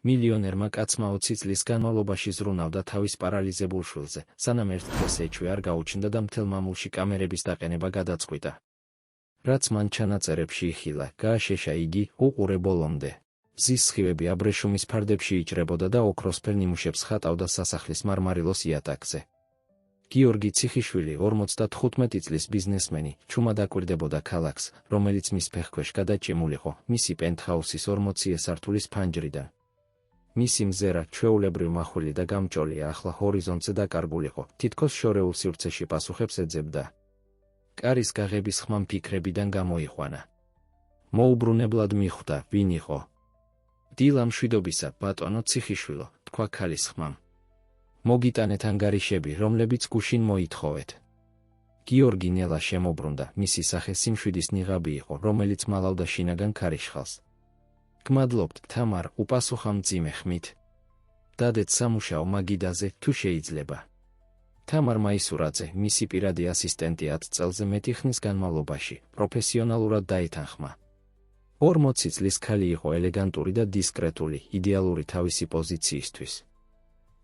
მილიონერმა კაცმა 20 წლის განმავლობაში ზრუნავდა თავის პარალიზებულ შვილზე, სანამ ერთ დღეს ეჭვი არ გაუჩნდა და მთელ მამულში კამერების დაყენება გადაწყვიტა. რაც მან ჩანაწერებში იხილა, გააშეშა იგი უყურე ბოლომდე. მზის სხივები აბრეშუმის ფარდებში იჭრებოდა და ოქროსფერ ნიმუშებს ხატავდა სასახლის მარმარილოს იატაკზე. გიორგი ციხიშვილი 55 წლის ბიზნესმენი, ჩუმად აკვირდებოდა ქალაქს, რომელიც მის ფეხქვეშ გადაჭიმულიყო, მისი პენტჰაუსის 40 სართულის ფანჯრიდან. მისი მზერა ჩვეულებრივ მახვილი და გამჭოლია, ახლა ჰორიზონტზე დაკარგულიყო, თითქოს შორეულ სივრცეში პასუხებს ეძებდა. კარის გაღების ხმამ ფიქრებიდან გამოიყვანა. მოუბრუნებლად მიხვდა, ვინ იყო. დილა მშვიდობისა, ბატონო ციხიშვილო, თქვა ქალის ხმამ. მოგიტანეთ ანგარიშები, რომლებიც გუშინ მოითხოვეთ. გიორგი ნელა შემოbrunდა, მისი სახე სიმშვიდის ნიღაბი იყო, რომელიც მალავდა შინაგან ქარიშხალს. გმადლობთ, თამარ, უპასუხა მძიმე ხმით. დადეთ სამუშაო მაგიდაზე, თუ შეიძლება. თამარ მაისურაძე, მისი პირადი ასისტენტი 10 წელზე მეტი ხნის განმავლობაში, პროფესიონალურად დაეთანხმა. 40 წლის ქალი იყო ელეგანტური და დისკრეტული, იდეალური თავისი პოზიციისთვის.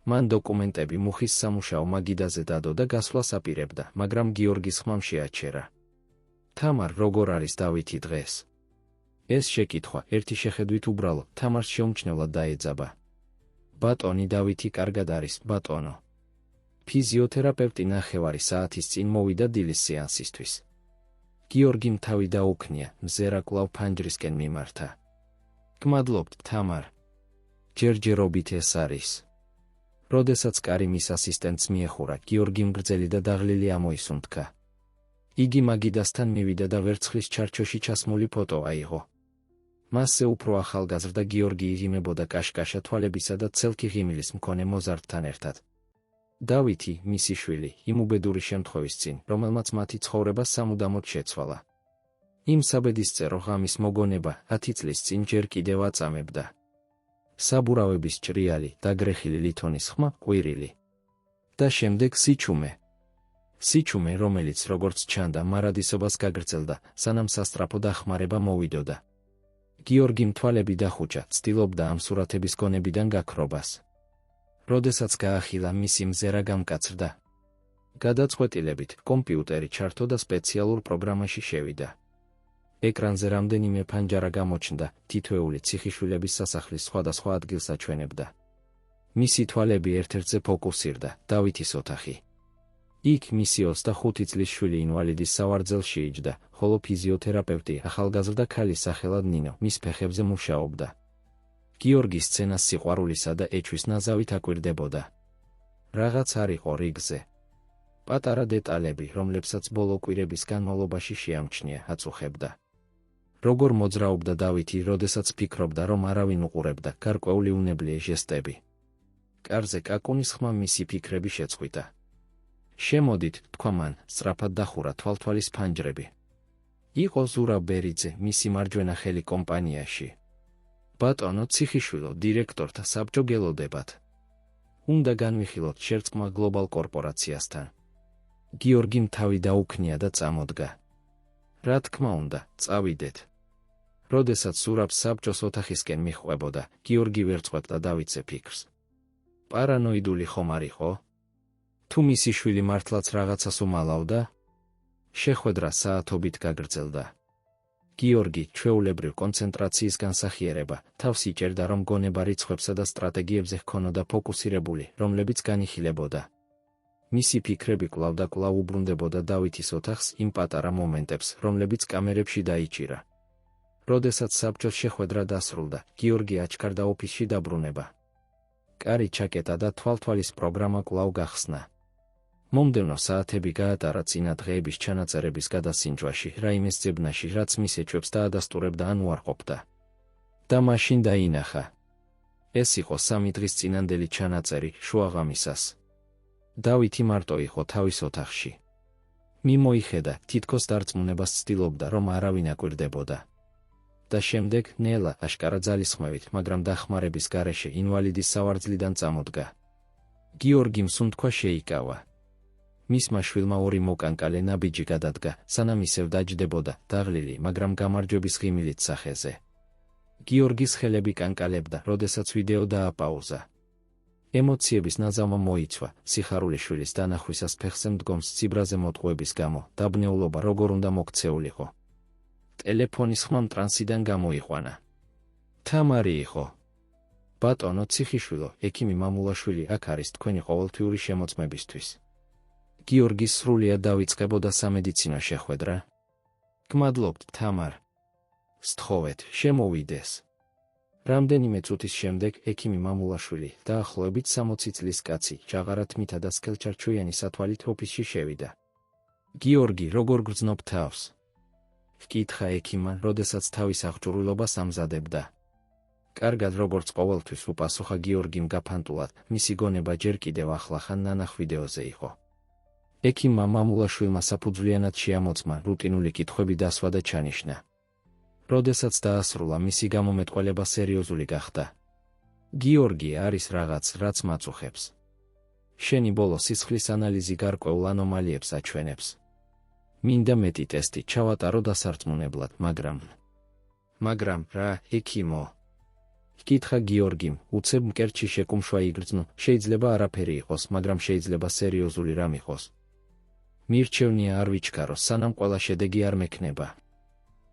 მან დოკუმენტები მუხის სამუშაო მაგიდაზე დადო და გასვლას აპირებდა, მაგრამ გიორგის ხმამ შეაჩერა. თამარ, როგორ არის დავითი დღეს? ეს შეკითხვა ერთი შეხედვით უბრალო, თამარს შეუმჩნევლად დაეძაბა. ბატონი დავითი კარგად არის, ბატონო. ფიზიოთერაპევტი ნახევარი საათის წინ მოვიდა დილის სეანსისთვის. გიორგიმ თავი დაუქნია, მზერა კვლავ ფანჯრისკენ მიმართა. გმადლობთ, თამარ. ჯერჯერობით ეს არის. როდესაც კარი მის ასისტენტს მიეხურა, გიორგიმ გრძელი და დაღლილი ამოისუნთქა. იგი მაგიდასთან მივიდა და ვერცხლის ჩარჩოში ჩასმული ფოტო აიღო. მასზე უფრო ახალგაზრდა გიორგი იღიმებოდა კაშკაშა თვალებისა და ცელქი ღიმილის მქონე მოზარდთან ერთად. დავითი, მისი შვილი, იმ უბედური შემთხვევის წინ, რომელმაც მათი ცხოვრება სამუდამოდ შეცვალა. იმ საბედისწერო ღამის მოგონება 10 წლის წინ ჯერ კიდევ აწამებდა. საბურავების ჭრიალი, დაგრეხილი ლითონის ხმა, ყვირილი. და შემდეგ სიჩუმე. სიჩუმე, რომელიც როგორც ჩანდა, მარადისობას გაგრძელდა, სანამ სასწრაფო დახმარება მოვიდოდა. გიორგიმ თვალები დახუჭა, ცდილობდა ამ სურათების გონებიდან გაქრობას. როდესაც გაახილა, მისი მზერა გამკაცრდა. გადაწყვეტილებით, კომპიუტერი ჩართო და სპეციალურ პროგრამაში შევიდა. ეკრანზე რამდენიმე ფანჯარა გამოჩნდა, თითოეული ციხიშვილების სასახლის სხვადასხვა ადგილს აჩვენებდა. მისი თვალები ერთ-ერთზე ფოკუსირდა, დავითის ოთახი. იქ მისი 25 წლის შვილი ინვალიდის სავარძელში იჯდა, ხოლო ფიზიოთერაპევტი ახალგაზრდა ქალის სახელად ნინო მის ფეხებზე მუშაობდა. გიორგი სცენას სიყვარულისა და ეჭვის ნაზავით აკვირდებოდა. რაღაც არ იყო რიგზე. პატარა დეტალები, რომლებსაც ბოლო კვირების განმავლობაში შეამჩნია, აწუხებდა. როგორ მოძრაობდა დავითი, როდესაც ფიქრობდა, რომ არავინ უყურებდა, გარკვეული უნებლიე ჟესტები. კარზე კაკუნის ხმა მისი ფიქრები შეწყვიტა. შემოდით, თქვა მან, სწრაფად დახურა თვალთვალის ფანჯრები. იყო ზურაბ ბერიძე, მისი მარჯვენა ხელი კომპანიაში. ბატონო ციხიშვილო, დირექტორთა საბჭო გელოდებათ. უნდა განვიხილოთ შერწყმა გლობალ კორპორაციასთან. გიორგიმ თავი დაუქნია და წამოდგა. რა თქმა უნდა, წავიდეთ. როდესაც ზურაბ საბჭოს ოთახისკენ მიჰყვებოდა, გიორგი ვერ წყვეტდა დავითზე ფიქრს. პარანოიდული ხომ არ იყო? თუ მისი შვილი მართლაც რაღაცას უმალავდა? შეხვედრა საათობით გაგრძელდა. გიორგი, ჩვეულებრივ კონცენტრაციის განსახიერება, თავს იჭერდა, რომ გონება რიცხვებსა და სტრატეგიებზე ჰქონოდა ფოკუსირებული, რომლებიც განიხილებოდა. მისი ფიქრები კვლავ და კვლავ უბრუნდებოდა დავითის ოთახს, იმ პატარა მომენტებს, რომლებიც კამერებში დაიჭირა. როდესაც საბჭოს შეხვედრა დასრულდა, გიორგი აჩქარდა ოფისში დაბრუნება. კარი ჩაკეტა და თვალთვალის პროგრამა კვლავ გახსნა. მომდევნო საათები გაატარა წინა დღეების ჩანაწერების გადასინჯვაში, რაიმეს ძებნაში, რაც მის ეჭვებს დაადასტურებდა ან უარყოფდა. და მაშინ დაინახა. ეს იყო 3 დღის წინანდელი ჩანაწერი, შუაღამისას. დავითი მარტო იყო თავის ოთახში. მიმოიხედა, თითქოს დარწმუნებას ცდილობდა, რომ არავინ აკვირდებოდა. და შემდეგ ნელა აშკარა ძალისხმევით, მაგრამ დახმარების გარეშე ინვალიდის სავარძლიდან წამოდგა. გიორგიმ სუნთქვა შეიკავა. მისმა შვილმა 2 მოკანკალე ნაბიჯი გადადგა, სანამ ისევ დაჯდებოდა, დაღლილი, მაგრამ გამარჯვების ღიმილით სახეზე. გიორგის ხელები კანკალებდა, როდესაც ვიდეო დააპაუზა. ემოციების ნაზავმა მოიცვა, სიხარული შვილის დანახვისას ფეხზე მდგომს ციბრაზე მოტყუების გამო, დაბნეულობა როგორ უნდა მოქცეულიყო. ტელეფონის ხმამ ტრანსიდან გამოიყვანა. თამარი იყო. ბატონო ციხიშვილო, ექიმი მამულაშვილი აქ არის თქვენი ყოველთვიური შემოწმებისთვის. გიორგის სრულიად დავიწყებოდა სამედიცინო შეხვედრა. გმადლობთ, თამარ. სთხოვეთ, შემოვიდეს. რამდენიმე წუთის შემდეგ ექიმი მამულაშვილი, დაახლოებით 60 წლის კაცი, ჟაღარა თმითა და სქელჩარჩოიანი სათვალით ოფისში შევიდა. გიორგი, როგორ გრძნობ თავს? ჰკითხა ექიმმა, როდესაც თავის აღჭურვილობას ამზადებდა. კარგად, როგორც ყოველთვის, უპასუხა გიორგიმ გაფანტულად, მისი გონება ჯერ კიდევ ახლახან ნანახ ვიდეოზე იყო. ექიმმა მამულაშვილმა საფუძვლიანად შეამოწმა, რუტინული კითხვები დასვა და ჩანიშნა. როდესაც დაასრულა, მისი გამომეტყველება სერიოზული გახდა. გიორგი, არის რაღაც, რაც მაწუხებს. შენი ბოლო სისხლის ანალიზი გარკვეულ ანომალიებს აჩვენებს. მინდა მეტი ტესტი ჩავატარო დასარწმუნებლად, მაგრამ რა, ექიმო? ჰკითხა გიორგიმ, უცებ მკერდში შეკუმშვა იგრძნო, შეიძლება არაფერი იყოს, მაგრამ შეიძლება სერიოზული რამ იყოს. მირჩევნია არ ვიჩქარო, სანამ ყველა შედეგი არ მექნება.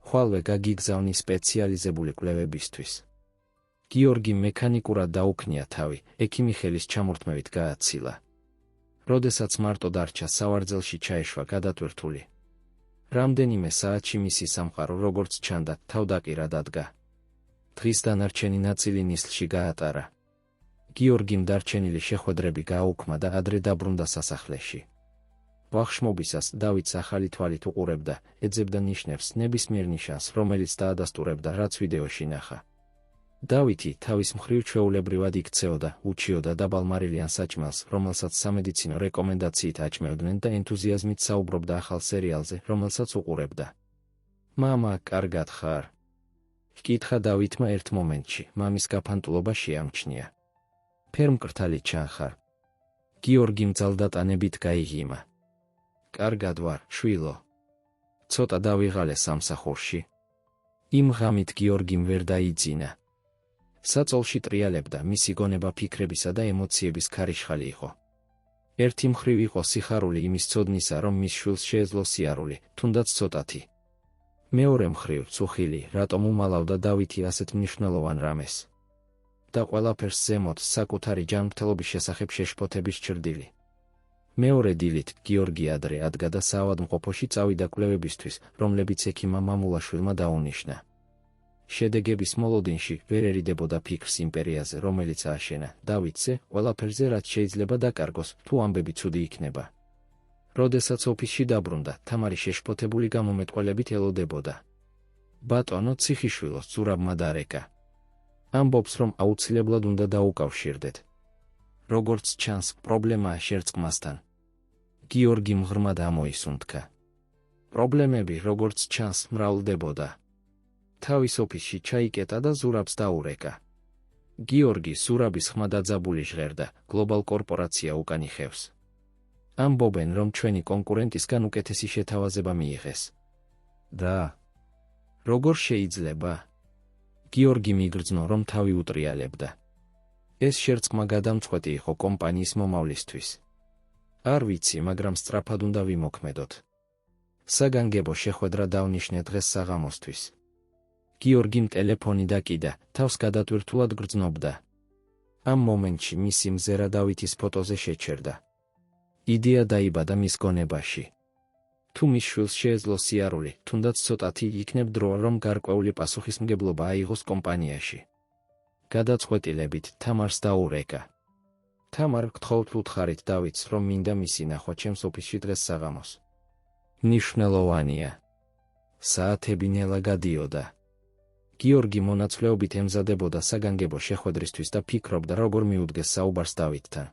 ხვალვე გაგიგზავნი სპეციალიზებული კვლევებისთვის. გიორგიმ მექანიკურად დაუქნია თავი, ექიმი ხელის ჩამორთმევით გააცილა. როდესაც მარტო დარჩა, სავარძელში ჩაეშვა გადატვირთული. რამდენიმე საათში მისი სამყარო როგორც ჩანდა, თავდაყირა დადგა. დღის დანარჩენი ნაწილი ნისლში გაატარა. გიორგიმ დარჩენილი შეხვედრები გააუქმა და ადრე დაბრუნდა სასახლეში. ვახშმობისას დავითს ახალი თვალით უყურებდა, ეძებდა ნიშნებს, ნებისმიერ ნიშანს, რომელიც დაადასტურებდა, რაც ვიდეოში ნახა. დავითი თავის მხრივ ჩვეულებრივად იქცეოდა, უჩიოდა დაბალმარილიან საჭმელს, რომელსაც სამედიცინო რეკომენდაციით აჭმევდნენ და ენთუზიაზმით საუბრობდა ახალ სერიალზე, რომელსაც უყურებდა. მამა, კარგად ხარ? ჰკითხა დავითმა ერთ მომენტში, მამის გაფანტულობა შეამჩნია. ფერმკრთალი ჩანხარ. გიორგი მძალდატანებით გაიღიმა. კარგად ვარ, შვილო. ცოტა დავიღალე სამსახურში. იმ ღამით გიორგიმ ვერ დაიძინა. საწოლში ტრიალებდა, მისი გონება ფიქრებისა და ემოციების ქარიშხალი იყო. ერთი მხრივ იყო სიხარული იმის ცოდნისა, რომ მის შვილს შეეძლო სიარული, თუნდაც ცოტათი. მეორე მხრივ წუხილი, რატომ უმალავდა დავითი ასეთ მნიშვნელოვან რამეს. და ყველაფერს ზემოთ საკუთარი ჯანმრთელობის შესახებ შეშფოთების ჩრდილი. მეორე დილით გიორგი ადრე ადგა და საავადმყოფოში წავიდა კვლევებისთვის, რომლებიც ექიმმა მამულაშვილმა დაუნიშნა. შედეგების მოლოდინში ვერ ერიდებოდა ფიქრს იმპერიაზე, რომელიც ააშენა, დავითზე, ყველაფერზე, რაც შეიძლება დაკარგოს, თუ ამბები ცუდი იქნება. როდესაც ოფისში დაბრუნდა, თამარი შეშფოთებული გამომეტყველებით ელოდებოდა. ბატონო ციხიშვილოს ზურაბმა დარეკა. ამბობს, რომ აუცილებლად უნდა დაუკავშირდეთ. როგორც ჩანს, პრობლემაა შერწყმასთან. გიორგიმ ღრმად ამოისუნთქა. პრობლემები, როგორც ჩანს, მრავლდებოდა. თავის ოფისში ჩაიკეტა და ზურაბს დაურეკა. გიორგი ზურაბის ხმა დაძაბული ჟღერდა, გლობალ კორპორაცია უკან იხევს. ამბობენ, რომ ჩვენი კონკურენტისგან უკეთესი შეთავაზება მიიღეს. და როგორ შეიძლება? გიორგი მიგრძნო, რომ თავი უტრიალებდა. ეს შერწყმა გადამწყვეტი იყო კომპანიის მომავლისთვის. არ ვიცი, მაგრამ სწრაფად უნდა ვიმოქმედოთ. საგანგებო შეხვედრა დავნიშნე დღეს საღამოსთვის. გიორგიმ ტელეფონი დაკიდა, თავს გადატვირთულად გრძნობდა. ამ მომენტში მისი მზერა დავითის ფოტოზე შეჩერდა. იდეა დაიბადა მის გონებაში. თუ მის შვილს შეეძლო სიარული, თუნდაც ცოტათი იქნებ დრო, რომ გარკვეული პასუხისმგებლობა აიღოს კომპანიაში. გადაწყვეტილებით თამარს დაურეკა. თამარ, გთხოვთ უთხარით დავითს, რომ მინდა მისი ნახვა ჩემს ოფისში დღეს საღამოს. მნიშვნელოვანია. საათები ნელა გადიოდა. გიორგი მონაცვლეობით ემზადებოდა საგანგებო შეხვედრისთვის და ფიქრობდა, როგორ მიუდგეს საუბარს დავითთან.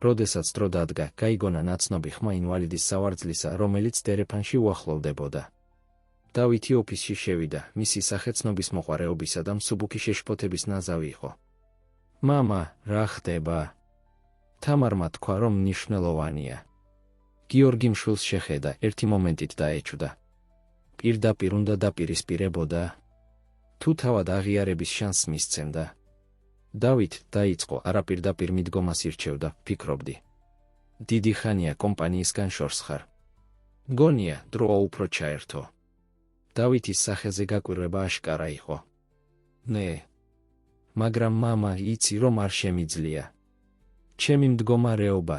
როდესაც დრო დადგა, გაიგონა ნაცნობი ხმა ინვალიდის სავარძლისა, რომელიც დერეფანში უახლოვდებოდა. დავითი ოფისში შევიდა, მისი სახეცნობის მოყვარეობისა და მსუბუქი შეშფოთების ნაზავი იყო. მამა, რა ხდება? თამარმა თქვა, რომ მნიშვნელოვანია. გიორგი მშვილს შეხედა, ერთი მომენტით დაეჩვდა. პირდაპირ უნდა დაპირისპირებოდა. თუ თავად აღიარების შანსს მისცემდა. დავით დაიწყო არაპირდაპირ მიდგომას ირჩევდა, ფიქრობდი. დიდი ხანია კომპანიისგან შორს ხარ. მგონია, დროა უფრო ჩაერთო. დავითის სახეზე გაკვირვება აშკარა იყო. ნე. მაგრამ მამა, იცი რომ არ შემიძლია. ჩემი მდგომარეობა.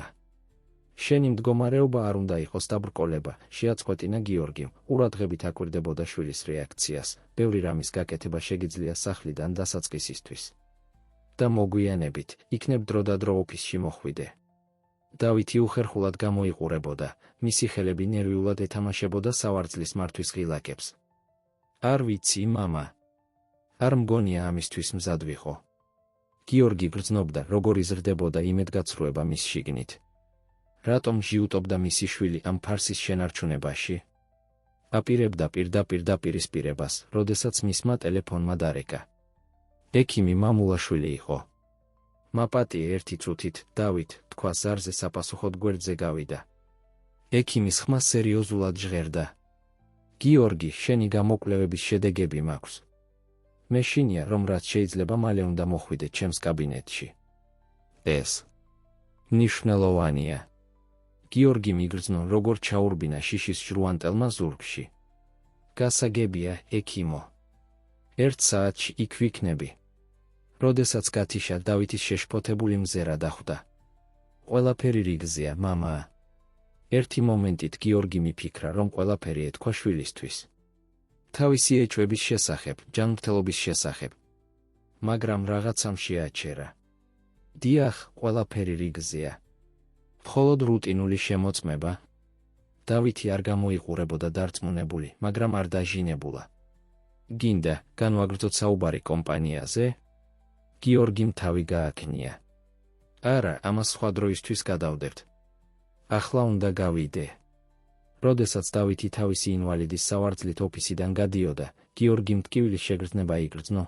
შენი მდგომარეობა არ უნდა იყოს დაბრკოლება, შეაწყვეტინა გიორგიმ, ყურადღებით აკვირდებოდა შვილის რეაქციას, ბევრი რამის გაკეთება შეგიძლია სახლიდან დასაწყისისთვის. და მოგვიანებით, იქნებ დრო და დრო ოფისში მოხვიდე. დავითი უხერხულად გამოიყურებოდა, მისი ხელები ნერვიულად ეთამაშებოდა სავარძლის მართვის ღილაკებს. არ ვიცი, მამა. არ მგონია ამისთვის მზად ვიყო. გიორგი გრძნობდა, როგორ იზრდებოდა იმედგაცრუება მის შიგნით. რატომ ჟიუტობდა მისი შვილი ამ ფარსის შენარჩუნებაში? აპირებდა პირდაპირ დაპირისპირებას, როდესაც მისმა ტელეფონმა დარეკა. ექიმი მამულაშვილი იყო. მაპატი ერთი წუთით, დავით, თქვა ზარზე საპასუხოდ გვერდზე გავიდა. ექიმის ხმა სერიოზულად ჟღერდა. გიორგი, შენი გამოკვლევების შედეგები მაქვს. მეშინია, რომ რაც შეიძლება მალე უნდა მოხვიდე ჩემს კაბინეტში. ეს მნიშვნელოვანია. გიორგი მიგრძნო, როგორ ჩაურბინა შიშის ჟრუანტელმა ზურგში. გასაგებია, ექიმო. 1 საათში იქ ვიქნები. როდესაც გათიშა, დავითის შეშფოთებული მზერა დახვდა. ყველაფერი რიგზეა, მამა. ერთი მომენტით გიორგი მიფიქრა, რომ ყველაფერი ეთქვა შვილისთვის. თავისი ეჭვების შესახებ, ჯანმრთელობის შესახებ. მაგრამ რაღაცამ შეაჩერა. დიახ, ყველაფერი რიგზეა. მხოლოდ რუტინული შემოწმება. დავითი არ გამოიყურებოდა დარწმუნებული, მაგრამ არ დაჟინებულა. გინდა, განვაგრძოთ საუბარი კომპანიაზე? გიორგიმ თავი გააქნია. არა, ამას სხვა დროისთვის გადავდებთ. ახლა უნდა გავიდე. როდესაც დავითი თავისი ინვალიდის სავარძლით ოფისიდან გადიოდა, გიორგიმ ტკივილის შეგრძნება იგრძნო.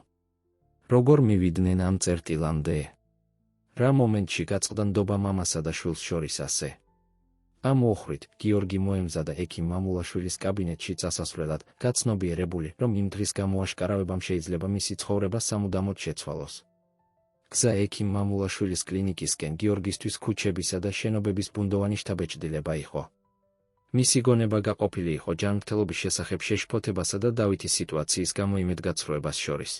როგორ მივიდნენ ამ წერტილამდე? რა მომენტში გაწყდა ნდობა მამასა და შვილს შორის ასე? ამ მოხრით, გიორგი მოემზადა ექიმ მამულაშვილის კაბინეტში წასასვლელად, გაცნობიერებული, რომ იმ დღის გამოაშკარავებამ შეიძლება მისი ცხოვრება სამუდამოდ შეცვალოს. გზა ექიმ მამულაშვილის კლინიკისკენ გიორგისთვის ქუჩებისა და შენობების ბუნდოვანი შთაბეჭდილება იყო. მისი გონება გაყოფილი იყო ჯანმრთელობის შესახებ შეშფოთებასა და დავითის სიტუაციის გამო იმედგაცრუებას შორის.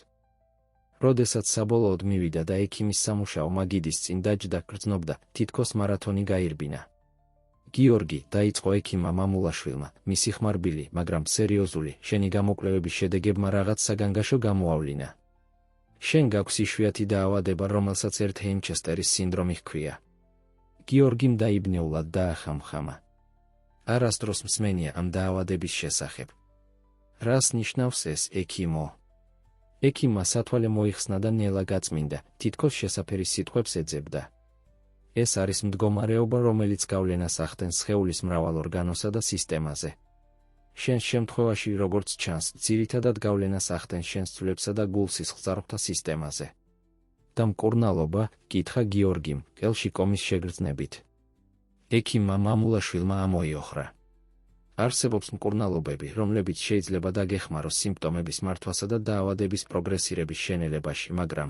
როდესაც საბოლოოდ მივიდა და ექიმის სამუშაო მაგიდის წინ დაჯდა, გრძნობდა, თითქოს მარათონი გაირბინა. გიორგი, დაიწყო ექიმმა მამულაშვილმა, მისი ხმარბილი, მაგრამ სერიოზული, შენი გამოკვლევების შედეგებმა რაღაც საგანგაშო გამოავლინა. შენ გაქვს იშვიათი დაავადება, რომელსაც ერთ-ჰეიმჩესტერის სინდრომი ჰქვია. გიორგიმ დაიბნეულად დაახამხამა. არასდროს მსმენია ამ დაავადების შესახებ. რას ნიშნავს ეს, ექიმო? ექიმმა სათვალე მოიხსნა და ნელა გაწმინდა, თითქოს შესაფერი სიტყვებს ეძებდა. ეს არის მდგომარეობა, რომელიც გავლენას ახდენს სხეულის მრავალ ორგანოსა და სისტემაზე. შენს შემთხვევაში, როგორც ჩანს, ძირითადად გავლენას ახდენს შენს ცვლებსა და გულ-სისხლს აწვრთნა სისტემაზე. და მკურნალობა, კითხა გიორგიმ, ყელში კომის შეგრძნებით. ექიმმა მამულაშვილმა ამოიოხრა. არსებობს მკურნალობები, რომლებიც შეიძლება დაგეხმაროს სიმპტომების მართვასა და დაავადების პროგრესირების შენელებაში, მაგრამ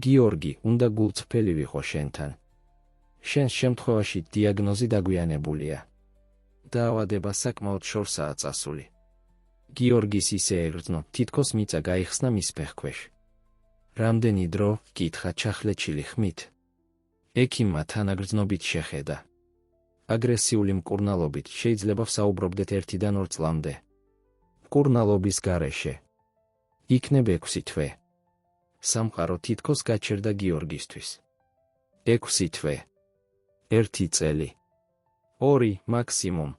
გიორგი, უნდა გულწრფელი ვიყო შენთან. შენს შემთხვევაში დიაგნოზი დაგვიანებულია. დაავადება საკმაოდ შორსაა წასული. გიორგის ისე ეგრძნო, თითქოს მიწა გაიხსნა მის ფეხქვეშ. რამდენი დრო? კითხა ჩახლეჩილი ხმით. ექიმმა თანაგრძნობით შეხედა. აგრესიული მკურნალობით შეიძლება ვსაუბრობდეთ 1-დან 2 წლამდე. მკურნალობის გარეშე. იქნებ 6 თვე. სამყარო თითქოს გაჩერდა გიორგისთვის. 6 თვე. 1 წელი. 2 მაქსიმუმ.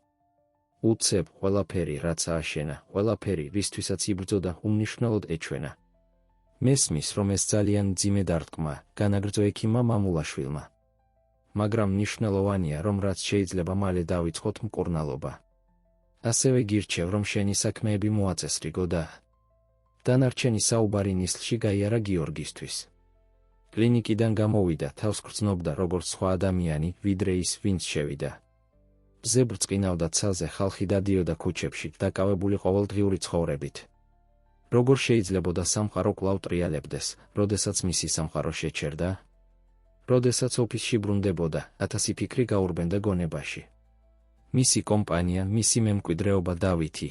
უცებ ყველაფერი, რაც ააშენა, ყველაფერი, რისთვისაც იბრძოდა, უმნიშვნელოდ ეჩვენა. მესმის, რომ ეს ძალიან მძიმე დარტყმა, განაგრძო ექიმმა მამულაშვილმა. მაგრამ მნიშვნელოვანია, რომ რაც შეიძლება მალე დავიწყოთ მკურნალობა. ასევე გირჩევ, რომ შენი საქმეები მოაწესრიგო და დანარჩენი საუბარი ნისლში გაიარა გიორგისთვის. კლინიკიდან გამოვიდა, თავს გრძნობდა როგორც სხვა ადამიანი, ვიდრე ის, ვინც შევიდა. მზე ბრწყინავდა ცაზე, ხალხი დადიოდა ქუჩებში, დაკავებული ყოველდღიური ცხოვრებით. როგორ შეიძლებოდა სამყარო კვლავ ტრიალებდეს, როდესაც მისი სამყარო შეჩერდა? როდესაც ოფისში ბრუნდებოდა, 1000 ფიქრი გაურბენდა გონებაში. მისი კომპანია, მისი მემკვიდრეობა დავითი.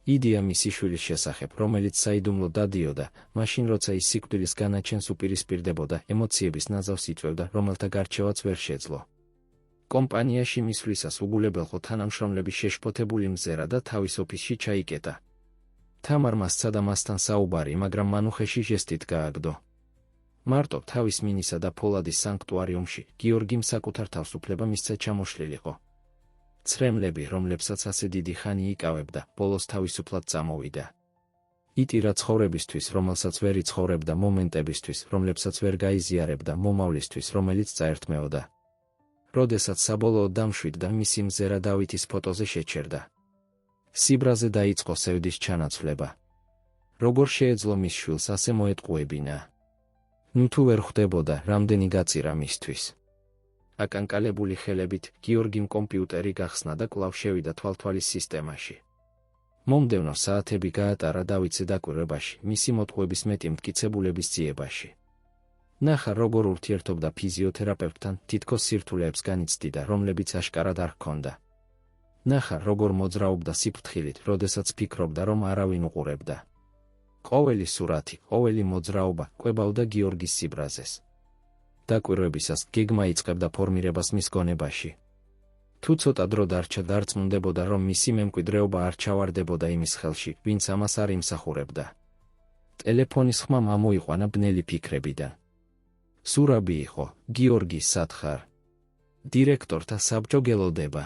იდეა მისი შვილის შესახებ, რომელიც საიდუმლო დადიოდა, მაშინ როცა ის სიკვდილის განაჩენს უპირისპირდებოდა, ემოციების ნაზავს იწვევდა, რომელთა გარჩევაც ვერ შეძლო. კომპანიაში მისვლისას უგულებელხო თანამშრომლების შეშფოთებული მზერა და თავის ოფისში ჩაიკეტა. თამარმა სცადა მასთან საუბარი, მაგრამ მან უხეში ჟესტით გააგდო. მარტო თავის მინისა და ფოლადის სანქტუარიუმში გიორგიმ საკუთარ თავს უფლება მისცა ჩამოშლილიყო. ცრემლები, რომლებსაც ასე დიდი ხანი იკავებდა, ბოლოს თავისუფლად წამოვიდა. იტირა ცხოვრებისთვის, რომელსაც ვერ იცხოვრებდა, მომენტებისთვის, რომლებსაც ვერ გაიზიარებდა, მომავლისთვის, რომელიც წაერთმეოდა. როდესაც საბოლოოდ დამშვიდდა, მისი მზერა დავითის ფოტოზე შეჩერდა. სიბრაზე დაიწყო სევდის ჩანაცვლება. როგორ შეეძლო მის შვილს ასე მოეტყუებინა? ნუ თუ ვერ ხვდებოდა, რამდენი გაწირა მისთვის. აკანკალებული ხელებით გიორგიმ კომპიუტერი გახსნა და კვლავ შევიდა თვალთვალის სისტემაში. მომდევნო საათები გაატარა დავითზე დაკვირვებაში, მისი მოტყუების მეტი მტკიცებულების ძიებაში. ნახა, როგორ ურთიერთობდა ფიზიოთერაპევტთან, თითქოს სირთულეებს განიცდიდა, რომლებიც აშკარად არ ჰქონდა. ნახა, როგორ მოძრაობდა სიფრთხილით, როდესაც ფიქრობდა, რომ არავინ უყურებდა. ყოველი სურათი, ყოველი მოძრაობა კვებავდა გიორგის სიბრაზეს. დაკვირვებისას გეგმა იწყებდა ფორმირებას მის გონებაში. თუ ცოტა დრო დარჩა, დარწმუნდებოდა, რომ მისი მემკვიდრეობა არ ჩავარდებოდა იმის ხელში, ვინც ამას არ იმსახურებდა. ტელეფონის ხმამ ამოიყვანა ბნელი ფიქრებიდან. ზურაბი იყო, გიორგი, სად ხარ? დირექტორთა საბჭო გელოდება.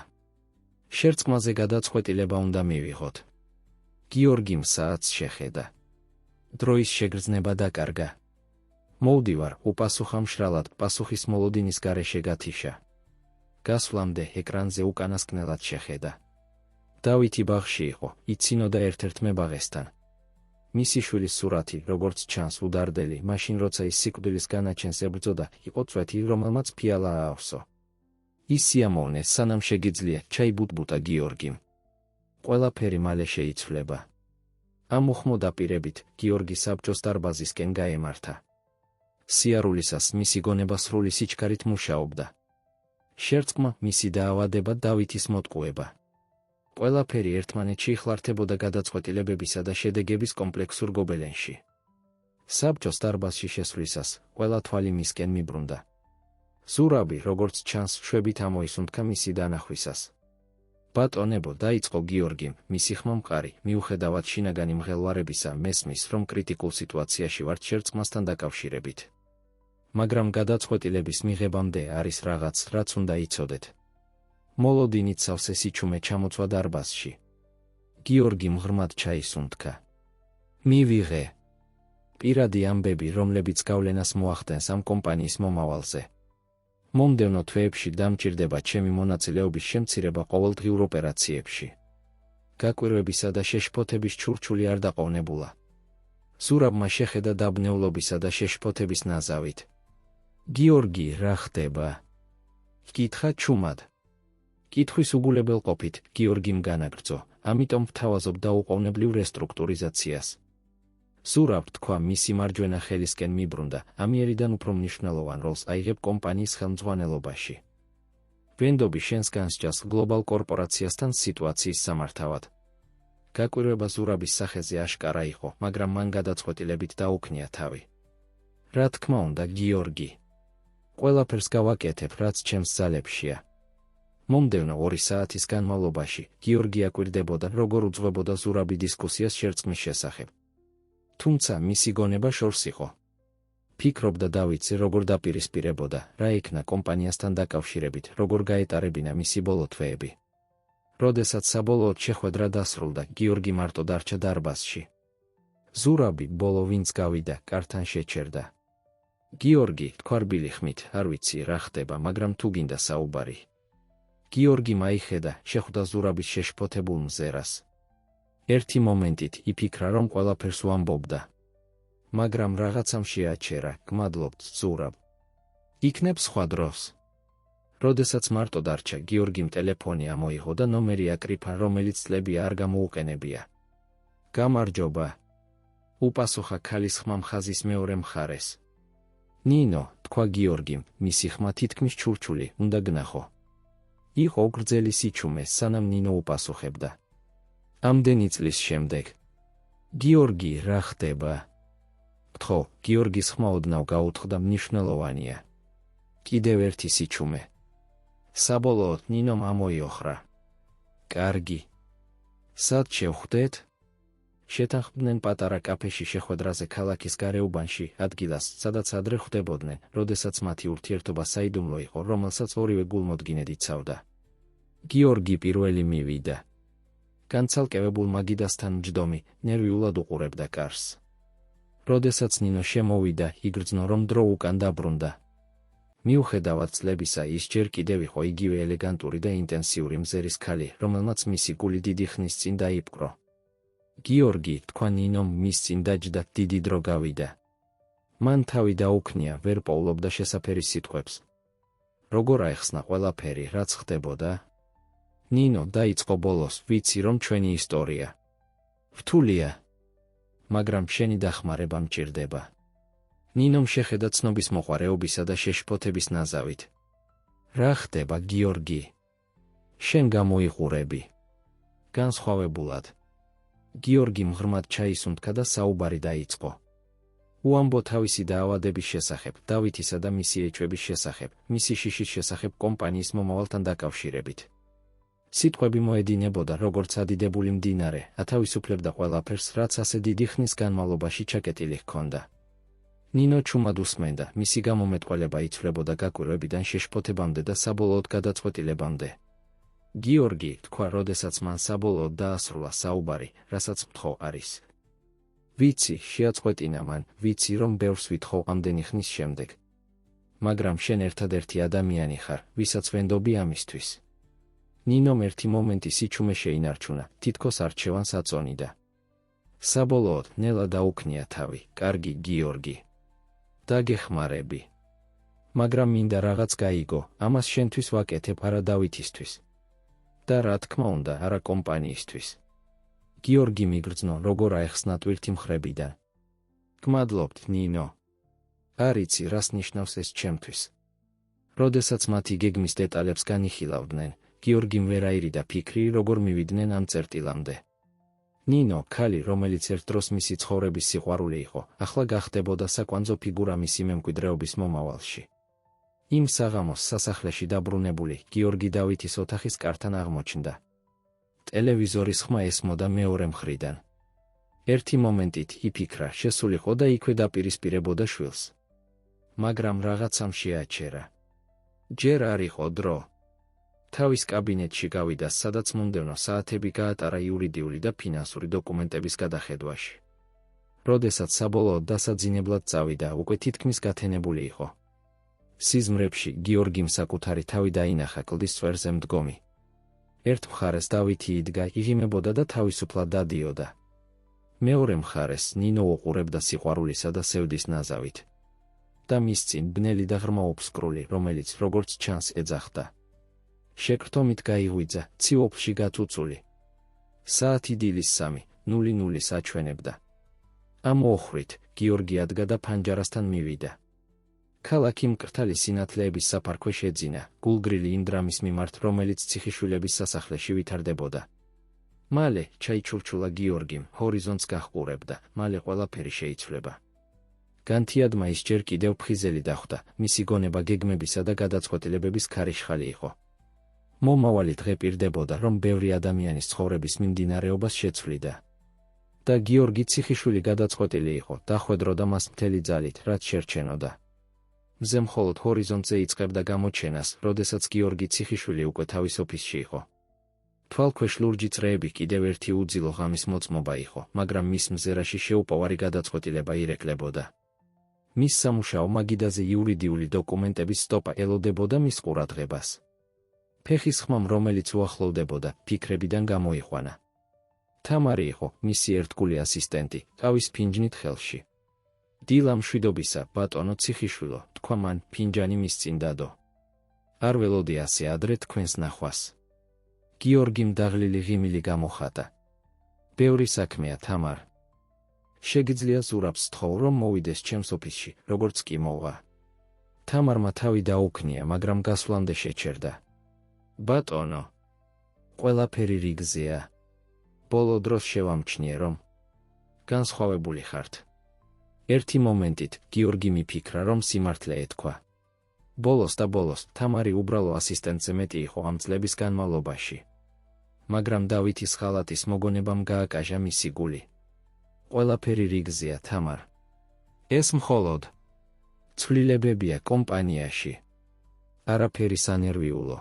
შერწყმაზე გადაწყვეტილება უნდა მივიღოთ. გიორგიმ საათს შეხედა. დროის შეგრძნება დაკარგა. მოვდივარ, უპასუხა მშრალად, პასუხის მოლოდინის გარეშე გათიშა. გასვლამდე ეკრანზე უკანასკნელად შეხედა. დავითი ბაღში იყო, იცინოდა ერთ-ერთ მებაღესთან. მისი შვილის სურათი, როგორც ჩანს, უდარდელი, მაშინ როცა ის სიკვდილის განაჩენს ებრძოდა, იყო წვეთი, რომელმაც ფიალა აავსო. ის სიამოვნეს, სანამ შეგიძლია, ჩაიბუტბუტა გიორგიმ. ყველაფერი მალე შეიცვლება. ამ უხმო დაპირებით, გიორგი საბჭოს დარბაზისკენ გაემართა. სიარულისას მისი გონება სრული სიჩქარით მუშაობდა. შერწყმა, მისი დაავადება, დავითის მოტყუება. ყველაფერი ერთმანეთში იხლართებოდა გადაწყვეტილებებისა და შედეგების კომპლექსურ გობელენში. საბჭოს დარბაზში შესვლისას, ყველა თვალი მისკენ მიბრუნდა. ზურაბი, როგორც ჩანს, შვებით ამოისუნთქა მისი დანახვისას. ბატონებო, დაიწყო გიორგიმ, მისი ხმა მყარი, მიუხედავად შინაგანი მღელვარებისა, მესმის, რომ კრიტიკულ სიტუაციაში ვართ შერწყმასთან დაკავშირებით. მაგრამ გადაწყვეტილების მიღებამდე არის რაღაც, რაც უნდა იცოდეთ. მოლოდინით სავსე სიჩუმე ჩამოწვა დარბაზში. გიორგიმ ღრმად ჩაისუნთქა. მივიღე. პირადი ამბები, რომლებიც გავლენას მოახდენს ამ კომპანიის მომავალზე. მომდევნო თვეებში დამჭირდება ჩემი მონაწილეობის შემცირება ყოველდღიურ ოპერაციებში. გაკვირვებისა და შეშფოთების ჩურჩული არ დაყოვნებულა. ზურაბმა შეხედა დაბნეულობისა და შეშფოთების ნაზავით. გიორგი, რა ხდება? კითხა ჩუმად. კითხვის უგულებელყოფით გიორგიმ განაგრძო, ამიტომ ვთავაზობ დაუყოვნებლივ რესტრუქტურიზაციას. ზურაბ თქვა, მისი მარჯვენა ხელისკენ მიბრუნდა, ამიერიდან უფრო მნიშვნელოვან როლს აიღებ კომპანიის ხელმძღვანელობაში. ვენდობი შენს განსჯას გლობალ კორპორაციასთან სიტუაციის სამართავად. გაკვირვება ზურაბის სახეზე აშკარა იყო, მაგრამ მან გადაწყვეტილებით დაუქნია თავი. რა თქმა უნდა, გიორგი. ყველაფერს გავაკეთებ, რაც ჩემს ძალებშია. მომდევნო 2 საათის განმავლობაში გიორგი აკვირდებოდა, როგორ უძღვებოდა ზურაბი დისკუსიას შერწყმის შესახებ. თუმცა მისი გონება შორს იყო. ფიქრობდა დავითზე, როგორ დაპირისპირებოდა, რა იქნა კომპანიასთან დაკავშირებით, როგორ გაეტარებინა მისი ბოლო თვეები. როდესაც საბოლოოდ შეხვედრა დასრულდა, გიორგი მარტო დარჩა დარბაზში. ზურაბი, ბოლო ვინც გავიდა, კართან შეჩერდა. გიორგი, თქვა რბილი ხმით, არ ვიცი რა ხდება, მაგრამ თუ გინდა საუბარი. გიორგი მაიხედა, შეხვდა ზურაბის შეშფოთებულ მზერას. ერთი მომენტით იფიქრა, რომ ყველაფერს უამბობდა. მაგრამ რაღაცამ შეაჩერა, გმადლობთ, ზურაბ. იქნებ სხვა დროს. როდესაც მარტო დარჩა, გიორგიმ ტელეფონი ამოიღო და ნომერი აკრიფა, რომელიც წლები არ გამოუყენებია. გამარჯობა. უპასუხა ქალის ხმა ხაზის მეორე მხარეს. ნინო, თქვა გიორგიმ, მისი ხმა თითქმის ჩურჩული, უნდა გნახო. იყო გრძელი სიჩუმე, სანამ ნინო უპასუხებდა. ამდენი წლის შემდეგ. გიორგი, რა ხდება? გთხოვ, გიორგის ხმა ოდნავ გაუთხდა მნიშვნელოვანია. კიდევ ერთი სიჩუმე. საბოლოოდ ნინომ ამოიოხრა. კარგი. სად შევხვდეთ? შეთანხმდნენ პატარა კაფეში შეხვედრაზე ქალაქის გარეუბანში, ადგილას, სადაც ადრე ხვდებოდნენ, როდესაც მათი ურთიერთობა საიდუმლო იყო, რომელსაც ორივე გულმოდგინედ იცავდა. გიორგი პირველი მივიდა. განცალკევებულ მაგიდასთან მჯდომი, ნერვიულად უყურებდა კარს. როდესაც ნინო შემოვიდა, იგრძნო, რომ დრო უკან დაბრუნდა. მიუხედავად წლებისა, ის ჯერ კიდევ იყო იგივე ელეგანტური და ინტენსიური მზერის ქალი, რომელმაც მისი გული დიდი ხნის წინ დაიპყრო. გიორგი, თქვა ნინომ, მის წინ დაჯდა, დიდი დრო გავიდა. მან თავი დაუქნია, ვერ პოულობდა შესაფერის სიტყვებს. როგორ აეხსნა ყველაფერი, რაც ხდებოდა? ნინო, დაიწყო ბოლოს, ვიცი, რომ ჩვენი ისტორია რთულია, მაგრამ შენი დახმარება მჭირდება. ნინომ შეხედა ცნობის მოყვარეობისა და შეშფოთების ნაზავით. რა ხდება, გიორგი? შენ გამოიყურები. განსხვავებულად. გიორგიმ ღრმად ჩაისუნთქა და საუბარი დაიწყო. უამბო თავისი დაავადების შესახებ, დავითისა და მისი ეჭვების შესახებ, მისი შიშის შესახებ კომპანიის მომავალთან დაკავშირებით. სიტყვები მოედინებოდა, როგორც ადიდებული მდინარე, ათავისუფლებდა ყველაფერს, რაც ასე დიდი ხნის განმავლობაში ჩაკეტილი ჰქონდა. ნინო ჩუმად უსმენდა, მისი გამომეტყველება იცვლებოდა გაკვირვებიდან შეშფოთებამდე და საბოლოოდ გადაწყვეტილებამდე. გიორგი, თქვა, როდესაც მან საბოლოოდ დაასრულა საუბარი, რასაც მთხოვ არის. ვიცი, შეაწყვეტინა მან, ვიცი, რომ ბევრს ვითხოვ ამდენი ხნის შემდეგ. მაგრამ შენ ერთადერთი ადამიანი ხარ, ვისაც ვენდობი ამისთვის. ნინომ ერთი მომენტი სიჩუმე შეინარჩუნა, თითქოს არჩევანს აწონიდა. საბოლოოდ, ნელა დაუქნია თავი, კარგი, გიორგი. დაგეხმარები. მაგრამ მინდა რაღაც გაიგო, ამას შენთვის ვაკეთებ, არა დავითისთვის. და რა თქმა უნდა, არა კომპანიისთვის. გიორგი მიგრძნო, როგორ აეხსნა ტვირთი მხრებიდან. გმადლობთ, ნინო. არ იცი, რას ნიშნავს ეს ჩემთვის. როდესაც მათი გეგმის დეტალებს განიხილავდნენ, გიორგიმ ვერ აირიდა ფიქრი, როგორ მივიდნენ ამ წერტილამდე. ნინო, ქალი, რომელიც ერთ დროს მისი ცხოვრების სიყვარული იყო, ახლა გახდებოდა საკვანძო ფიგურა მისი მემკვიდრეობის მომავალში. იმ საღამოს სასახლეში დაბრუნებული, გიორგი დავითის ოთახის კართან აღმოჩნდა. ტელევიზორის ხმა ესმოდა მეორე მხრიდან. ერთი მომენტით იფიქრა, შესულიყო და იქვე დაპირისპირებოდა შვილს. მაგრამ რაღაცამ შეაჩერა. ჯერ არ იყო დრო. თავის კაბინეტში გავიდა, სადაც მომდევნო საათები გაატარა იურიდიული და ფინანსური დოკუმენტების გადახედვაში. როდესაც საბოლოოდ დასაძინებლად წავიდა, უკვე თითქმის გათენებული იყო. სიზმრებში გიორგიმ საკუთარი თავი დაინახა კლდის წვერზე მდგომი. ერთ მხარეს დავითი იდგა, იღიმებოდა და თავისუფლად დადიოდა. მეორე მხარეს ნინო უყურებდა სიყვარულისა და სევდის ნაზავით. და მის წინ ბნელი და ღრმა ოფსკრული, რომელიც, როგორც ჩანს, ეძახდა. შეკრთომით გაიღვიძა, ციოფლში გაწუწული. საათი დილის 3:00 აჩვენებდა. ამ ოხრით, გიორგი ადგა და ფანჯარასთან მივიდა. ქალაქი მკრთალი სინათლეების საფარქვე შეძინა, გულგრილი იმ დრამის მიმართ, რომელიც ციხიშვილების სასახლეში ვითარდებოდა. მალე ჩაიჩურჩულა გიორგიმ, ჰორიზონტს გაჰყურებდა, მალე ყველაფერი შეიცვლება. განთიადმა ის ჯერ კიდევ ფხიზელი დახვდა, მისი გონება გეგმებისა და გადაწყვეტილებების ქარიშხალი იყო. მომავალი დღე პირდებოდა, რომ ბევრი ადამიანის ცხოვრების მიმდინარეობას შეცვლიდა. და გიორგი ციხიშვილი გადაწყვეტილი იყო, დახვედროდა მას მთელი ძალით, რაც შერჩენოდა. მზე მხოლოდ ჰორიზონტზე იწყებდა გამოჩენას, როდესაც გიორგი ციხიშვილი უკვე თავის ოფისში იყო. თვალქვეშ ლურჯი წრეები კიდევ ერთი უძილო ღამის მოწმობა იყო, მაგრამ მის მზერაში შეუპოვარი გადაწყვეტილება ირეკლებოდა. მის სამუშაო მაგიდაზე იურიდიული დოკუმენტების სტოპა ელოდებოდა მის ყურადღებას. ფეხის ხმამ, რომელიც უახლოვდებოდა, ფიქრებიდან გამოიყვანა. თამარი იყო, მისი ერთგული ასისტენტი, ყავის ფინჯნით ხელში. დილა მშვიდობისა, ბატონო ციხიშვილო, თქვა მან, ფინჯანი მის წინ დადო. არ ველოდი ასე ადრე თქვენს ნახვას. გიორგიმ დაღლილი ღიმილი გამოხატა. ბევრი საქმეა, თამარ. შეგიძლია ზურაბს სთხოვ, რომ მოვიდეს ჩემს ოფისში, როგორც კი მოვა. თამარმა თავი დაუქნია, მაგრამ გასვლამდე შეჩერდა. ბატონო, ყველაფერი რიგზეა. ბოლო დროს შევამჩნიე, რომ განსხვავებული ხართ. ერთი მომენტით გიორგი მიფიქრა, რომ სიმართლე ეთქვა. ბოლოს და ბოლოს თამარი უბრალო ასისტენტზე მეტი იყო ამ წლების განმავლობაში. მაგრამ დავითის ხალატის მოგონებამ გააკაჟა მისი გული. ყველაფერი რიგზეა, თამარ. ეს მხოლოდ ცვლილებებია კომპანიაში. არაფერი სანერვიულო.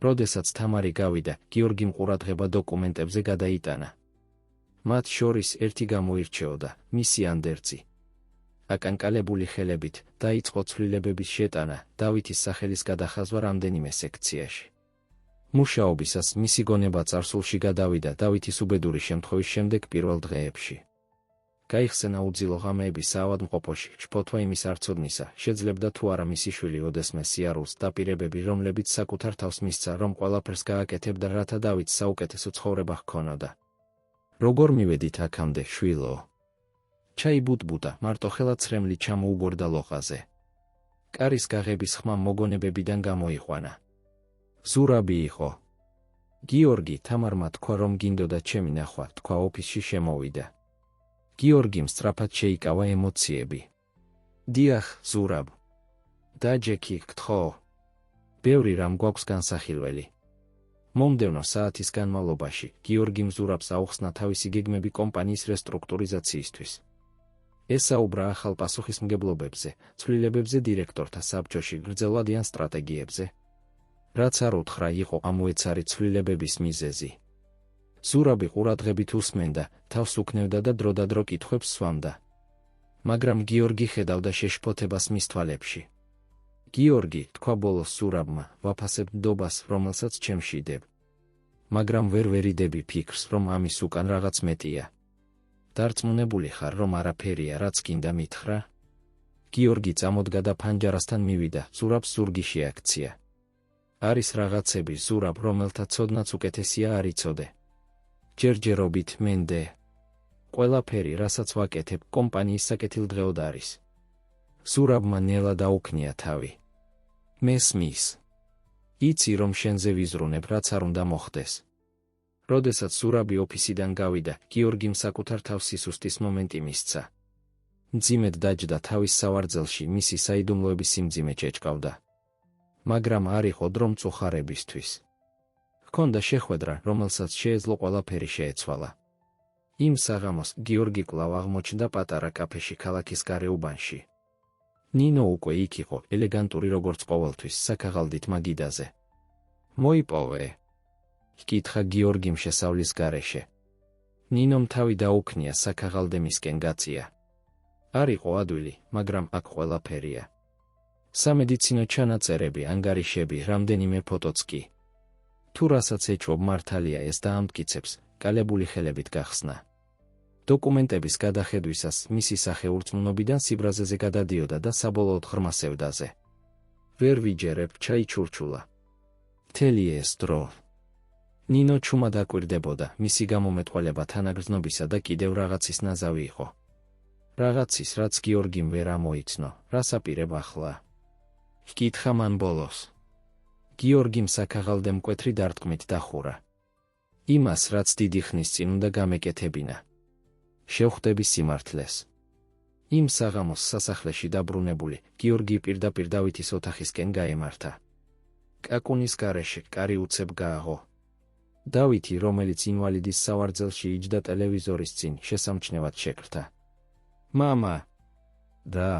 როდესაც თამარი გავიდა, გიორგიმ ყურადღება დოკუმენტებზე გადაიტანა. მათ შორის ერთი გამოირჩეოდა, მისი ანდერძი. აკანკალებული ხელებით დაიწყო ცვლილებების შეტანა დავითის სახელის გადახაზვა რამდენიმე სექციაში. მუშაობისას მისი გონება წარსულში გადავიდა დავითის უბედური შემთხვევის შემდეგ პირველ დღეებში. გაიხსენა უძილო ღამეების საავადმყოფოში, ჩფოთვა იმის არცოდნისა, შეძლებდა თუ არა მისი შვილი ოდესმე სიარულს დაპირებები, რომლებიც საკუთარ თავს მისცა, რომ ყველაფერს გააკეთებდა, რათა დავითს საუკეთესო ცხოვრება ჰქონოდა. როგორ მივედით აქამდე, შვილო? ჩაიბუტბუტა, მარტოხელა ცრემლი ჩამოუგორდა ლოყაზე. კარის გაღების ხმა მოგონებებიდან გამოიყვანა. ზურაბი იყო. გიორგი, თამარმა თქვა, რომ გინდოდა ჩემი ნახვა, თქვა ოფისში შემოვიდა. გიორგიმ სწრაფად შეიკავა ემოციები. დიახ, ზურაბ. დაჯექი, გთხოვ. ბევრი რამ გვაქვს განსახილველი. მომდევნო საათის განმავლობაში გიორგიმ ზურაბს აუხსნა თავისი გეგმები კომპანიის რესტრუქტურიზაციისთვის. ესაუბრა ახალ პასუხისმგებლობებზე, ცვლილებებზე დირექტორთა საბჭოში, გრძელვადიან სტრატეგიებზე. რაც არ უთხრა, იყო ამოეცარი ცვლილებების მიზეზი. ზურაბი ყურადღებით უსმენდა, თავს უქნევდა და დროდადრო კითხვებს სვამდა. მაგრამ გიორგი ხედავდა შეშფოთებას მის თვალებში. გიორგი, თქვა ბოლოს ზურაბმა, ვაფასებ ნდობას, რომელსაც ჩემში დებ. მაგრამ ვერ ვერიდები ფიქრს, რომ ამის უკან რაღაც მეტია. დარწმუნებული ხარ, რომ არაფერია, რაც გინდა მითხრა? გიორგი წამოდგა და ფანჯარასთან მივიდა, ზურაბს ზურგი შეაქცია. არის რაღაცები, ზურაბ, რომელთა ცოდნაც უკეთესია არ იცოდე. ჯერჯერობით მენდე. ყველაფერი, რასაც ვაკეთებ, კომპანიის საკეთილდღეოდ არის. ზურაბმა ნელა დაუქნია თავი. მესმის. იცი, რომ შენზე ვიზრუნებ, რაც არ უნდა მოხდეს. როდესაც ზურაბი ოფისიდან გავიდა, გიორგიმ საკუთარ თავს სისუსტის მომენტი მისცა. მძიმედ დაჯდა თავის სავარძელში, მისი საიდუმლოების სიმძიმე ჩეჭკავდა. მაგრამ არ იყო დრო მწუხარებისთვის. ჰქონდა შეხვედრა, რომელსაც შეეძლო ყველაფერი შეეცვალა. იმ საღამოს გიორგი კვლავ აღმოჩნდა პატარა კაფეში ქალაქის გარეუბანში. ნინო უკვე იქ იყო, ელეგანტური როგორც ყოველთვის, საქაღალდით მაგიდაზე. მოიპოვე? ჰკითხა გიორგიმ შესავლის გარეშე. ნინომ თავი დაუქნია, საქაღალდემისკენ გაწია. არ იყო ადვილი, მაგრამ აქ ყველაფერია. სამედიცინო ჩანაწერები, ანგარიშები, რამდენიმე ფოტოც კი. თუ რასაც ეჭვობ მართალია ეს და ამტკიცებს, კალებული ხელებით გახსნა. დოკუმენტების გადახედვისას მისი სახე ურწმუნობიდან სიბრაზეზე გადადიოდა და საბოლოოდ ღრმა სევდაზე. ვერ ვიჯერებ, ჩაიჩურჩულა. მთელი ეს დრო. ნინო ჩუმად აკვირდებოდა, მისი გამომეტყველება თანაგრძნობისა და კიდევ რაღაცის ნაზავი იყო. რაღაცის, რაც გიორგიმ ვერ ამოიცნო, რას აპირებ ახლა? ჰკითხა მან ბოლოს. გიორგიმ საქაღალდე მკვეთრი დარტყმით დახურა. იმას, რაც დიდი ხნის წინ უნდა გამეკეთებინა. შევხვდები სიმართლეს. იმ საღამოს სასახლეში დაბრუნებული, გიორგი პირდაპირ დავითის ოთახისკენ გაემართა. კაკუნის გარეშე კარი უცებ გააღო. დავითი, რომელიც ინვალიდის სავარძელში იჯდა ტელევიზორის წინ, შესამჩნევად შეკრთა. მამა! და!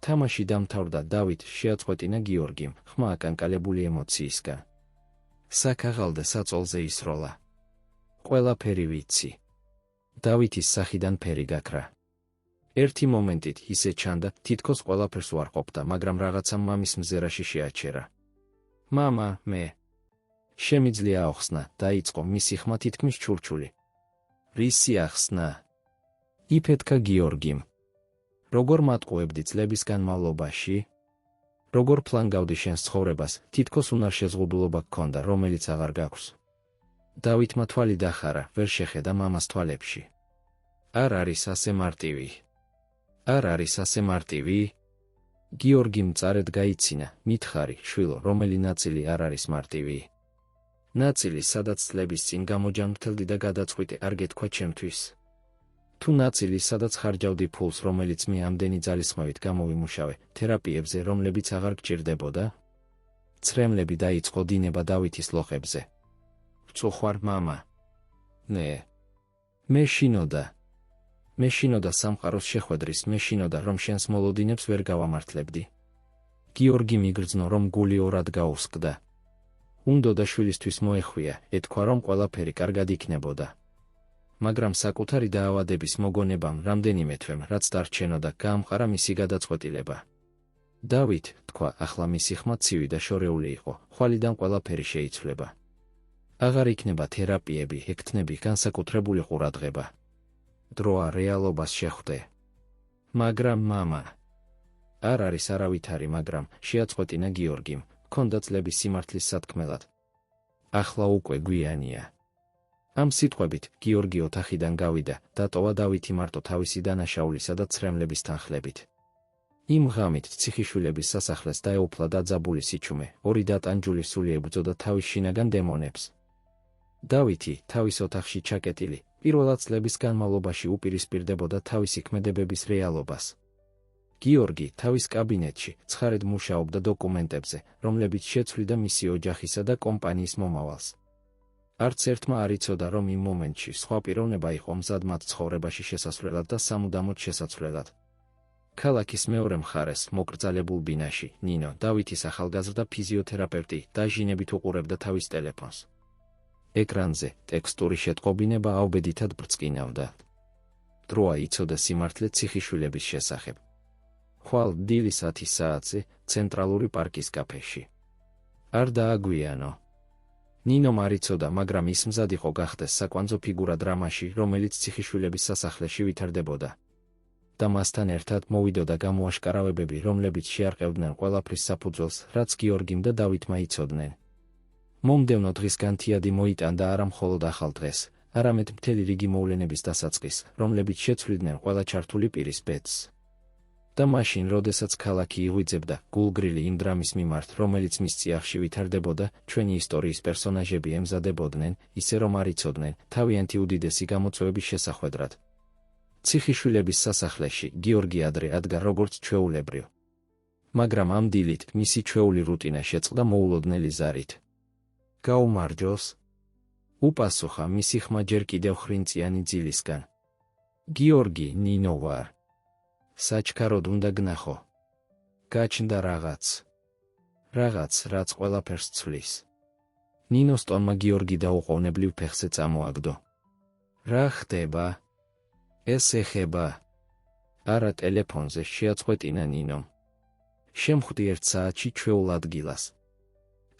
თამაში დამთავრდა, დავით შეაწყვეტინა გიორგიმ, ხმა აკანკალებული ემოციისგან. საქაღალდე საწოლზე ისროლა. ყველაფერი ვიცი. დავითის სახიდან ფერი გაქრა. ერთი მომენტით ისე ჩანდა, თითქოს ყველაფერს უარყოფდა, მაგრამ რაღაცამ მამის მზერაში შეაჩერა. მამა, მე. შემიძლია ახსნა, დაიწყო მისი ხმა თითქმის ჩურჩული. რისი ახსნა? იფეთქა გიორგიმ. როგორ მატყუებდი წლების განმავლობაში? როგორ ფლანგავდი შენს ცხოვრებას, თითქოს უნარ შეზღუდულობა გქონდა, რომელიც აღარ გაქვს. დავითმა თვალი დახარა, ვერ შეხედა მამას თვალებში. არ არის ასე მარტივი. არ არის ასე მარტივი? გიორგიმ მწარედ გაიცინა, მითხარი, შვილო, რომელი ნაწილი არ არის მარტივი? ნაწილი, სადაც წლების წინ გამოჯანმრთელდი და გადაწყვიტე არ გეთქვა ჩემთვის. თუ ნაწილი, სადაც ხარჯავდი ფულს, რომელიც მე ამდენი ძალისხმევით გამოვიმუშავე, თერაპიებზე, რომლებიც აღარ გჭირდებოდა? ცრემლები დაიწყო დინება დავითის ლოხებზე. ვწუხვარ, მამა. ნე. მეშინოდა სამყაროს შეხვედრის, მეშინოდა, რომ შენს მოლოდინებს ვერ გავამართლებდი. გიორგი მიგრძნო, რომ გული ორად გაუსკდა. უნდოდა შვილისთვის მოეხვია, ეთქვა, რომ ყველაფერი კარგად იქნებოდა. მაგრამ საკუთარი დაავადების მოგონებამ, რამდენიმე თვემ, რაც დარჩენოდა, გაამყარა მისი გადაწყვეტილება. დავით, თქვა, ახლა მისი ხმა ცივი და შორეული იყო, ხვალიდან ყველაფერი შეიცვლება. აღარ იქნება თერაპიები, ექთნები, განსაკუთრებული ყურადღება. დროა რეალობას შეხვდე. მაგრამ მამა. არ არის არავითარი მაგრამ, შეაწყვეტინა გიორგიმ, ჰქონდა წლების სიმართლის სათქმელად. ახლა უკვე გვიანია. ამ სიტყვებით, გიორგი ოთახიდან გავიდა, დატოვა დავითი მარტო თავისი დანაშაულისა და ცრემლების თანხლებით. იმ ღამით ციხიშვილების სასახლეს დაეუფლა დაძაბული სიჩუმე, ორი დატანჯული სული ებრძოდა თავის შინაგან დემონებს. დავითი, თავის ოთახში ჩაკეტილი, პირველად წლების განმავლობაში უპირისპირდებოდა თავისი ქმედებების რეალობას. გიორგი, თავის კაბინეტში, ცხარედ მუშაობდა დოკუმენტებზე, რომლებიც შეცვლიდა მისი ოჯახისა და კომპანიის მომავალს. არც ერთმა არ იცოდა, რომ იმ მომენტში სხვა პიროვნება იყო მზად მათ ცხოვრებაში შესასვლელად და სამუდამოდ შესაცვლელად. ქალაქის მეორე მხარეს, მოკრძალებულ ბინაში, ნინო, დავითის ახალგაზრდა ფიზიოთერაპევტი, დაჟინებით უყურებდა თავის ტელეფონს. ეკრანზე ტექსტური შეტყობინება აუბედითად ბრწყინავდა. დროა იცოდა სიმართლე ციხიშვილების შესახებ. ხვალ დილის 10 საათზე, ცენტრალური პარკის კაფეში. არ დააგვიანო. ნინომ არ იცოდა, მაგრამ ის მზად იყო გახდეს საკვანძო ფიგურა დრამაში, რომელიც ციხიშვილების სასახლეში ვითარდებოდა. და მასთან ერთად მოვიდოდა გამოაშკარავებები, რომლებიც შეარყევდნენ ყველაფრის საფუძველს, რაც გიორგიმ და დავითმა იცოდნენ. მომდევნო დღის განთიადი მოიტანდა არა მხოლოდ ახალ დღეს, არამედ მთელი რიგი მოვლენების დასაწყის, რომლებიც შეცვლიდნენ ყველა ჩართული პირის ბედს. და მაშინ, როდესაც ქალაქი იღვიძებდა, გულგრილი იმ დრამის მიმართ, რომელიც მის წიაღში ვითარდებოდა, ჩვენი ისტორიის პერსონაჟები ემზადებოდნენ, ისე რომ არ იცოდნენ, თავიანთი უდიდესი გამოწვევების შესახვედრად. ციხიშვილების სასახლეში გიორგი ადრე ადგა როგორც ჩვეულებრივ. მაგრამ ამ დილით მისი ჩვეული რუტინა შეწყდა მოულოდნელი ზარით. გაუმარჯოს? უპასუხა მისი ხმა ჯერ კიდევ ხრინწიანი ძილისგან. გიორგი, ნინო ვარ. საჩქაროდ უნდა გნახო. გაჩნდა რაღაც, რაც ყველაფერს ცვლის. ნინოს ტონმა გიორგი დაუყოვნებლივ ფეხზე წამოაგდო. რა ხდება? ეს ეხება. არა ტელეფონზე, შეაწყვეტინა ნინომ. შემხვდი 1 საათში ჩვეულ ადგილას.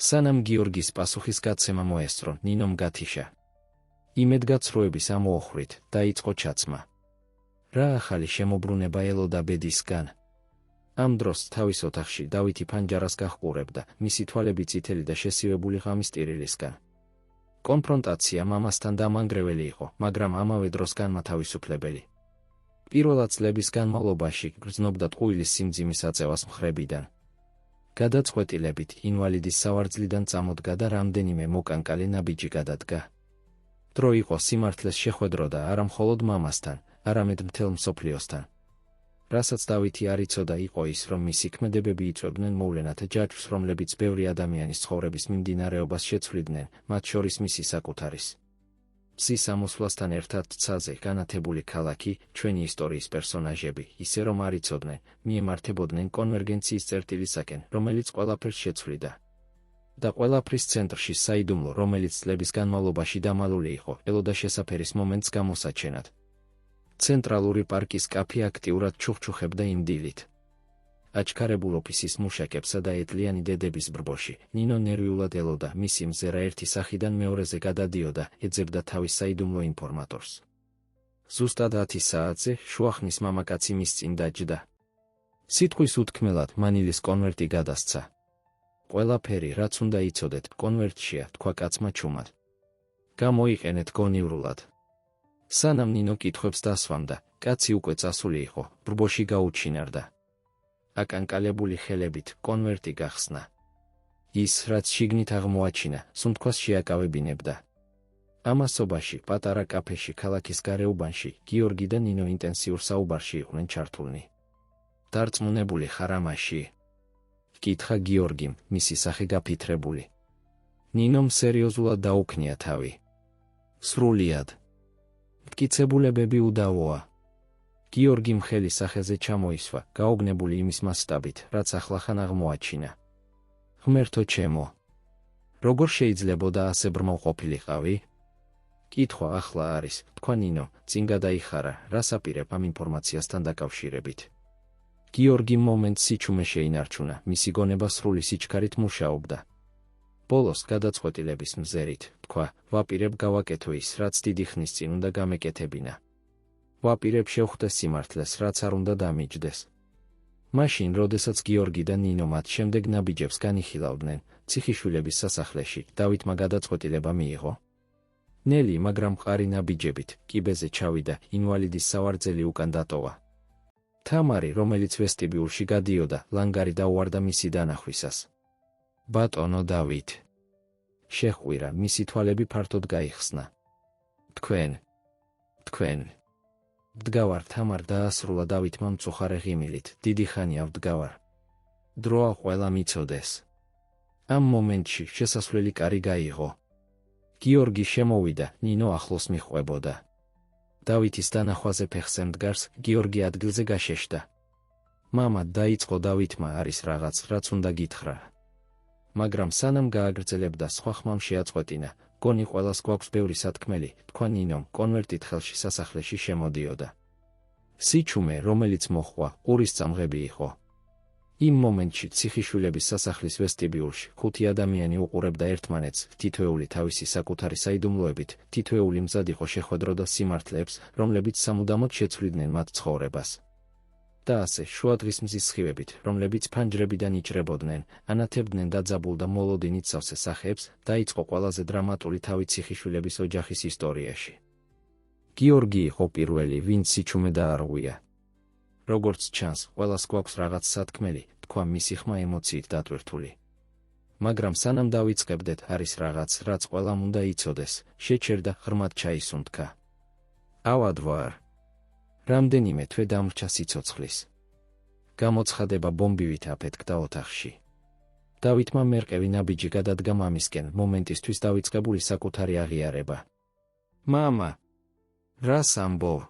სანამ გიორგის პასუხის გაცემა მოესწრო, ნინომ გათიშა. იმედგაცრუების ამოოხრით, დაიწყო ჩაცმა. რა ახალი შემოbrunება ელოდა ბედისგან. ამ დროს თავის ოთახში დავითი ფანჯარას გაჰყურებდა, მისი თვალები წითელი და შესივებული ღამის ტირილისგან. კონფრონტაცია მამასთან დამანგრეველი იყო, მაგრამ ამავე დროს განმათავისუფლებელი. პირველად წლების განმავლობაში გრძნობდა ტყუილის სიმძიმის აწევას მხრებიდან. გადაწყვეტილებით ინვალიდის სავარძლიდან წამოდგა და რამდენიმე მოკანკალი ნაბიჯი გადადგა. დრო იყო სიმართლეს შეხვედრო და არა მხოლოდ მამასთან, არამედ მთელ მსოფლიოსთან. რასაც დავითი არ იცოდა იყო ის, რომ მისი ქმედებები იწვევდნენ მოვლენათა ჯაჭვს, რომლებიც ბევრი ადამიანის ცხოვრების მიმდინარეობას შეცვლიდნენ, მათ შორის მისი საკუთარის. მზის ამოსვლასთან ერთად ცაზე განათებული ქალაქი, ჩვენი ისტორიის პერსონაჟები, ისე რომ არ იცოდნენ, მიემართებოდნენ კონვერგენციის წერტილისაკენ, რომელიც ყველაფერს შეცვლიდა. და ყველაფრის ცენტრში საიდუმლო, რომელიც წლების განმავლობაში დამალული იყო, ელოდა შესაფერის მომენტს გამოსაჩენად. ცენტრალური პარკის კაფე აქტიურად ჩუხჩუხებდა იმ დილით. აჩქარებულ ოფისის მუშაკებსა და ეტლიანი დედების ბრბოში, ნინო ნერვიულად ელოდა მისი მზერა ერთი სახიდან მეორეზე გადადიოდა, ეძებდა თავის საიდუმლო ინფორმატორს. ზუსტად 10 საათზე, შუახნის მამაკაცი მის წინ დაჯდა. სიტყვის უთქმელად მანილის კონვერტი გადასცა. ყველაფერი, რაც უნდა იცოდეთ, კონვერტშია, თქვა კაცმა ჩუმად. გამოიყენეთ გონივრულად. სანამ ნინო კითხვებს დასვამდა, კაცი უკვე წასული იყო, ბრბოში გაუჩინარდა. აკანკალებული ხელებით კონვერტი გახსნა. ის, რაც შიგნით აღმოაჩინა, სუნთქვას შეაკავებინებდა. ამასობაში, პატარა კაფეში ქალაქის გარეუბანში, გიორგი და ნინო ინტენსიურ საუბარში იყვნენ ჩართულნი. დარწმუნებული ხარ ამაში? კითხა გიორგიმ, მისი სახე გაფითრებული. ნინომ სერიოზულად დაუქნია თავი. სრულიად. მტკიცებულებები უდავოა. გიორგიმ ხელი სახეზე ჩამოისვა, გაოგნებული იმის მასშტაბით, რაც ახლახან აღმოაჩინა. ღმერთო ჩემო, როგორ შეიძლებოდა ასე ბრმო ყოფილიყავი? კითხვა ახლა არის, თქვა ნინო, წინ გადაიხარა, რას აპირებ ამ ინფორმაციასთან დაკავშირებით. გიორგიმ მომენტს სიჩუმე შეინარჩუნა, მისი გონება სრული სიჩქარით მუშაობდა. ბოლოს გადაწყვეტილების მზერით, თქვა, ვაპირებ გავაკეთო ის, რაც დიდი ხნის წინ უნდა გამეკეთებინა. ვაპირებ შევხვდე სიმართლეს, რაც არ უნდა დამიჯდეს. მაშინ, როდესაც გიორგი და ნინო მათ შემდეგ ნაბიჯებს განიხილავდნენ, ციხიშვილების სასახლეში, დავითმა გადაწყვეტილება მიიღო. ნელი, მაგრამ მყარი ნაბიჯებით, კიბეზე ჩავიდა, ინვალიდის სავარძელი უკან დატოვა. თამარი, რომელიც ვესტიბიულში გადიოდა, ლანგარი დაუვარდა მისი დანახვისას. ბატონო დავით. შეხვირა, მისი თვალები ფართოდ გაიხსნა. თქვენ. ვდგავარ, თამარ დაასრულა დავითმა მწუხარე ღიმილით, დიდი ხანია ვდგავარ. დროა ყველა მიცოდეს. ამ მომენტში შესასვლელი კარი გაიღო. გიორგი შემოვიდა, ნინო ახლოს მიჰყვებოდა. დავითის დანახვაზე ფეხზე მდგარს, გიორგი ადგილზე გაშეშდა. მამა, დაიწყო დავითმა არის რაღაც, რაც უნდა გითხრა. მაგრამ სანამ გააგრძელებდა, სხვა ხმამ შეაწყვეტინა, გონი ყველას გვაქვს ბევრი სათქმელი, თქვა ნინომ, კონვერტით ხელში სასახლეში შემოდიოდა. სიჩუმე, რომელიც მოჰყვა, ყურის წამღები იყო. იმ მომენტში ციხიშვილების სასახლის ვესტიბიულში 5 ადამიანი უყურებდა ერთმანეთს, თითოეული თავისი საკუთარი საიდუმლოებით, თითოეული მზად იყო შეხვედროდა სიმართლეებს, რომლებიც სამუდამოდ შეცვლიდნენ მათ ცხოვრებას. და ასე, შუადღის მზის სხივებით, რომლებიც ფანჯრებიდან იჭრებოდნენ, ანათებდნენ დაძაბულ და მოლოდინით სავსე სახეებს, დაიწყო ყველაზე დრამატული თავი ციხიშვილების ოჯახის ისტორიაში. გიორგი იყო პირველი, ვინც სიჩუმე დაარღვია. როგორც ჩანს, ყველას გვაქვს რაღაც სათქმელი, თქვა მისი ხმა ემოციით დატვირთული. მაგრამ სანამ დავიწყებდეთ, არის რაღაც, რაც ყველამ უნდა იცოდეს, შეჩერდა, ღრმად ჩაისუნთქა. ავად ვარ. რამდენიმე თვე დამრჩა სიცოცხლის. გამოცხადება ბომბივით აფეთქდა ოთახში. დავითმა მერყევი ნაბიჯი გადადგა მამისკენ, მომენტისთვის დავიწყებული საკუთარი აღიარება. მამა, რას ამბობ?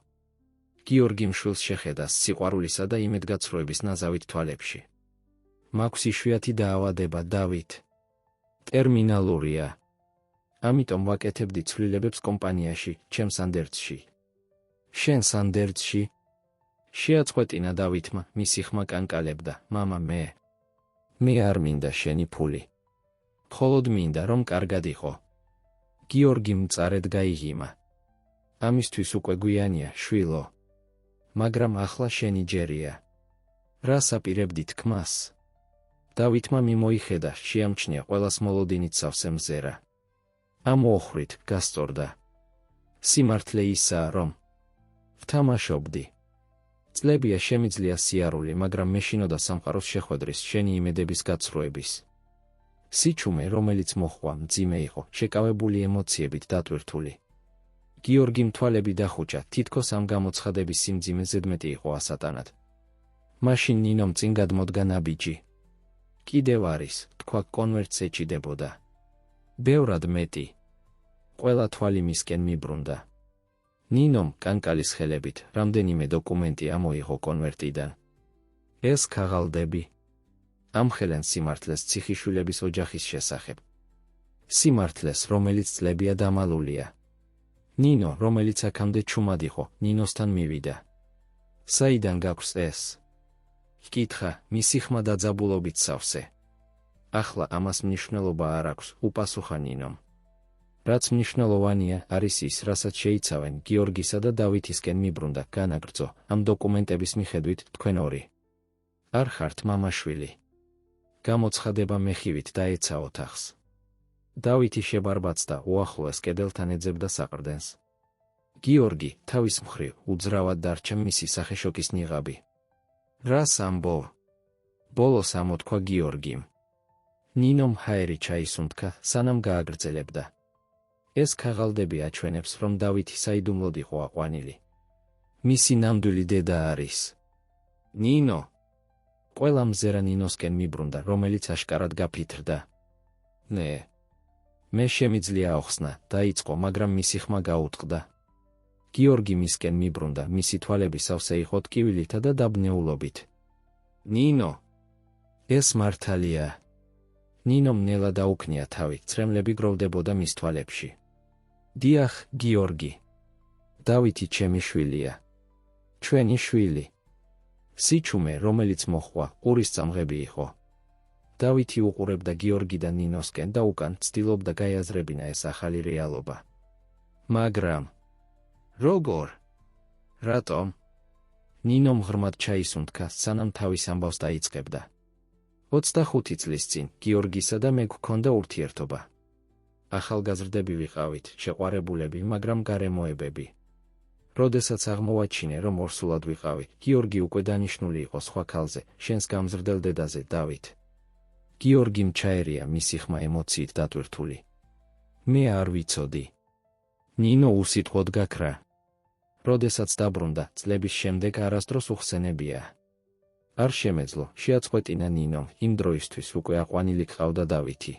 გიორგიმ შვილს შეხედა სიყვარულისა და იმედგაცრუების ნაზავით თვალებში. მაქვს იშვიათი დაავადება, დავით. ტერმინალურია. ამიტომ ვაკეთებდი ცვლილებებს კომპანიაში, ჩემს ანდერძში. შენ სანდერძში? შეაწყვეტინა დავითმა, მისი ხმა კანკალებდა, მამა მე არ მინდა შენი ფული. მხოლოდ მინდა, რომ კარგად იყო. გიორგი მწარედ გაიღიმა. ამისთვის უკვე გვიანია, შვილო. მაგრამ ახლა შენი ჯერია. რას აპირებდი თქმას? დავითმა მიმოიხედა, შეამჩნია ყველას მოლოდინით სავსე მზერა. ამ ოხრით გასწორდა. სიმართლე ისაა, რომ ვთამაშობდი. წლებია შემიძლია სიარული, მაგრამ მეშინოდა სამყაროს შეხვედრის, შენი იმედების გაცრუების. სიჩუმე, რომელიც მოჰყვა, მძიმე იყო, შეკავებული ემოციებით დატვირთული. გიორგიმ თვალები დახუჭა, თითქოს ამ გამოცხადების სიმძიმე ზედმეტი იყო ასატანად. მაშინ ნინომ წინ გადმოდგა ნაბიჯი. კიდევ არის, თქვა, კონვერტს ეჭიდებოდა. ბევრად მეტი. ყველა თვალი მისკენ მიბრუნდა. ნინომ, კანკალის ხელებით, რამდენიმე დოკუმენტი ამოიღო კონვერტიდან. ეს ქაღალდები. ამხელენ სიმართლეს ციხიშვილების ოჯახის შესახებ. სიმართლეს, რომელიც წლებია დამალულია. ნინო, რომელიც აქამდე ჩუმად იყო, ნინოსთან მივიდა. საიდან გაქვს ეს? ჰკითხა, მისი ხმა დაძაბულობით სავსე. ახლა ამას მნიშვნელობა არ აქვს, უპასუხა ნინომ. რაც მნიშვნელოვანია, არის ის, რასაც შეიცავენ, გიორგისა და დავითისკენ მიბრუნდა, განაგრძო, ამ დოკუმენტების მიხედვით, თქვენ ორი. არ ხართ მამაშვილი. გამოცხადება მეხივით დაეცა ოთახს. დავითი შებარბაცდა უახლოეს კედელთან ეძებდა საყრდენს. გიორგი თავის მხრივ უძრავად დარჩა მისი სახეშოკის ნიღაბი. რას ამბობ? ბოლოს ამოთქვა გიორგიმ. ნინომ ჰაერი ჩაისუნთქა, სანამ გააგრძელებდა. ეს ქაღალდები აჩვენებს, რომ დავითი საიდუმლოდ იყო აყვანილი. მისი ნამდვილი დედა არის ნინო. ყველა მზერა ნინოსკენ მიბრუნდა, რომელიც აშკარად გაფითრდა. ნე. მე შემიძლია ახსნა, დაიწყო, მაგრამ მისი ხმა გაუტყდა. გიორგი მისკენ მიბრუნდა, მისი თვალები სავსე იყო ტკივილითა და დაბნეულობით. ნინო. ეს მართალია. ნინომ ნელა დაუქნია თავი, წრემლები გროვდებოდა მის თვალებში. დიახ, გიორგი. დავითი ჩემი შვილია. ჩვენი შვილი. სიჩუმე, რომელიც მოხვა, ყურის წამღები იყო. დავითი უყურებდა გიორგი და ნინოსკენ და უკან ცდილობდა გაიაზრებინა ეს ახალი რეალობა. მაგრამ როგორ? რატომ? ნინომ ღრმად ჩაისუნთქა, სანამ თავის ამბავს დაიწყებდა. 25 წლის წინ გიორგისა და მე გვქონდა ურთიერთობა. ახალგაზრდები ვიყავით, შეყვარებულები, მაგრამ გარემოებები. როდესაც აღმოვაჩინე, რომ ორსულად ვიყავი, გიორგი უკვე დანიშნული იყო სხვა ქალზე, შენს გამზრდელ დედაზე, დავით. გიორგიმ ჩაერია მისი ხმა ემოციით დატვირთული. მე არ ვიცოდი. ნინო უსიტყვოდ გაქრა. როდესაც დაბრუნდა, წლების შემდეგ არასდროს უხსენებია. არ შემეძლო, შეაწყვეტინა ნინომ, იმ დროისთვის უკვე აყვანილი ჰყავდა დავითი.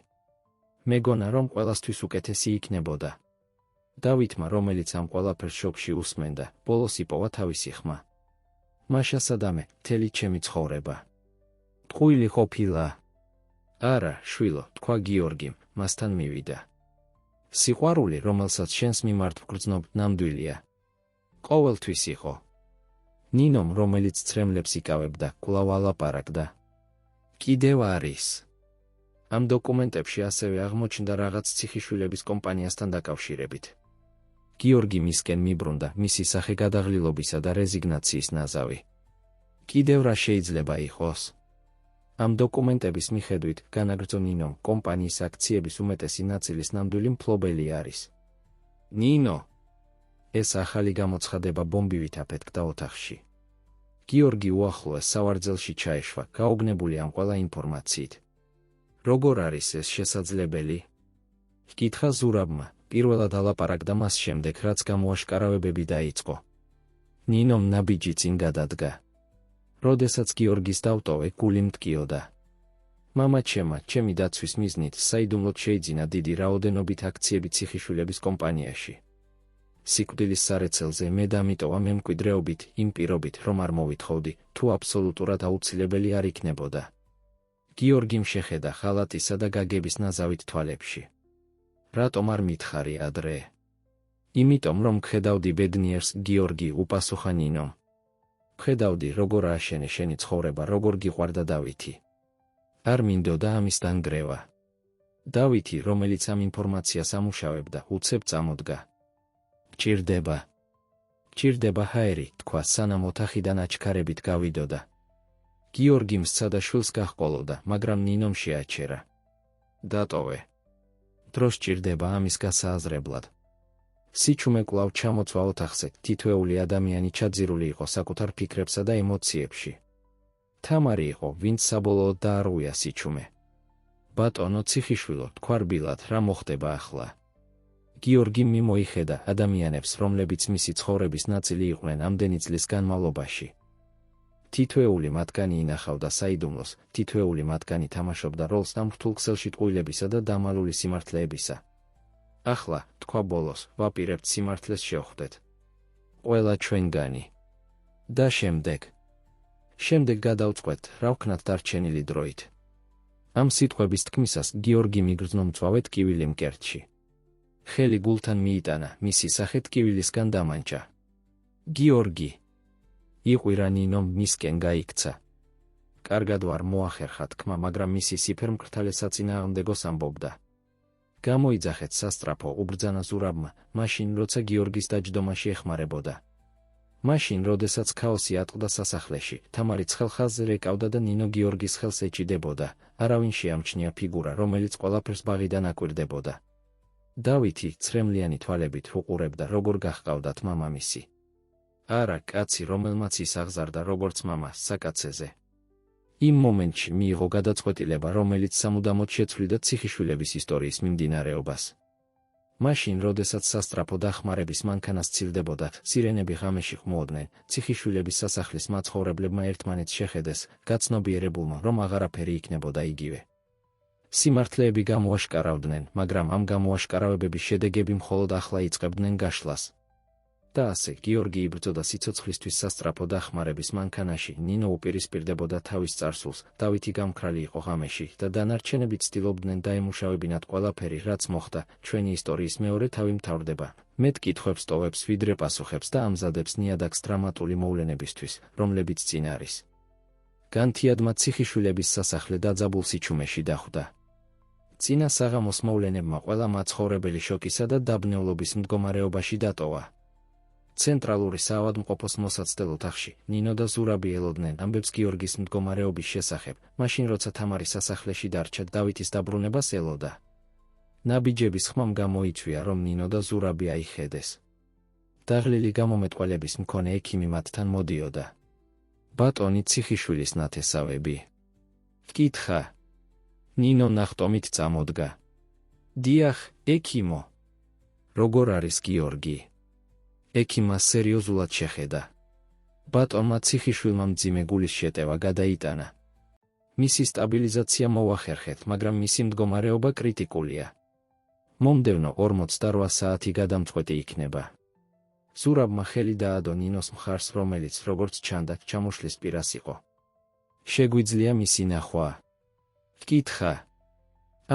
მეგონა, რომ ყველასთვის უკეთესი იქნებოდა. დავითმა, რომელიც ამ ყველაფერს შოკში უსმენდა, ბოლოს იპოვა თავისი ხმა. მაშა სადამე, მთელი ჩემი ცხოვრება. ტყუილი ყოფილა. არა, შვილო, თქვა გიორგიმ, მასთან მივიდა. სიყვარული, რომელსაც შენს მიმართ ვგრძნობ, ნამდვილია. ყოველთვის იყო. ნინომ, რომელიც წრემლებს იკავებდა, კვლავ ალაპარაკდა. კიდევ არის. ამ დოკუმენტებში ასევე აღმოჩნდა რაღაც ციხიშვილების კომპანიასთან დაკავშირებით. გიორგი მისკენ მიბრუნდა, მისი სახე გადაღლილობისა და რეზიგნაციის ნაზავი. კიდევ რა შეიძლება იყოს? ამ დოკუმენტების მიხედვით, განაგრძო ნინომ, კომპანიის აქციების უმეტესი ნაწილის ნამდვილი მფლობელი არის. ნინო. ეს ახალი გამოცხადება ბომბივით აფეთქდა ოთახში. გიორგი უახლოეს სავარძელში ჩაეშვა, გაოგნებული ამ ყველა ინფორმაციით. როგორ არის ეს შესაძლებელი? ჰკითხა ზურაბმა, პირველად ალაპარაკდა მას შემდეგ, რაც გამოაშკარავებები დაიწყო. ნინომ ნაბიჯი წინ გადადგა. როდესაც გიორგის დავტოვე, გული მტკიოდა. მამაჩემა, ჩემი დაცვის მიზნით, საიდუმლოდ შეიძინა დიდი რაოდენობით აქციები ციხიშვილების კომპანიაში. სიკვდილის სარეცელზე მე დამიტოვა მემკვიდრეობით, იმ პირობით, რომ არ მოვითხოვდი, თუ აბსოლუტურად აუცილებელი არ იქნებოდა. გიორგიმ შეხედა ხალატისა და გაგების ნაზავით თვალებში. რატომ არ მითხარი ადრე? იმიტომ, რომ გხედავდი ბედნიერს, გიორგი, უპასუხა ნინომ. გხედავდი, როგორ ააშენე შენი ცხოვრება, როგორ გიყვარდა დავითი. არ მინდოდა ამის დანგრევა. დავითი, რომელიც ამ ინფორმაციას ამუშავებდა, უცებ წამოდგა. გჭირდება. გჭირდება ჰაერი, თქვა, სანამ ოთახიდან აჩქარებით გავიდოდა. გიორგიმ სცადა შვილს გაჰყოლოდა, მაგრამ ნინომ შეაჩერა. დატოვე. დრო სჭირდება ამის გასააზრებლად. სიჩუმე კვლავ ჩამოცვა ოთახზე, თითოეული ადამიანი ჩაძირული იყო საკუთარ ფიქრებსა და ემოციებში. თამარი იყო, ვინც საბოლოოდ დაარღვია სიჩუმე. ბატონო ციხიშვილო, თქვა რბილად, რა მოხდება ახლა? გიორგი მიმოიხედა ადამიანებს, რომლებიც მისი ცხოვრების ნაწილი იყვნენ ამდენი წლის განმავლობაში. თითოეული მათგანი ინახავდა საიდუმლოს, თითოეული მათგანი თამაშობდა როლს ამ რთულ ქსელში ტყუილებისა და დამალული სიმართლეებისა. ახლა, თქვა ბოლოს, ვაპირებთ სიმართლეს შევხვდეთ. ყველა ჩვენგანი. და შემდეგ გადავწყვეტ, რა ვქნათ დარჩენილი დროით. ამ სიტყვების თქმისას გიორგი მიგრძნო მწვავე ტკივილი მკერდში. ხელი გულთან მიიტანა, მისი სახე ტკივილისგან დამანჭა. გიორგი. იყვირა ნინომ, მისკენ გაიქცა. კარგად ვარ, მოახერხა თქმა, მაგრამ მისი სიფერმკრთალე საწინააღმდეგოს ამბობდა. გამოიძახეთ სასწრაფო, უბრძანა ზურაბმა, მაშინ, როცა გიორგის დაჯდომაში ეხმარებოდა. მაშინ, როდესაც ქაოსი ატყდა სასახლეში, თამარი ცხელ-ხაზზე რეკავდა და ნინო გიორგის ხელს ეჭიდებოდა, არავინ შეამჩნია ფიგურა, რომელიც ყველაფერს ბაღიდან აკვირდებოდა. დავითი ცრემლიანი თვალებით უყურებდა, როგორ გაჰყავდათ მამამისი. არა, კაცი, რომელმაც ის აღზარდა როგორც მამა, საკაცეზე. იმ მომენტში მიიღო გადაწყვეტილება, რომელიც სამუდამოდ შეცვლიდა ციხიშვილების ისტორიის მიმდინარეობას. მაშინ, როდესაც სასწრაფო დახმარების მანქანა სცილდებოდა, სირენები ღამეში ხმოოდნენ, ციხიშვილების სასახლის მაცხოვრებლებმა ერთმანეთს შეხედეს, გაცნობიერებულმა, რომ აღარაფერი იქნებოდა იგივე. სიმართლეები გამოაშკარავდნენ, მაგრამ ამ გამოაშკარავებების შედეგები მხოლოდ ახლა იწყებდნენ გაშლას. და ასე, გიორგი იბრძოდა სიცოცხლისთვის სასწრაფო დახმარების მანქანაში, ნინო უპირისპირდებოდა თავის წარსულს, დავითი გამქრალი იყო ღამეში და დანარჩენები ცდილობდნენ დაემუშავებინათ ყველაფერი, რაც მოხდა, ჩვენი ისტორიის მეორე თავი მთავრდება. მეტ კითხვებს ტოვებს, ვიდრე პასუხებს და ამზადებს ნიადაგს დრამატული მოვლენებისთვის, რომლებიც წინ არის. განთიადმა ციხიშვილების სასახლე დაძაბულ სიჩუმეში დახვდა. წინა საღამოს მოვლენებმა ყველა მაცხოვრებელი შოკისა და დაბნეულობის მდგომარეობაში დატოვა. ცენტრალური საავადმყოფოს მოსაცდელ ოთახში ნინო და ზურაბი ელოდნენ ამბებს გიორგის მდგომარეობის შესახებ, მაშინ როცა თამარი სასახლეში დარჩა, დავითის დაბრუნებას ელოდა. ნაბიჯების ხმამ გამოიწვია, რომ ნინო და ზურაბი აიხედეს. დაღლილი გამომეტყველების მქონე ექიმი მათთან მოდიოდა. ბატონი ციხიშვილის ნათესავები. ვკითხა. ნინო ნახტომით წამოდგა. დიახ, ექიმო. როგორ არის გიორგი? ექიმმა სერიოზულად შეხედა. ბატონმა ციხიშვილმა მძიმე გულის შეტევა გადაიტანა. მისი სტაბილიზაცია მოახერხეთ, მაგრამ მისი მდგომარეობა კრიტიკულია. მომდევნო 48 საათი გადამწყვეტი იქნება. ზურაბმა ხელი დაადო ნინოს მხარს, რომელიც, როგორც ჩანდა, ჩამოშლის პირას იყო. შეგვიძლია მისი ნახვა? ვკითხა.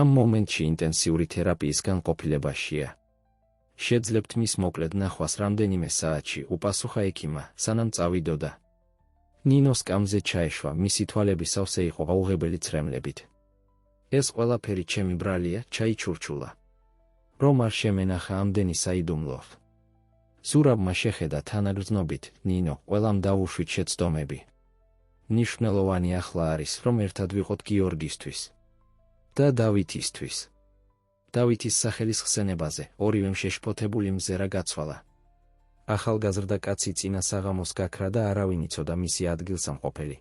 ამ მომენტში ინტენსიური თერაპიის განყოფილებაშია. შეძლებთ მის მოკლედ ნახვას რამდენიმე საათში, უპასუხა ექიმმა, სანამ წავიდოდა. ნინოს კამზე ჩაეშვა, მისი თვალები სავსე იყო აუღებელი ცრემლებით. ეს ყველაფერი ჩემი ბრალია, ჩაიჩურჩულა. რომ არ შემენახა ამდენი საიდუმლო. ზურაბმა შეხედა თანაგრძნობით, ნინო, ყველამ დაუშვით შეცდომები. მნიშვნელოვანი ახლა არის, რომ ერთად ვიყოთ გიორგისთვის და დავითისთვის. დავითის სახელის ხსენებაზე ორივემ შეშფოთებული მზერა გაცვალა. ახალგაზრდა კაცი წინა საღამოს გაქრა და არავინ იცოდა მისი ადგილსამყოფელი.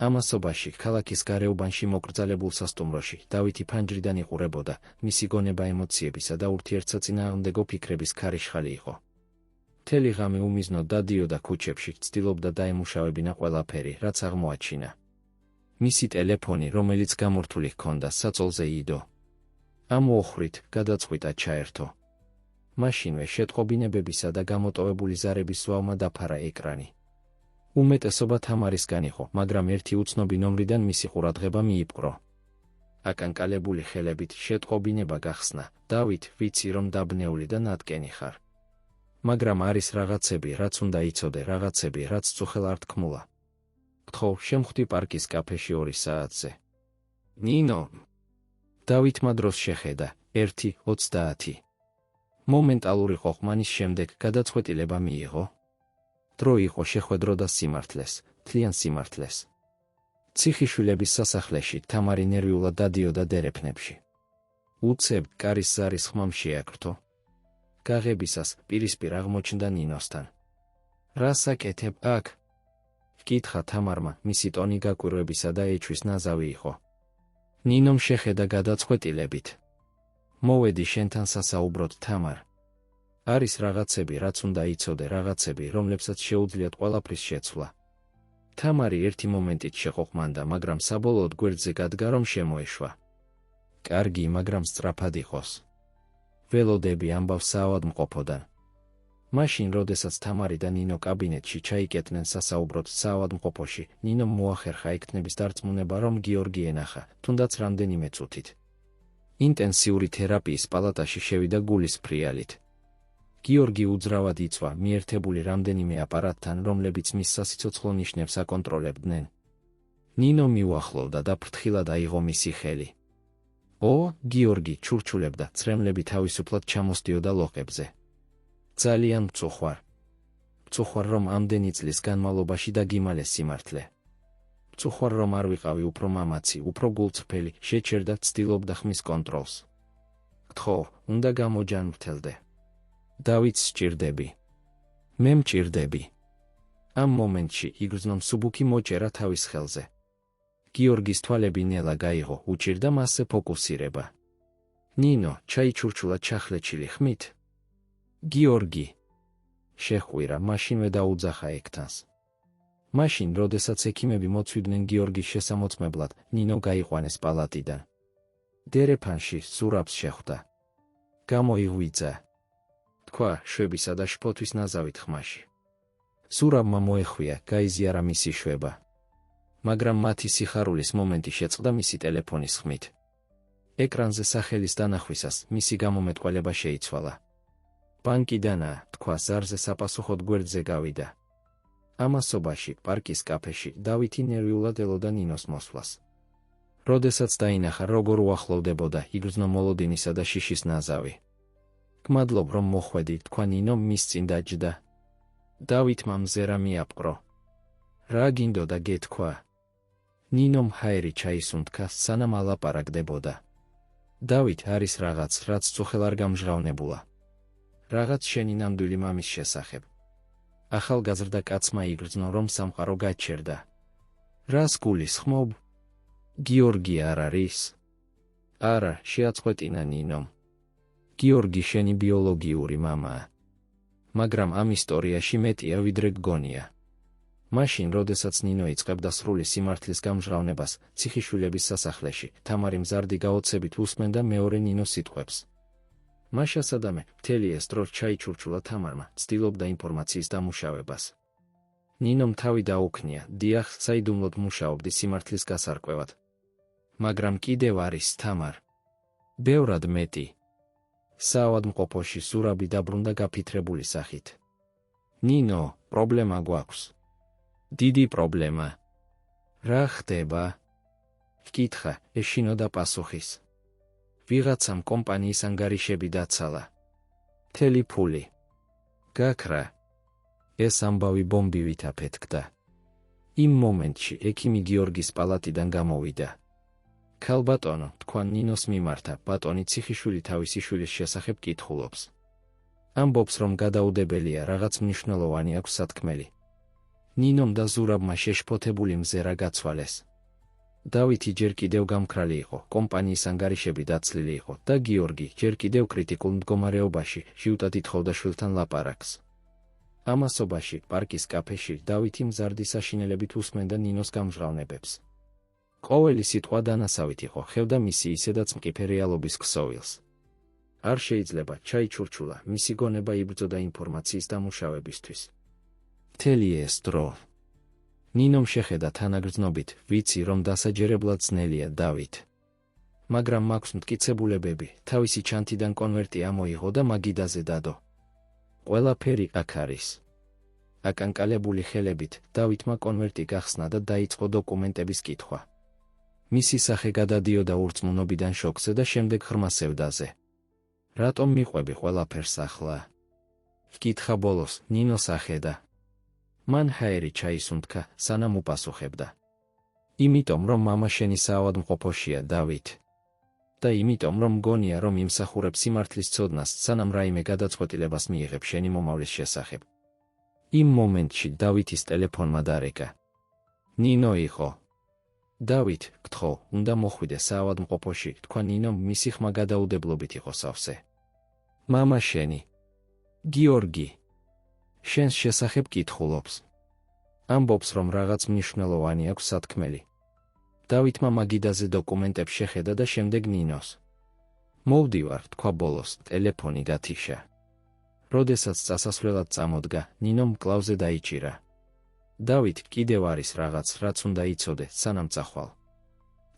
ამასობაში, ქალაქის გარეუბანში მოკრძალებულ სასტუმროში, დავითი ფანჯრიდან იყურებოდა, მისი გონება ემოციებისა და ურთიერთსაწინააღმდეგო ფიქრების ქარიშხალი იყო. მთელი ღამე უმიზნოდ დადიოდა ქუჩებში, ცდილობდა დაემუშავებინა ყველაფერი, რაც აღმოაჩინა. მისი ტელეფონი, რომელიც გამორთული ჰქონდა, საწოლზე იდო. ამ ოხრით გადაწყვიტა ჩაერთო. მაშინვე შეტყობინებებისა და გამოტოვებული ზარების ზვავმა დაფარა ეკრანი. უმეტესობა თამარისგან იყო, მაგრამ ერთი უცნობი ნომრიდან მისი ყურადღება მიიპყრო. აკანკალებული ხელებით შეტყობინება გახსნა. დავით, ვიცი რომ დაბნეული და ნატკენი ხარ. მაგრამ არის რაღაცები, რაც უნდა იცოდე, რაღაცები, რაც წუხელ არ თქმულა. გთხოვ, შემხვდი პარკის კაფეში 2 საათზე. ნინო. დავითმა დროს შეხედა, 1:30. მომენტალური ყოყმანის შემდეგ გადაწყვეტილება მიიღო. დრო იყო შეხვედრო და სიმართლეს, თლიან სიმართლეს. ციხიშვილების სასახლეში თამარი ნერვიულად დადიოდა დერეფნებში. უცებ კარის ზარის ხმამ შეაკრთო. გაღებისას პირისპირ აღმოჩნდა ნინოსთან. რა საკეთებ აქ? ვკითხა თამარმა, მისი ტონი გაკვირვებისა და ეჩვის ნაზავი იყო. ნინომ შეხედა გადაწყვეტილებით. მოვედი შენთან სასაუბროდ, თამარ. არის რაღაცები, რაც უნდა იცოდე, რაღაცები, რომლებსაც შეუძლიათ ყველაფრის შეცვლა. თამარი ერთი მომენტით შეყოყმანდა, მაგრამ საბოლოოდ გვერდზე გადგა, რომ შემოეშვა. კარგი, მაგრამ სწრაფად იყოს. ველოდები ამბავს საავადმყოფოდან. მაშინ, როდესაც თამარი და ნინო კაბინეტში ჩაიკეტნენ სასაუბროდ საავადმყოფოში, ნინომ მოახერხა ექთნების დარწმუნება, რომ გიორგი ენახა, თუნდაც რამდენიმე წუთით. ინტენსიური თერაპიის პალატაში შევიდა გულის ფრიალით. გიორგი უძრავად იწვა, მიერთებული რამდენიმე აპარატთან, რომლებიც მის სასიცოცხლო ნიშნებს აკონტროლებდნენ. ნინო მიუახლოვდა და ფრთხილად აიღო მისი ხელი. გიორგი ჩურჩულებდა, ცრემლები თავისუფლად ჩამოსდიოდა ლოყებზე. ძალიან მწუხვარ. წუხარ რომ ამდენი წლის განმავლობაში დაგიმალეს სიმართლე. წუხარ რომ არ ვიყავი უფრო მამაცი, უფრო გულწრფელი, შეჩერდა, ცდილობდა ხმის კონტროლს. გთხოვ, უნდა გამოჯანმრთელდე. დავითს სჭირდები. მე მჭირდები. ამ მომენტში იგრძნო მსუბუქი მოჭერა თავის ხელზე. გიორგის თვალები ნელა გაიღო, უჭირდა მასზე ფოკუსირება. ნინო, ჩაიჩურჩულა ჩახლეჩილი ხმით. გიორგი. შეხვირა, მაშინვე დაუძახა ექთანს. მაშინ, როდესაც ექიმები მოცვიდნენ გიორგის შესამოწმებლად, ნინო გაიყვანეს პალატიდან. დერეფანში სურაბს შეხვდა. გამოიღვიძა. თქვა, შვებისა და შფოთვის ნაზავით ხმაში. სურაბმა მოეხვია, გაიზიარა მისი შვება. მაგრამ მათი სიხარულის მომენტი შეწყდა მისი ტელეფონის ხმით. ეკრანზე სახელის დანახვისას მისი გამომეტყველება შეიცვალა. ბანკიდანაა, თქვა, ზარზე საპასუხოდ გვერდზე გავიდა. ამასობაში, პარკის კაფეში, დავითი ნერვიულად ელოდა ნინოს მოსვლას. როდესაც დაინახა, როგორ უახლოვდებოდა, იგრძნო მოლოდინისა და შიშის ნაზავი. გმადლობ, რომ მოხვედი, თქვა ნინო მის წინ დაჯდა. დავითმა მზერა მიაპყრო. რა გინდოდა გეთქვა? ნინომ ჰაერი ჩაისუნთქა, სანამ ალაპარაკდებოდა. დავით არის რაღაც, რაც წუხელ არ გამჟღავნებულა. რაღაც შენი ნამდვილი მამის შესახებ. ახალგაზრდა კაცმა იგრძნო, რომ სამყარო გაჩერდა. რას გულისხმობ? გიორგი არ არის? არა, შეაწყვეტინა ნინომ. გიორგი შენი ბიოლოგიური მამაა. მაგრამ ამ ისტორიაში მეტია ვიდრე გგონია. მაშინ, როდესაც ნინო იწყებდა სრული სიმართლის გამჟღავნებას, ციხიშვილების სასახლეში, თამარი მზარდი გაოცებით უსმენდა მეორე ნინოს სიტყვებს. მაშა სადამე, მთელი ეს დრო ჩაიჩურჩულა თამარმა, ცდილობდა ინფორმაციის დამუშავებას. ნინომ თავი დაუქნია, დიახ, საიდუმლოდ მუშაობდი სიმართლის გასარკვევად. მაგრამ კიდევ არის თამარ. ბევრად მეტი. საავადმყოფოში სურაბი დაბრუნდა გაფითრებული სახით. ნინო, პრობლემა გვაქვს. დიდი პრობლემა. რა ხდება? ვკითხა, ეშინოდა პასუხის. ვიღაცამ კომპანიის ანგარიშები დაცალა. მთელი ფული. გაქრა. ეს ამბავი ბომბივით აფეთქდა. იმ მომენტში ექიმი გიორგის პალატიდან გამოვიდა. ქალბატონო, თქვა ნინოს მიმართა, ბატონი ციხიშვილი თავისი შვილის შესახებ კითხულობს. ამბობს, რომ გადაუდებელია, რაღაც მნიშვნელოვანი აქვს სათქმელი. ნინომ და ზურაბმა შეშფოთებული მზერა გაცვალეს. დავითი ჯერ კიდევ გამქრალი იყო, კომპანიის ანგარიშები დაცლილი იყო და გიორგი ჯერ კიდევ კრიტიკულ მდგომარეობაში, ჟიუტად ითხოვდა შვილთან ლაპარაკს. ამასობაში, პარკის კაფეში, დავითი მზარდი საშინელებით უსმენდა ნინოს გამჟღავნებებს. ყოველი სიტყვა დანასავით იყო, ხედავდა მისი ისედაც მყიფე რეალობის ქსოვილს. არ შეიძლება, ჩაიჩურჩულა, მისი გონება იბრძოდა ინფორმაციის დამუშავებისთვის. მთელი ეს დრო. ნინომ შეხედა თანაგრძნობით, ვიცი, რომ დასაჯერებლად ძნელია, დავით. მაგრამ მაქვს მტკიცებულებები, თავისი ჩანთიდან კონვერტი ამოიღო და მაგიდაზე დადო. ყველაფერი აქ არის. აკანკალებული ხელებით, დავითმა კონვერტი გახსნა და დაიწყო დოკუმენტების კითხვა. მისი სახე გადადიოდა ურწმუნობიდან შოკზე და შემდეგ ღრმა სევდაზე. რატომ მიყვები ყველაფერს ახლა? ვკითხა ბოლოს, ნინოს ახედა. მან ჰაერი ჩაისუნთქა, სანამ უპასუხებდა. იმიტომ, რომ მამა შენი საავადმყოფოშია, დავით. და იმიტომ, რომ მგონია, რომ იმსახურებ სიმართლის ცოდნას, სანამ რაიმე გადაწყვეტილებას მიიღებ შენი მომავლის შესახებ. იმ მომენტში დავითის ტელეფონმა დარეკა. ნინო იყო. დავით, გთხოვ, უნდა მოხვიდე საავადმყოფოში, თქვა ნინომ, მისი ხმა გადაუდებლობით იყო სავსე. მამა შენი. გიორგი. შენს შესახებ კითხულობს. ამბობს, რომ რაღაც მნიშვნელოვანი აქვს სათქმელი. დავითმა მაგიდაზე დოკუმენტებს შეხედა და შემდეგ ნინოს. მოვდივარ, თქვა ბოლოს, ტელეფონი გათიშა. როდესაც წასასვლელად წამოდგა, ნინომ კლავზე დაიჭირა. დავით, კიდევ არის რაღაც, რაც უნდა იცოდე, სანამ წახვალ.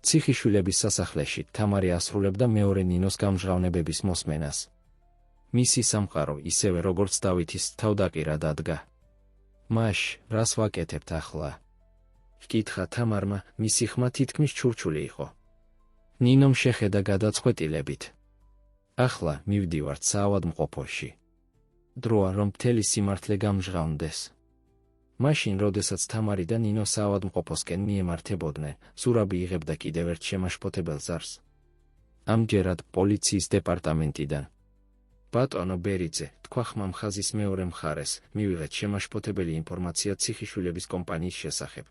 ციხიშვილების სასახლეში თამარი ასრულებდა მეორე ნინოს გამჟღავნებების მოსმენას. მისი სამყარო, ისევე როგორც დავითის, თავდაყირა დადგა. მაშ, რას ვაკეთებთ ახლა? ვკითხა თამარმა, მისი ხმა თითქმის ჩურჩული იყო. ნინომ შეხედა გადაწყვეტილებით. ახლა მივდივართ საავადმყოფოში. დროა რომ მთელი სიმართლე გამჟღავნდეს. მაშინ, როდესაც თამარი და ნინო საავადმყოფოსკენ მიემართებოდნენ, ზურაბი იღებდა კიდევ ერთ შემაშფოთებელ ზარს. ამჯერად პოლიციის დეპარტამენტიდან. ბატონო ბერიძე, თქვა ხმამ ხაზის მეორე მხარეს, მივიღეთ შემაშფოთებელი ინფორმაცია ციხიშვილების კომპანიის შესახებ.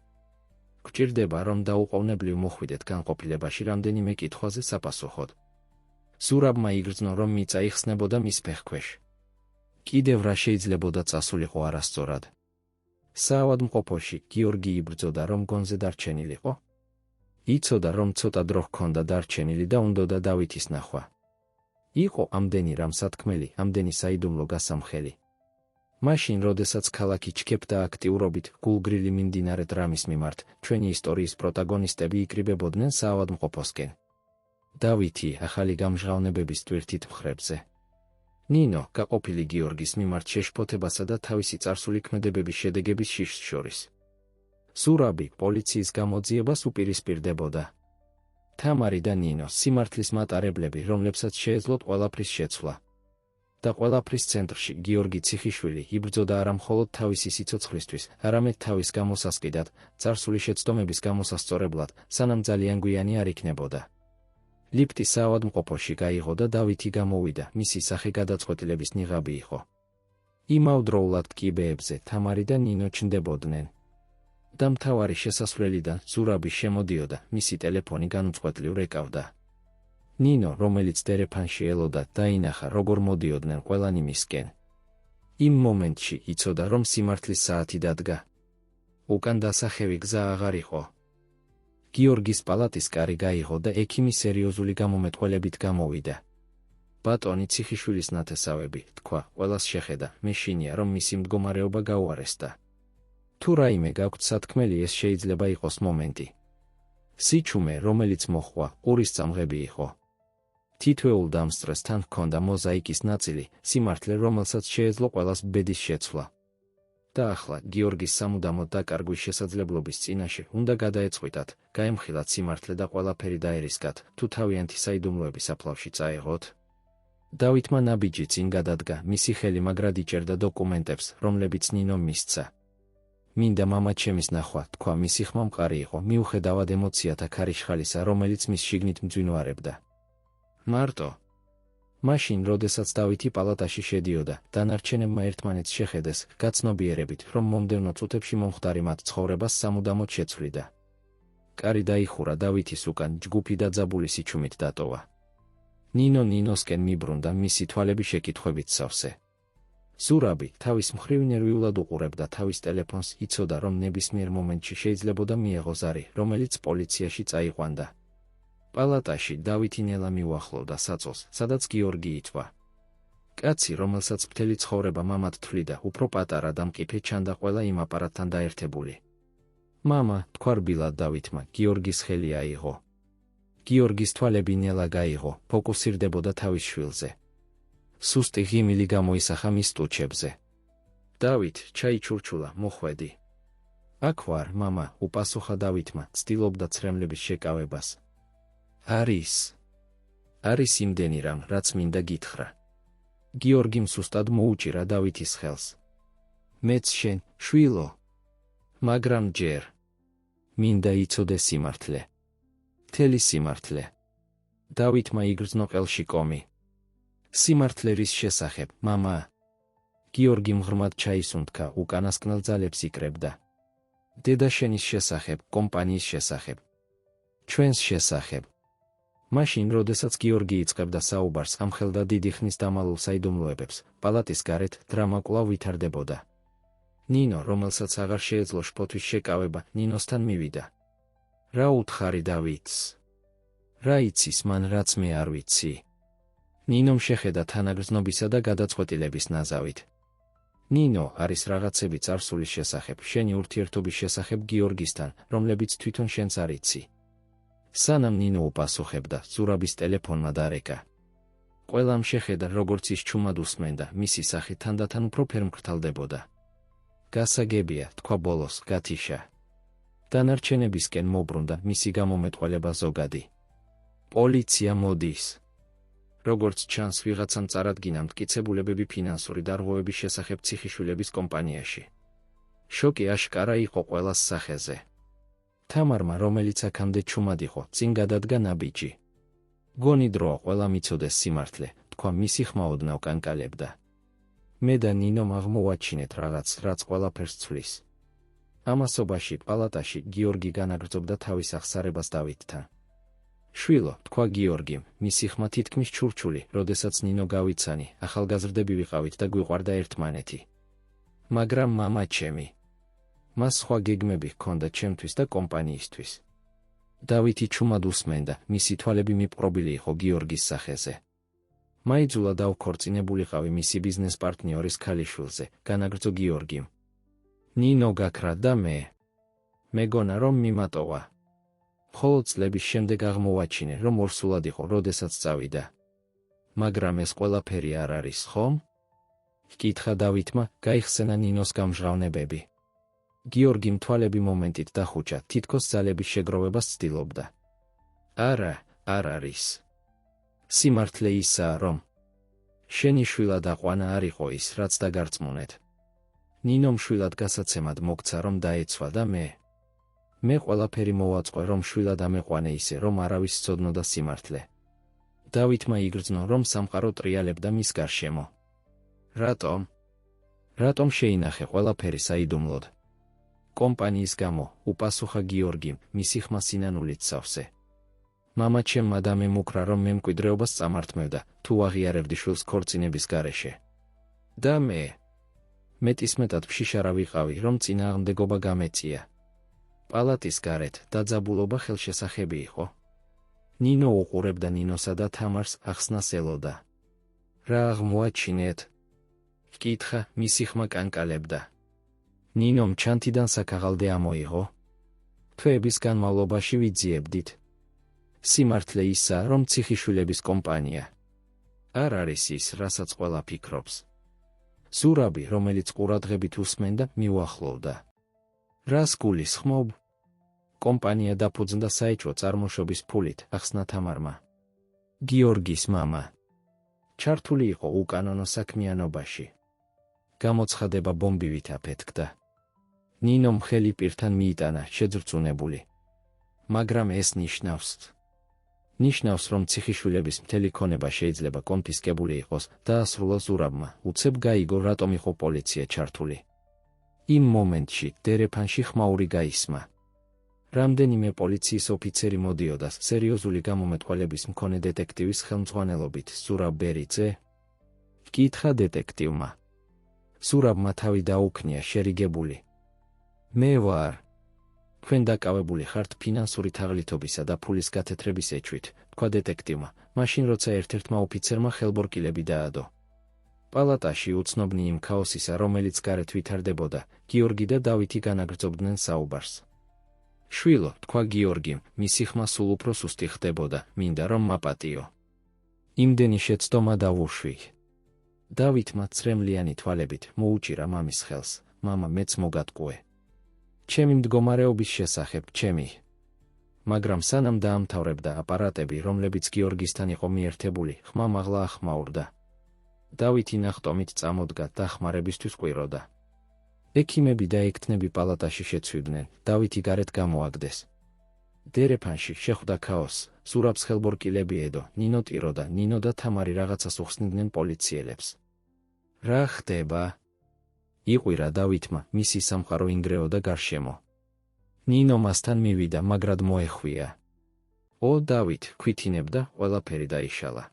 გვჭირდება, რომ დაუყოვნებლივ მოხვიდეთ განყოფილებაში რამდენიმე კითხვაზე საპასუხოდ. ზურაბმა იგრძნო, რომ მიწა იხსნებოდა მის ფეხქვეშ. კიდევ რა შეიძლებოდა წასულიყო არასწორად. საავადმყოფოში გიორგი იბრძოდა, რომ გონზე დარჩენილიყო. იცოდა, რომ ცოტა დრო ჰქონდა დარჩენილი და უნდოდა დავითის ნახვა. იყო ამდენი რამსათქმელი, ამდენი საიდუმლო გასამხელი. მაშინ, როდესაც ქალაქი ჩქეფდა აქტიურობით გულგრილი მიმდინარე დრამის მიმართ, ჩვენი ისტორიის პროტაგონისტები იკრიბებოდნენ საავადმყოფოსკენ. დავითი ახალი გამჟღავნებების ტვირთით მხრებზე. ნინო გაყოფილი გიორგის მიმართ შეშფოთებასა და თავისი წარსული ქმედებების შედეგების შიშს შორის. ზურაბი პოლიციის გამოძიებას უპირისპირდებოდა. თამარი და ნინო სიმართლის მატარებლები, რომლებსაც შეეძლოთ ყველაფრის შეცვლა. და ყველაფრის ცენტრში გიორგი ციხიშვილი იბრძოდა არა მხოლოდ თავისი სიცოცხლისთვის, არამედ თავის გამოსასყიდად, წარსული შეცდომების გამოსასწორებლად, სანამ ძალიან გვიანი არ იქნებოდა. ლიფტი საავადმყოფოში გაიღო და დავითი გამოვიდა, მისი სახე გადაწყვეტილების ნიღაბი იყო. იმავდროულად კიბეებზე თამარი და ნინო ჩნდებოდნენ. და მთავარი შესასვლელიდან ზურაბი შემოდიოდა, მისი ტელეფონი განუწყვეტლივ ეკავდა. ნინო, რომელიც დერეფანში ელოდა, დაინახა, როგორ მოდიოდნენ ყველანი მისკენ. იმ მომენტში იცოდა, რომ სიმართლის საათი დადგა. უკან დასახევი გზა აღარ იყო. გიორგის პალატის კარი გაიღო და ექიმი სერიოზული გამომეტყველებით გამოვიდა. ბატონი ციხიშვილის ნათესავები, თქვა, ყველას შეხედა, მე შინია, რომ მისი მდგომარეობა გაუარესდა. თუ რაიმე გაქვთ სათქმელი, ეს შეიძლება იყოს მომენტი. სიჩუმე, რომელიც მოხვა, ყურის წამღები იყო. თითოეულ დამსწრეს თან ჰქონდა მოზაიკის ნაწილი, სიმართლე, რომელსაც შეეძლო ყველას ბედის შეცვლა. და ახლა, გიორგის სამუდამოდ დაკარგვის შესაძლებლობის წინაშე უნდა გადაეწყვიტათ, გაემხილათ სიმართლე და ყველაფერი დაერისკათ, თუ თავიანთი საიდუმლოები საფლავში წაეღოთ. დავითმა ნაბიჯი წინ გადადგა, მისი ხელი მაგრად იჭერდა დოკუმენტებს, რომლებიც ნინომ მისცა. მინდა მამაჩემის ნახვა, თქვა, მისი ხმა მყარი იყო, მიუხედავად ემოციათა ქარიშხალისა, რომელიც მის შიგნით მძვინვარებდა. მარტო. მაშინ, როდესაც დავითი პალატაში შედიოდა, დანარჩენებმა ერთმანეთს შეხედეს, გაცნობიერებით, რომ მომდევნო წუთებში მომხდარი მათ ცხოვრებას სამუდამოდ შეცვლიდა. კარი დაიხურა დავითის უკან, ჯგუფი დაძაბული სიჩუმით დატოვა. ნინო ნინოსკენ მიბრუნდა, მისი თვალები შეკითხვებით სავსე. ზურაბი თავის მხრივ ნერვიულად უყურებდა თავის ტელეფონს, იცოდა, რომ ნებისმიერ მომენტში შეიძლებოდა მიეღო ზარი, რომელიც პოლიციაში წაიყვანდა. პალატაში დავითი ნელა მიუახლოვდა საწოლს, სადაც გიორგი იწვა. კაცი, რომელსაც მთელი ცხოვრება მამად თვლიდა, უფრო პატარა და მყიფე ჩანდა ყველა იმ აპარატთან დაერთებული. მამა, თქვა რბილად დავითმა, გიორგის ხელი აიღო. გიორგის თვალები ნელა გაიღო, ფოკუსირდებოდა თავის შვილზე. სუსტი ღიმილი გამოისახა მის ტუჩებზე. დავით, ჩაიჩურჩულა, მოხვედი. აქ ვარ, მამა, უპასუხა დავითმა, ცდილობდა ცრემლების შეკავებას. არის იმდენი რამ, რაც მინდა გითხრა. გიორგიმ სუსტად მოუჭირა დავითის ხელს. მეც შენ, შვილო. მაგრამ ჯერ. მინდა იცოდე სიმართლე. მთელი სიმართლე. დავითმა იგრძნო ყელში კომი. სიმართლე რის შესახებ, მამა? გიორგი მღრმად ჩაისუნთქა, უკანასკნელ ძალებს იკრებდა. დედაშენის შესახებ, კომპანიის შესახებ. ჩვენს შესახებ. მაშინ, როდესაც გიორგი იწყებდა საუბარს ამ ხელდა დიდი ხნის დამალულ საიდუმლოებებს, პალატის გარეთ დრამა კვლავ ვითარდებოდა. ნინო, რომელსაც აღარ შეეძლო შფოთვის შეკავება, ნინოსთან მივიდა. რა უთხარი დავითს? რა იცის მან, რაც მე არ ვიცი? ნინომ შეხედა თანაგრძნობისა და გადაწყვეტილების ნაზავით. ნინო, არის რაღაცები წარსულის შესახებ, შენი ურთიერთობის შესახებ გიორგისთან, რომლებიც თვითონ შენც არ იცი. სანამ ნინო უპასუხებდა, ზურაბის ტელეფონმა დარეკა. ყველამ შეხედა, როგორც ის ჩუმად უსმენდა, მისი სახე თანდათან უფრო ფერმკრთალდებოდა. გასაგებია, თქვა ბოლოს, გათიშა. დანარჩენებისკენ მობრუნდა მისი გამომეტყველება ზოგადი. პოლიცია მოდის. როგორც ჩანს, ვიღაცამ წარადგინა მტკიცებულებები ფინანსური დარღვევების შესახებ ციხიშვილების კომპანიაში. შოკი აშკარა იყო ყველას სახეზე. თამარმა, რომელიც აქამდე ჩუმად იყო, წინ გადადგა ნაბიჯი. გონი დროა ყველა მიცოდეს სიმართლე, თქვა მისი ხმა ოდნავ კანკალებდა. მე და ნინომ აღმოვაჩინეთ რაღაც, რაც ყველაფერს ცვლის. ამასობაში პალატაში გიორგი განაგრძობდა თავის აღსარებას დავითთან. შვილო, თქვა გიორგიმ, მისი ხმა თითქმის ჩურჩული, როდესაც ნინო გავიცანი, ახალგაზრდები ვიყავით და გვიყვარდა ერთმანეთი. მაგრამ მამა ჩემი. მას სხვა გეგმები ჰქონდა ჩემთვის და კომპანიისთვის. დავითი ჩუმად უსმენდა, მისი თვალები მიპყრობილი იყო გიორგის სახეზე. მაიძულა დავქორწინებულიყავი მისი ბიზნეს პარტნიორის ქალიშვილზე, განაგრძო გიორგიმ. ნინო გაქრა და მეგონა რომ მიმატოვა. მხოლოდ წლების შემდეგ აღმოვაჩინე, რომ ორსულად იყო, როდესაც წავიდა. მაგრამ ეს ყველაფერი არ არის, ხომ? ჰკითხა დავითმა, გაიხსენა ნინოს გამჟღავნებები. გიორგიმ თვალები მომენტით დახუჭა, თითქოს ძალების შეგროვებას ცდილობდა. არა, არ არის. სიმართლე ისაა, რომ შენი შვილად აყვანა არ იყო ის, რაც დაგარწმუნეთ. ნინომ შვილად გასაცემად მოგცა, რომ დაეცვა და მე ყველაფერი მოვაწყო, რომ შვილად ამეყვანე ისე, რომ არავის სცოდნოდა სიმართლე. დავითმა იგრძნო, რომ სამყარო ტრიალებდა მის გარშემო. რატომ შეინახე ყველაფერი საიდუმლოდ? კომპანიის გამო, უპასუხა გიორგიმ, მისი ხმა სინანულით სავსე. მამა ჩემმა დამემუქრა, რომ მე მკვიდრეობას წამართმევდა, თუ აღიარებდი შვილს ქორწინების გარეშე. და მეტისმეტად ფშიშარა ვიყავი, რომ წინააღმდეგობა გამეწია. პალატის გარეთ დაძაბულობა ხელშესახები იყო. ნინო უყურებდა ნინოსა და თამარს, ახსნას ელოდა. რა აღმოაჩინეთ? ჰკითხა, მისი ხმა კანკალებდა. ნინომ ჩანთიდან საქაღალდე ამოიღო. თვეების განმავლობაში ვიძიებდით. სიმართლე ისაა, რომ ციხიშვილების კომპანია არ არის ის, რასაც ყველა ფიქრობს. ზურაბი, რომელიც ყურადღებით უსმენდა, მიუახლოვდა. რას გულისხმობ? კომპანია დაფუძნდა საეჭვო წარმოშობის ფულით, ახსნა თამარმა. გიორგის მამა ჩართული იყო უკანონო საქმიანობაში. გამოცხადება ბომბივით აფეთქდა. ნინომ ხელი პირთან მიიტანა, შეძრწუნებული. მაგრამ ეს ნიშნავს, რომ ციხიშვილების მთელი ქონება შეიძლება კონფისკებული იყოს, დაასრულა ზურაბმა, უცებ გაიგო, რატომ იყო პოლიცია ჩართული. იმ მომენტში დერეფანში ხმაური გაისმა. რამდენიმე პოლიციის ოფიცერი მოდიოდა სერიოზული გამომეტყველების მქონე დეტექტივის ხელმძღვანელობით. ზურაბ ბერიძე? ჰკითხა დეტექტივმა. ზურაბმა თავი დაუქნია, შერიგებული. მე ვარ. თქვენ დაკავებული ხართ ფინანსური თაღლითობისა და ფულის გათეთრების ეჭვით, თქვა დეტექტივმა, მაშინ როცა ერთ-ერთმა ოფიცერმა ხელბორკილები დაადო. პალატაში უცნობნი იმ ქაოსისა, რომელიც გარეთ ვითარდებოდა, გიორგი და დავითი განაგრძობდნენ საუბარს. შვილო, თქვა გიორგიმ, მისი ხმა სულ უფრო სუსტი ხდებოდა, მინდა რომ მაპატიო. იმდენი შეცდომა დავუშვი. დავითმა ცრემლიანი თვალებით მოუჭირა მამის ხელს, მამა მეც მოგატყუე. ჩემი მდგომარეობის შესახებ, მაგრამ სანამ დაამთავრებდა აპარატები, რომლებიც გიორგისთან იყო მიერთებული, ხმა მაღლა ახმაურდა. დავითი ნახტომით წამოდგა და ხმარებისთვის ყვიროდა. ექიმები და ექთნები პალატაში შეცვიდნენ, დავითი გარეთ გამოაგდეს. დერეფანში შეხვდა ქაოსს, ზურაბს ხელბორკილები ედო, ნინო ტიროდა, ნინო და თამარი რაღაცას უხსნიდნენ პოლიციელებს. რა ხდება? იყვირა დავითმა, მისი სამყარო ინგრეოდა გარშემო. ნინო მასთან მივიდა, მაგრად მოეხვია. დავით, ქვითინებდა, ყველაფერი დაიშალა.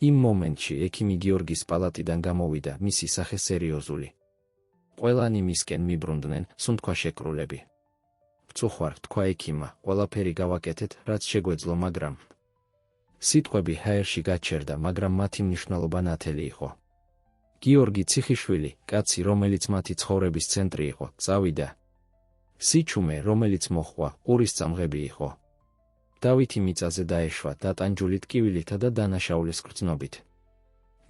იმ მომენტში ექიმი გიორგის პალატიდან გამოვიდა, მისი სახე სერიოზული. ყველანი მისკენ მიბრუნდნენ, სუნთქვა შეკრულები. ვწუხვარ, თქვა ექიმმა, ყველაფერი გავაკეთეთ, რაც შეგვეძლო, მაგრამ სიტყვები ჰაერში გაჩერდა, მაგრამ მათი მნიშვნელობა ნათელი იყო. გიორგი ციხიშვილი, კაცი, რომელიც მათი ცხოვრების ცენტრი იყო, წავიდა. სიჩუმე, რომელიც მოხვა, ყურის წამღები იყო. დავითი მიწაზე დაეშვა, დატანჯული ტკივილითა და დანაშაულის გრძნობით.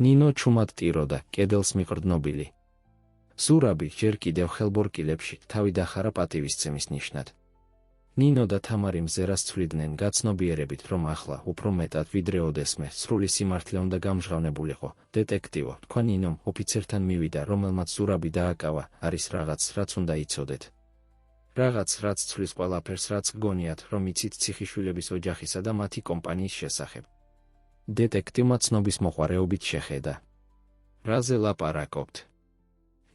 ნინო ჩუმად ტიროდა, კედელს მიყრდნობილი. ზურაბი ჯერ კიდევ ხელბორკილებში, თავი დახარა პატივისცემის ნიშნად. ნინო და თამარი მზერას ცვლიდნენ გაცნობიერებით, რომ ახლა უფრო მეტად ვიდრე ოდესმე სრული სიმართლე უნდა გამჟღავნებულიყო. დეტექტივო, თქვა ნინომ, ოფიცერთან მივიდა, რომელმაც ზურაბი დააკავა, არის რაღაც, რაც უნდა იცოდეთ. რაღაც, რაც ცვლის ყველაფერს, რაც გგონიათ, რომ იცით ციხიშვილების ოჯახისა და მათი კომპანიის შესახებ. დეტექტივმა ცნობის მოყვარეობით შეხედა. რაზე ლაპარაკობთ?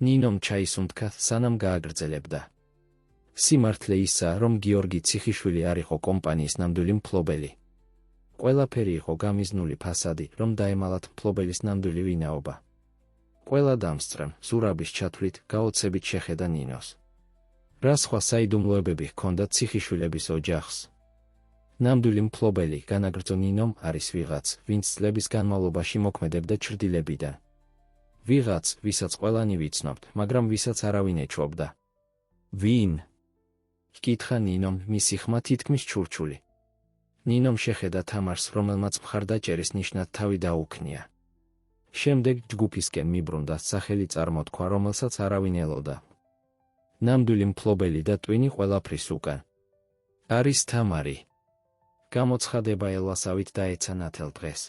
ნინომ ჩაის უნთქა, სანამ გააგრძელებდა. სიმართლე ისაა, რომ გიორგი ციხიშვილი არ იყო კომპანიის ნამდვილი მფლობელი. ყველაფერი იყო გამიზნული ფასადი, რომ დაემალათ მფლობელის ნამდვილი ვინაობა. ყველა დამსწრემ, ზურაბის ჩათვლით, გაოცებით შეხედა ნინოს. რა სხვა საიდუმლოებები ჰქონდა ციხიშვილების ოჯახს? ნამდვილი მფლობელი, განაგრძო ნინომ, არის ვიღაც, ვინც წლების განმავლობაში მოქმედებდა ჩრდილებიდან. ვიღაც, ვისაც ყველანი ვიცნობთ, მაგრამ ვისაც არავინ ეჩვობდა. ვინ? ჰკითხა ნინომ, მისი ხმა თითქმის ჩურჩული. ნინომ შეხედა თამარს, რომელმაც მხარდაჭერის ნიშნად თავი დაუქნია. შემდეგ ჯგუფისკენ მიბრუნდა, სახელი წარმოთქვა, რომელსაც არავინ ელოდა. ნამდვილი მფლობელი და ტვინი ყველაფრის უკან. არის თამარი. გამოცხადება ელვასავით დაეცა ნათელ დღეს.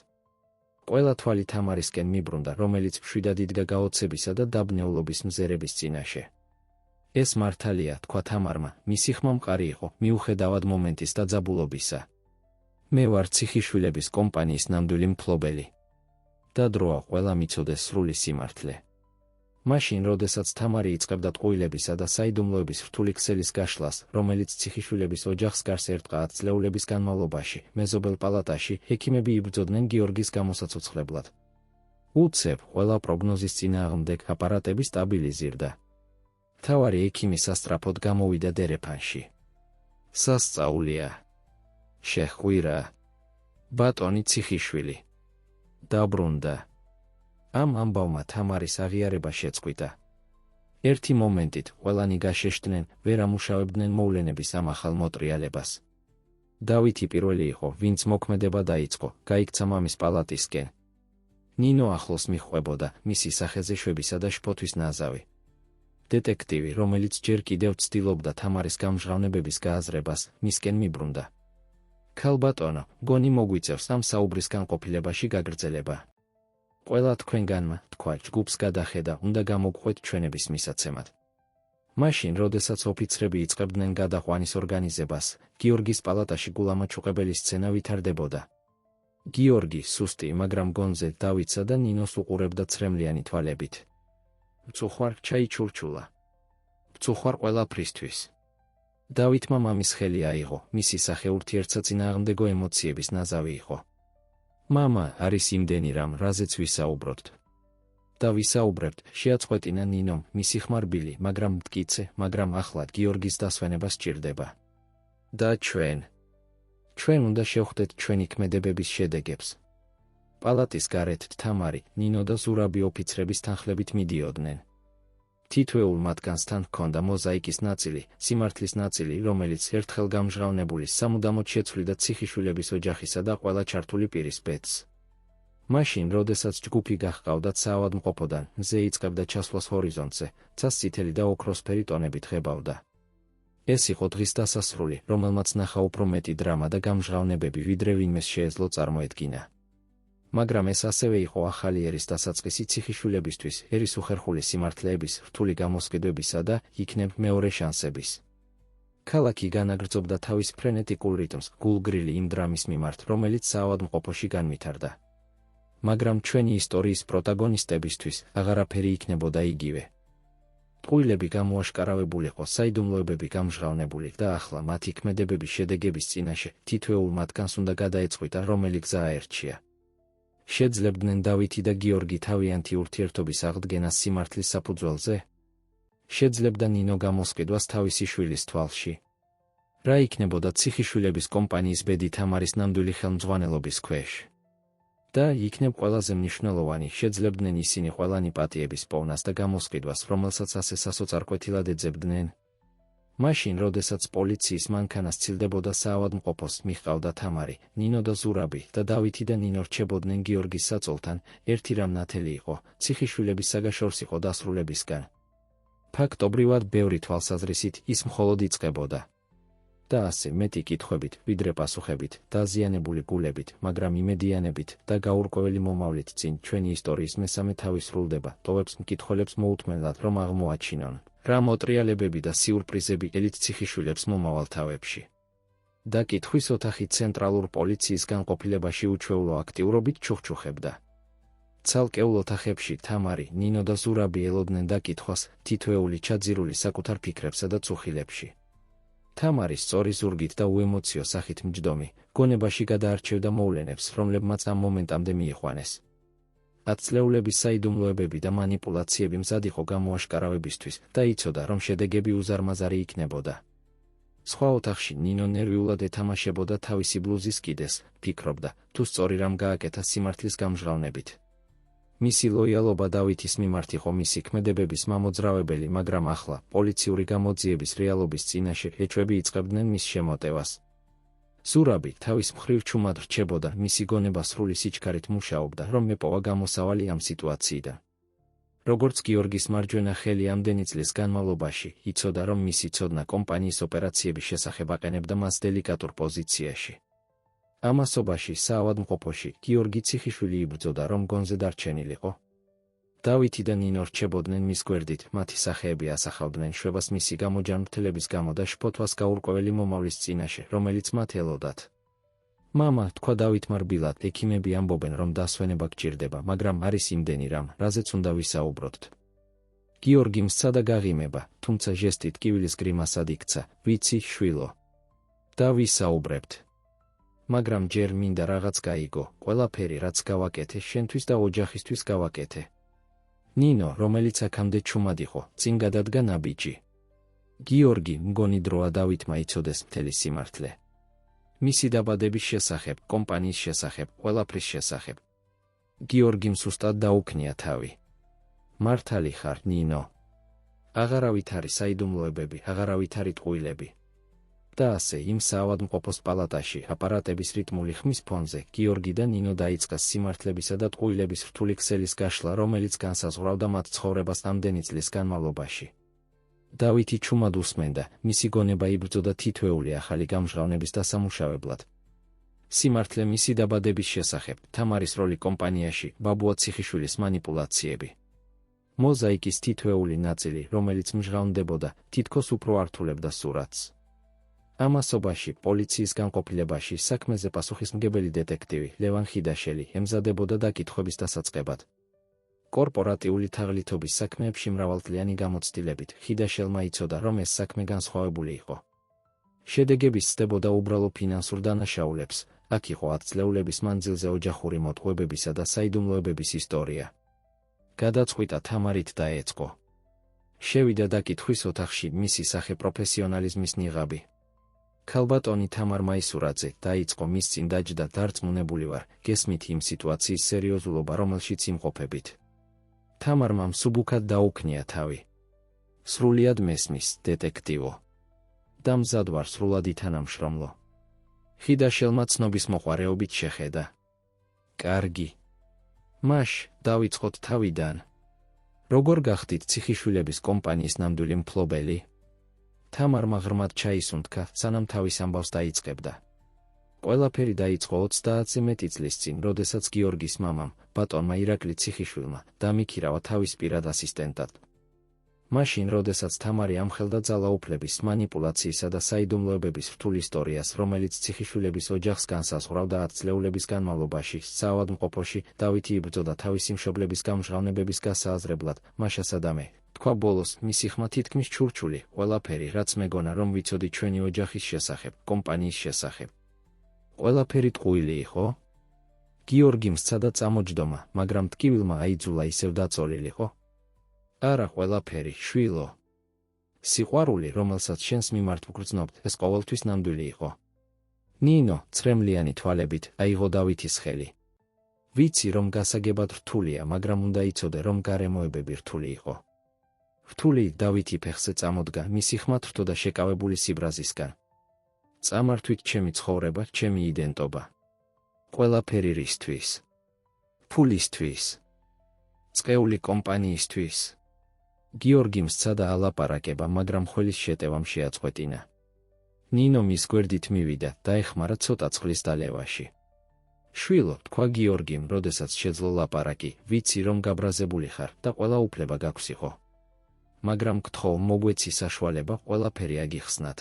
ყველა თვალი თამარისკენ მიბრუნდა, რომელიც მშვიდად იდგა გაოცებისა და დაბნეულობის მზერების წინაშე. ეს მართალია, თქვა თამარმა, მისი ხმა მყარი იყო, მიუხედავად მომენტის დაძაბულობისა. მე ვარ ციხიშვილების კომპანიის ნამდვილი მფლობელი. და დროა ყველა მიცოდეს სრული სიმართლე. მაშინ, როდესაც თამარი იწყებდა ტყუილებისა და საიდუმლოების რთული ქსელის გაშლას, რომელიც ციხიშვილების ოჯახს გარს ერტყა 10 წლეულების განმავლობაში, მეზობელ პალატაში ექიმები იბრძოდნენ გიორგის გამოსაცოცხლებლად. უცებ, ყველა პროგნოზის წინააღმდეგ აპარატები სტაბილიზირდა. მთავარი ექიმი სასწრაფოდ გამოვიდა დერეფანში. სასწაულია. შეხვირა. ბატონი ციხიშვილი. დაბრუნდა. ამ ამბავმა თამარის აღიარება შეწყვიტა. ერთი მომენტით ყველანი გაშეშდნენ, ვერ ამუშავებდნენ მოვლენების ამ ახალ მოტრიალებას. დავითი პირველი იყო, ვინც მოქმედება დაიწყო, გაიქცა მამის პალატისკენ. ნინო ახლოს მიჰყვებოდა, მისი სახეზე შვებისა და შფოთვის ნაზავი. დეტექტივი, რომელიც ჯერ კიდევ ცდილობდა თამარის გამჟღავნებების გააზრებას, მისკენ მიბრუნდა. ქალბატონო, გონი მოგვიწევს ამ საუბრის განყოფილებაში გაგრძელება. ყველა თქვენგანმა, თქვა, ჯგუფს გადახედა, უნდა გამოგყვეთ ჩვენების მისაცემად. მაშინ, როდესაც ოფიცრები იწყებდნენ გადაყვანის ორგანიზებას, გიორგის პალატაში გულამაჩუყებელი სცენა ვითარდებოდა. გიორგი, სუსტი, მაგრამ გონზე, დავითსა და ნინოს უყურებდა ცრემლიანი თვალებით. მწუხვარ, ჩაიჩურჩულა. მწუხვარ ყველაფრისთვის. დავითმა მამის ხელი აიღო, მისი სახე ურთიერთსაწინააღმდეგო ემოციების ნაზავი იყო. მამა, არის იმდენი რამ, რაზეც ვისაუბროთ. და ვისაუბრებთ, შეაწყვეტინა ნინომ, მისი ხმარბილი, მაგრამ მტკიცე, მაგრამ ახლად გიორგის დასვენება სჭირდება. და ჩვენ უნდა შევხვდეთ ჩვენი ქმედებების შედეგებს. პალატის გარეთ თამარი, ნინო და ზურაბი ოფიცრების თანხლებით მიდიოდნენ. თითოეულ მათგანსთან ჰქონდა მოზაიკის ნაწილი, სიმართლის ნაწილი, რომელიც ერთხელ გამჟღავნებული სამუდამოდ შეცვლიდა ციხიშვილების ოჯახისა და ყველა ჩართული პირის ბედს. მაშინ, როდესაც ჯგუფი გაჰყავდათ საავადმყოფოდან, მზე იწყებდა ჩასვლას ჰორიზონტზე, ცას წითელი და ოქროსფერი ტონებით ღებავდა. ეს იყო დღის დასასრული, რომელმაც ნახა უფრო მეტი დრამა და გამჟღავნებები, ვიდრე ვინმეს შეეძლო წარმოედგინა. მაგრამ ეს ასევე იყო ახალი ერის დასაწყისი ციხიშვილებისთვის, ერის უხერხული სიმართლეების, რთული გამოსყიდვებისა და, იქნებ, მეორე შანსების. ქალაქი განაგრძობდა თავის ფრენეტიკულ რიტმს, გულგრილი იმ დრამის მიმართ, რომელიც საავადმყოფოში განვითარდა. მაგრამ ჩვენი ისტორიის პროტაგონისტებისთვის აღარაფერი იქნებოდა იგივე. ტყუილები გამოაშკარავებულიყო, საიდუმლოებები გამჟღავნებული და ახლა მათი ქმედებების შედეგების წინაშე თითოეულ მათგანს უნდა გადაეწყვიტა, რომელი გზა აერჩია. შეძლებდნენ დავითი და გიორგი თავიანთი ურთიერთობის აღდგენას სიმართლის საფუძველზე? შეძლებდა ნინო გამოსყიდვას თავისი შვილის თვალში? რა იქნებოდა ციხიშვილების კომპანიის ბედი თამარის ნამდვილი ხელმძღვანელობის ქვეშ? და იქნებ ყველაზე მნიშვნელოვანი, შეძლებდნენ ისინი ყველანი პატიების პოვნას და გამოსყიდვას, რომელსაც ასე სასოწარკვეთილად ეძებდნენ? მაშინ, როდესაც პოლიციის მანქანა სცილდებოდა საავადმყოფოს, მიჰყავდა თამარი, ნინო და ზურაბი და დავითი და ნინო რჩებოდნენ გიორგის საწოლთან, ერთი რამ ნათელი იყო, ციხიშვილების საგაშორს იყო დასრულებისგან. ფაქტობრივად ბევრი თვალსაზრისით ის მხოლოდ იწყებოდა. და ასე მეტი კითხვებით, ვიდრე პასუხებით, დაზიანებული გულებით, მაგრამ იმედიანებით და გაურკვეველი მომავლით წინ ჩვენი ისტორიის მესამე თავი სრულდება, ტოვებს მკითხველებს მოუთმენლად, რომ აღმოაჩინონ, რა მოტრიალებები და სიურპრიზები ელით ციხიშვილებს მომავალ თავებში. და კითხვის ოთახი ცენტრალურ პოლიციის განყოფილებაში უჩვეულო აქტიურობით ჩუხჩუხებდა. ცალკეულ ოთახებში თამარი, ნინო და ზურაბი ელოდნენ დაკითხვას, თითოეული ჩაძირული საკუთარ ფიქრებსა და წუხილებში. თამარი სწორი ზურგით და უემოციო სახით მჯდომი, გონებაში გადაარჩევდა მოვლენებს, რომლებმაც ამ მომენტამდე მიიყვანეს. ათწლეულების საიდუმლოებები და მანიპულაციები მზად იყო გამოაშკარავებისთვის და იცოდა, რომ შედეგები უზარმაზარი იქნებოდა. სხვა ოთახში ნინო ნერვიულად ეთამაშებოდა თავისი ბლუზის კიდეს, ფიქრობდა, თუ სწორი რამ გააკეთა სიმართლის გამჟღავნებით. მისი ლოიალობა დავითის მიმართ იყო მისი ქმედებების მამოძრავებელი, მაგრამ ახლა, პოლიციური გამოძიების რეალობის წინაშე, ეჭვები იწყებდნენ მის შემოტევას. ზურაბი თავის მხრივ ჩუმად რჩებოდა, მისი გონება სრული სიჩქარით მუშაობდა, რომ ეპოვა გამოსავალი ამ სიტუაციიდან. როგორც გიორგის მარჯვენა ხელი ამდენი წლის განმავლობაში, იცოდა, რომ მისი ცოდნა კომპანიის ოპერაციების შესახებ აყენებდა მას დელიკატურ პოზიციაში. ამასობაში, საავადმყოფოში, გიორგი ციხიშვილი იბრძოდა, რომ გონზე დარჩენილიყო. დავითი და ნინო რჩებოდნენ მის გვერდით, მათი სახეები ასახავდნენ შვებას მისი გამოჯანმრთელების გამო და შფოთვას გაურკვეველი მომავლის წინაშე, რომელიც მათ ელოდათ. მამა, თქვა დავითმა რბილად, ექიმები ამბობენ, რომ დასვენება გჭირდება, მაგრამ არის იმდენი რამ, რაზეც უნდა ვისაუბროთ. გიორგიმ სცადა გაღიმება, თუმცა ჟესტით კივილის გრიმასად იქცა, ვიცი, შვილო. და ვისაუბრებთ. მაგრამ ჯერ მინდა რაღაც გაიგო, ყველაფერი რაც გავაკეთე, შენთვის და ოჯახისთვის გავაკეთე. ნინო, რომელიც აქამდე ჩუმად იყო, წინ გადადგა ნაბიჯი. გიორგი, მგონი დროა დავითმა იცოდეს მთელი სიმართლე. მისი დაბადების შესახებ, კომპანიის შესახებ, ყველაფრის შესახებ. გიორგიმ სუსტად დაუქნია თავი. მართალი ხარ, ნინო. აღარავით არის საიდუმლოებები, აღარავით არის ტყუილები. და ასე იმ საავადმყოფოს პალატაში, აპარატების რიტმული ხმის ფონზე, გიორგი და ნინო დაიწყეს სიმართლებისა და ტყუილების რთული ქსელის გაშლა, რომელიც განსაზღვრავდა მათ ცხოვრებას ამდენი წლის განმავლობაში. დავითი ჩუმად უსმენდა, მისი გონება იბრძოდა თითოეული ახალი გამჟღავნების დასამუშავებლად. სიმართლე მისი დაბადების შესახებ, თამარის როლი კომპანიაში, ბაბუა ციხიშვილის მანიპულაციები. მოზაიკის თითოეული ნაწილი, რომელიც მჟღავნდებოდა, თითქოს უფრო ართულებდა სურათს. ამასობაში, პოლიციის განყოფილებაში საქმეზე პასუხისმგებელი დეტექტივი, ლევან ხიდაშელი, ემზადებოდა დაკითხვების დასაწყებად. კორპორატიული თაღლითობის საქმეებში მრავალწლიანი გამოცდილებით, ხიდაშელმა იცოდა, რომ ეს საქმე განსხვავებული იყო. შედეგები სცდებოდა უბრალო ფინანსურ დანაშაულებს, აქ იყო 10 წლეულების მანძილზე ოჯახური მოტყუებებისა და საიდუმლოებების ისტორია. გადაწყვიტა თამარით დაეწყო. შევიდა დაკითხვის ოთახში მისი სახე პროფესიონალიზმის ნიღაბი. ქალბატონი თამარ მაისურაძე, დაიწყო მის წინ დაჯდა, დარწმუნებული ვარ, გესმით იმ სიტუაციის სერიოზულობა, რომელშიც იმყოფებით. თამარმა მსუბუქად დაუქნია თავი. სრულიად მესმის, დეტექტივო. და მზად ვარ სრულად ითანამშრომლო. ხიდაშელმა ცნობის მოყვარეობით შეხედა. კარგი. მაშ, დავიწყოთ თავიდან. როგორ გახდით ციხიშვილების კომპანიის ნამდვილი მფლობელი? თამარმა ღრმად ჩაისუნთქა, სანამ თავის ამბავს დაიწყებდა. ყველაფერი დაიწყო 30-ზე მეტი წლის წინ, როდესაც გიორგის მამამ, ბატონმა ირაკლი ციხიშვილმა, დამიქირავა თავის პირად ასისტენტად. მაშინ, როდესაც თამარი ამხელდა ძალაუფლების, მანიპულაციისა და საიდუმლოებების რთულ ისტორიას, რომელიც ციხიშვილების ოჯახს განსაზღვრავდა 10 წლეულების განმავლობაში, საავადმყოფოში, დავითი იბრძოდა თავისი მშობლების გამჟღავნებების გასააზრებლად, მაშასადამე, თქვა ბოლოს, მისი ხმა თითქმის ჩურჩული, ყველაფერი, რაც მეგონა, რომ ვიცოდი ჩვენი ოჯახის შესახებ, კომპანიის შესახებ. ყველაფერი ტყუილი იყო? გიორგიმ სცადა წამოჯდომა, მაგრამ ტკივილმა აიძულა ისევ დაწოლილიყო. არა ყველაფერი, შვილო. სიყვარული, რომელსაც შენს მიმართ ვგრძნობთ, ეს ყოველთვის ნამდვილი იყო. ნინო, ცრემლიანი თვალებით, აიღო დავითის ხელი. ვიცი, რომ გასაგებად რთულია, მაგრამ უნდა იცოდე, რომ გარემოებები რთული იყო. რთული, დავითი ფეხზე წამოდგა, მისი ხმა თრთოდა შეკავებული სიბრაზისგან. წამართვით ჩემი ცხოვრება, ჩემი იდენტობა. ყველაფერი რისთვის? ფულისთვის. წყეული კომპანიისთვის. გიორგიმ სცადა ალაპარაკება, მაგრამ ხველის შეტევამ შეაწყვეტინა. ნინო მის გვერდით მივიდა და ეხმარა ცოტა წყლის დალევაში. შვილო, თქვა გიორგიმ, როდესაც შეძლო ლაპარაკი, ვიცი რომ გაბრაზებული ხარ და ყველა უფლება გაქვს იყო. მაგრამ გთხოვ, მოგვეცი საშუალება ყველაფერი აგიხსნათ.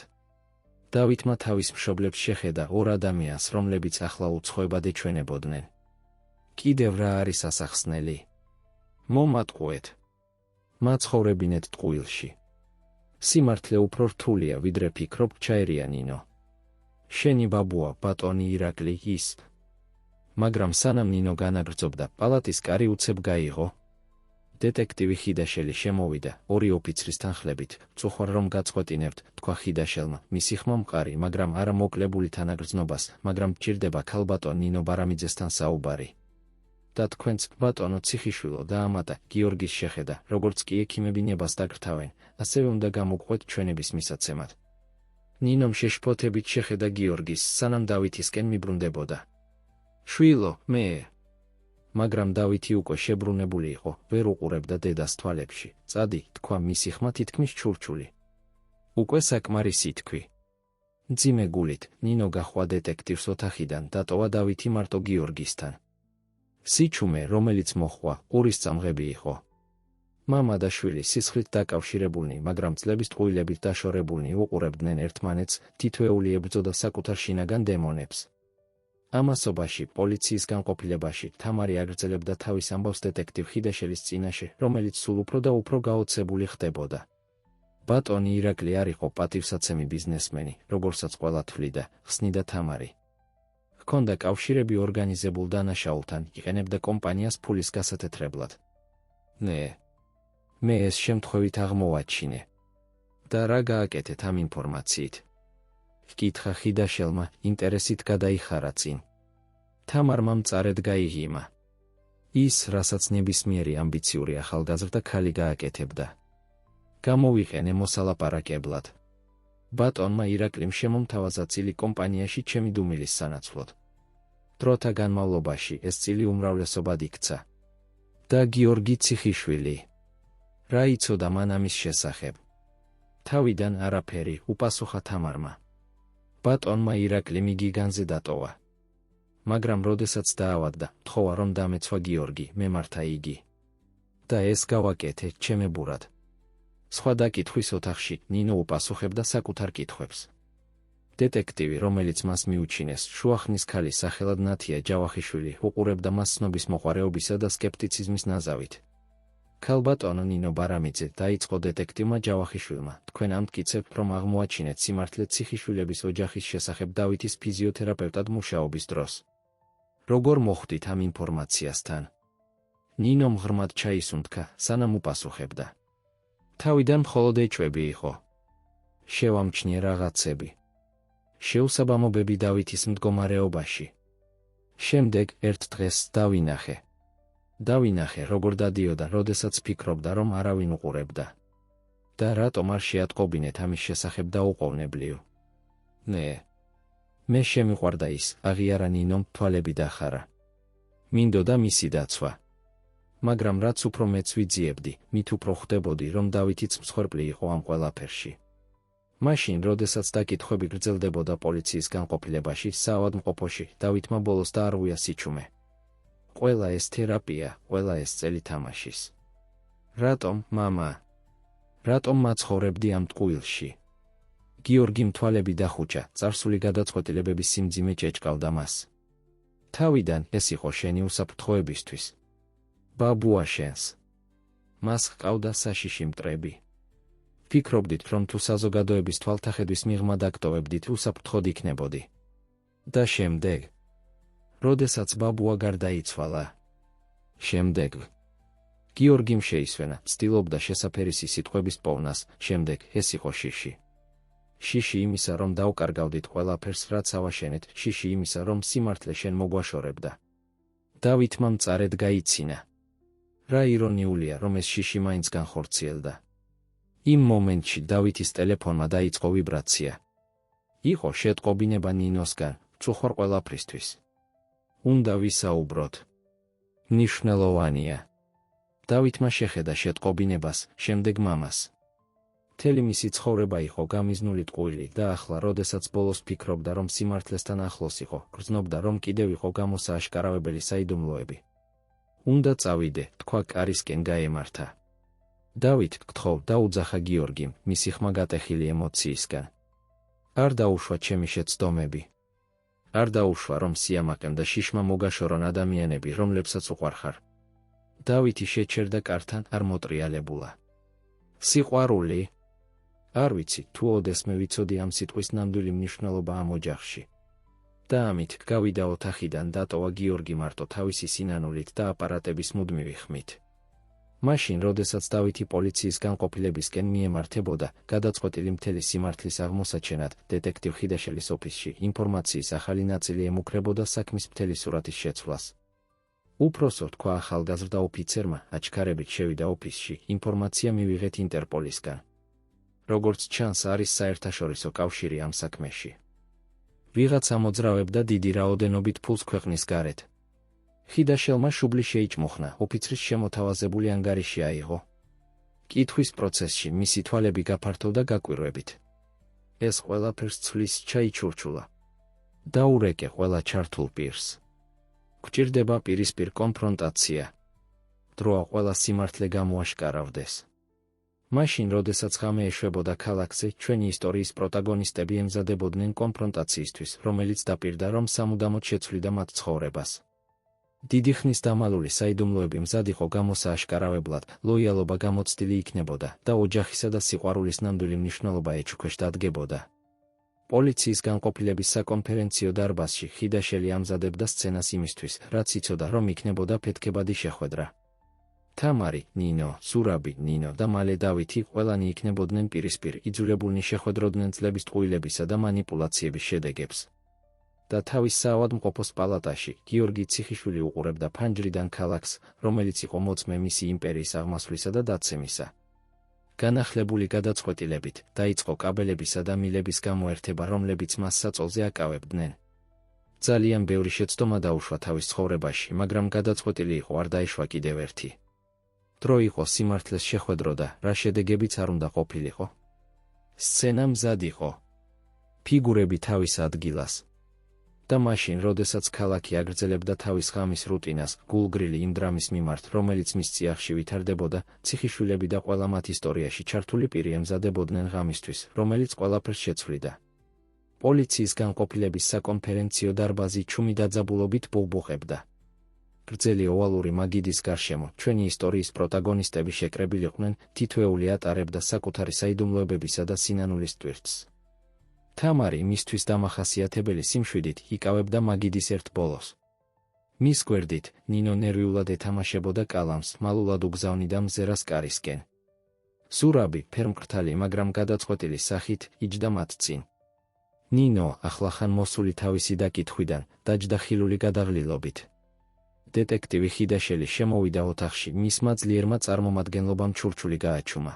დავითმა თავის მშობლებს შეხედა ორ ადამიანს, რომლებიც ახლა უცხოებად ეჩვენებოდნენ. კიდევ რა არის ასახსნელი? მომატყუეთ. მაცხოვრებინეთ ტყუილში. სიმართლე უფრო რთულია, ვიდრე ფიქრობ, ჩაერია ნინო. შენი ბაბუა, ბატონი ირაკლი, ის. მაგრამ სანამ ნინო განაგრძობდა, პალატის კარი უცებ გაიღო. დეტექტივი ხიდაშელი შემოვიდა, ორი ოფიცრის თანხლებით, წუხარ რომ გაწყვეტინებთ, თქვა ხიდაშელმა, მისი ხმა მყარი, მაგრამ არა მოკლებული თანაგრძნობას, მაგრამ გჭირდება ქალბატონ ნინო ბარამიძესთან საუბარი. და თქვენც, ბატონო ციხიშვილო, დაამატა, გიორგის შეხედა, როგორც კი ექიმები ნებას დაგრთავენ, ასევე უნდა გამოგყვეთ ჩვენების მისაცემად. ნინომ შეშფოთებით შეხედა გიორგის, სანამ დავითისკენ მიბრუნდებოდა. შვილო, მე. მაგრამ დავითი უკვე შებრუნებული იყო, ვერ უყურებდა დედას თვალებში. წადი, თქვა მისი ხმა თითქმის ჩურჩული. უკვე საკმარისი თქვი. მძიმე გულით, ნინო გაჰყვა დეტექტივს ოთახიდან, დატოვა დავითი მარტო გიორგისთან. სიჩუმე, რომელიც მოჰყვა, ყურის წამღები იყო. მამა და შვილი სისხლით დაკავშირებულნი, მაგრამ წლების ტყუილებით დაშორებულნი უყურებდნენ ერთმანეთს, თითოეული ებრძოდა საკუთარ შინაგან დემონებს. ამასობაში, პოლიციის განყოფილებაში, თამარი აგრძელებდა თავის ამბავს დეტექტივ ხიდაშელის წინაშე, რომელიც სულ უფრო და უფრო გაოცებული ხდებოდა. ბატონი ირაკლი არ იყო პატივსაცემი ბიზნესმენი, როგორსაც ყველა თვლიდა, ხსნიდა თამარი. ჰქონდა კავშირები ორგანიზებულ დანაშაულთან, იყენებდა კომპანიას ფულის გასათეთრებლად. ნე. მე ეს შემთხვევით აღმოვაჩინე. და რა გააკეთეთ ამ ინფორმაციით? ჰკითხა ხიდაშელმა, ინტერესით გადაიხარა წინ. თამარმა მწარედ გაიღიმა. ის, რასაც ნებისმიერი ამბიციური ახალგაზრდა ქალი გააკეთებდა. გამოვიყენე მოსალაპარაკებლად. ბატონმა ირაკლიმ შემომთავაზა წილი კომპანიაში ჩემი დუმილის სანაცვლოდ. დროთა განმავლობაში ეს წილი უმრავლესობად იქცა. და გიორგი ციხიშვილი. რა იცოდა მან ამის შესახებ? თავიდან არაფერი, უპასუხა თამარმა. ბატონმა ირაკლიმ იგი განზე დატოვა. მაგრამ როდესაც დაავადდა, თხოვა რომ დამეცვა გიორგი, მემართა იგი. და ეს გავაკეთე, ჩემებურად. სხვა დაკითხვის ოთახში, ნინო უპასუხებდა საკუთარ კითხვებს. დეტექტივი, რომელიც მას მიუჩინეს, შუახნის ქალის სახელად ნათია ჯავახიშვილი, უყურებდა მას ცნობის მოყვარეობისა და სკეპტიციზმის ნაზავით. ქალბატონო ნინო ბარამიძე, დაიწყო დეტექტივმა ჯავახიშვილმა, თქვენ ამტკიცებთ, რომ აღმოაჩინეთ სიმართლე ციხიშვილების ოჯახის შესახებ დავითის ფიზიოთერაპევტად მუშაობის დროს. როგორ მოხვდით ამ ინფორმაციასთან? ნინომ ღრმად ჩაისუნთქა, სანამ უპასუხებდა. თავიდან მხოლოდ ეჭვები იყო. შევამჩნიე რაღაცები. შეუსაბამობები დავითის მდგომარეობაში. შემდეგ ერთ დღეს დავინახე, როგორ დადიოდა, როდესაც ფიქრობდა, რომ არავინ უყურებდა. და რატომ არ შეატყობინეთ ამის შესახებ დაუყოვნებლივ? ნე. მე შემიყვარდა ის, აღიარა ნინომ თვალები დახარა. მინდოდა მისი დაცვა. მაგრამ რაც უფრო მეც ვიძიებდი, მით უფრო ხვდებოდი, რომ დავითიც მსხვერპლი იყო ამ ყველაფერში. მაშინ, როდესაც დაკითხვები გრძელდებოდა პოლიციის განყოფილებაში, საავადმყოფოში, დავითმა ბოლოს დაარღვია სიჩუმე. ყველა ეს თერაპია, ყველა ეს წელი თამაშის. რატომ, მამა? რატომ მაცხოვრებდი ამ ტყუილში? გიორგიმ თვალები დახუჭა, წარსული გადაწყვეტილებების სიმძიმე ჭეჭკავდა მას. თავიდან ეს იყო შენი უსაფრთხოებისთვის. ბაბუა შენს. მას ჰყავდა საშიში მტრები. ფიქრობდით, რომ თუ საზოგადოების თვალთახედვის მიღმა დაგტოვებდით, უსაფრთხოდ იქნებოდი. და შემდეგ. როდესაც ბაბუა გარდაიცვალა. შემდეგ. გიორგიმ შეისვენა, ცდილობდა შესაფერისი სიტყვების პოვნას, შემდეგ ეს იყო შიში. შიში იმისა, რომ დავკარგავდით ყველაფერს, რაც ავაშენეთ, შიში იმისა, რომ სიმართლე შენ მოგვაშორებდა. დავითმა მწარედ გაიცინა. რა ირონიულია, რომ ეს შიში მაინც განხორციელდა. იმ მომენტში დავითის ტელეფონმა დაიწყო ვიბრაცია. იყო შეტყობინება ნინოსგან, წუხარ ყველაფრისთვის. უნდა ვისაუბროთ. მნიშვნელოვანია. დავითმა შეხედა შეტყობინებას, შემდეგ მამას. მთელი მისი ცხოვრება იყო გამიზნული ტყუილი და ახლა, როდესაც ბოლოს ფიქრობდა, რომ სიმართლესთან ახლოს იყო, გრძნობდა, რომ კიდევ იყო გამოსააშკარავებელი საიდუმლოები. უნდა წავიდე, თქვა კარისკენ გაემართა. დავით, გთხოვ, დაუძახა გიორგიმ, მისი ხმა გატეხილი ემოციისგან. არ დაუშვა ჩემი შეცდომები. არ დაუშვა, რომ სიამაყემ და შიშმა მოგაშორონ ადამიანები, რომლებსაც უყვარხარ. დავითი შეჩერდა კართან, არ მოტრიალებულა. სიყვარული? არ ვიცი, თუ ოდესმე ვიცოდი ამ სიტყვის ნამდვილი მნიშვნელობა ამ ოჯახში. და ამით გავიდა ოთახიდან, დატოვა გიორგი მარტო თავისი სინანულით და აპარატების მუდმივი ხმით. მაშინ, როდესაც დავითი პოლიციის განყოფილებისკენ მიემართებოდა, გადაწყვეტილი მთელი სიმართლის აღმოსაჩენად, დეტექტივ ხიდაშელის ოფისში ინფორმაციის ახალი ნაწილი ემუქრებოდა საქმის მთელი სურათის შეცვლას. უფროსო, თქვა ახალგაზრდა ოფიცერმა, აჩქარებით შევიდა ოფისში, ინფორმაცია მივიღეთ ინტერპოლისგან. როგორც ჩანს, არის საერთაშორისო კავშირი ამ საქმეში. ვიღაცა მოძრავებდა დიდი რაოდენობით ფულს ქვეყნის გარეთ. ხიდაშელმა შუბლი შეიჭმუხნა, ოფიცრის შემოთავაზებული ანგარიში აიღო. კითხვის პროცესში მისი თვალები გაფართოვდა გაკვირვებით. ეს ყველაფერს ცვლის, ჩაიჩურჩულა. დაურეკე ყველა ჩართულ პირს. გვჭირდება პირისპირ კონფრონტაცია. დროა ყველა სიმართლე გამოაშკარავდეს. მაშინ, როდესაც ღამე ეშვებოდა ქალაქზე, ჩვენი ისტორიის პროტაგონისტები ემზადებოდნენ კონფრონტაციისთვის, რომელიც დაპირდა, რომ სამუდამოდ შეცვლიდა მათ ცხოვრებას. დიდი ხნის დამალული საიდუმლოები მზად იყო გამოსააშკარავებლად, ლოიალობა გამოცდილი იქნებოდა და ოჯახისა და სიყვარულის ნამდვილი მნიშვნელობა ეჭვქვეშ დადგებოდა. პოლიციის განყოფილების საკონფერენციო დარბაზში ხიდაშელი ამზადებდა სცენას იმისთვის, რაც იცოდა, რომ იქნებოდა ფეთქებადი შეხვედრა. თამარი, ნინო, სურაბი, ნინო და მალე დავითი ყველანი იქნებოდნენ პირისპირ, იძულებულნი შეხვედროდნენ წლების ტყუილებისა და მანიპულაციების შედეგებს. და თავის საავადმყოფოს პალატაში გიორგი ციხვიშვილი უყურებდა ფანჯრიდან ქალაქს, რომელიც იყო მოწმე მისი იმპერიის აღმასვლისა და დაცემისა. განახლებული გადაწყვეტილებით დაიწყო კაბელებისა და მილების გამოერთება, რომლებიც მას საწოლზე აკავებდნენ. ძალიან ბევრი შეცდომა დაუშვა თავის ცხოვრებაში, მაგრამ გადაწყვეტილი იყო არ დაეშვა კიდევ ერთი. დრო იყო სიმართლეს შეხვედროდა, რა შედეგებიც არ უნდა ყოფილიყო. სცენა მზად იყო. ფიგურები თავის ადგილას. და მაშინ, როდესაც ქალაქი აგრძელებდა თავის ღამის რუტინას, გულგრილი იმ დრამის მიმართ, რომელიც მის წიაღში ვითარდებოდა, ციხვიშვილები და ყველა მათ ისტორიაში ჩართული პირი ემზადებოდნენ ღამისთვის, რომელიც ყველაფერს შეცვლიდა. პოლიციის განყოფილების საკონფერენციო დარბაზი ჩუმი დაძაბულობით ბუბუყებდა. გრძელი ოვალური მაგიდის გარშემო, ჩვენი ისტორიის პროტაგონისტები შეკრებილიყვნენ, თითოეული ატარებდა საკუთარი საიდუმლოებებისა და სინანულის ტვირთს. თამარი მისთვის დამახასიათებელი სიმშვიდით იკავებდა მაგიდის ერთ ბოლოს. მის გვერდით ნინო ნერვიულად ეთამაშებოდა კალამს, მალულად უგზავნიდა მზერას კარისკენ. სურაბი, ფერმკრთალი, მაგრამ გადაწყვეტილი სახით, იჯდა მათ წინ. ნინო, ახლახან მოსული თავისი დაკითხვიდან, დაჯდა ხილული გადაღლილობით. დეტექტივი ხიდაშელი შემოვიდა ოთახში, მისმა ძლიერმა წარმომადგენლობამ ჩურჩული გააჩუმა.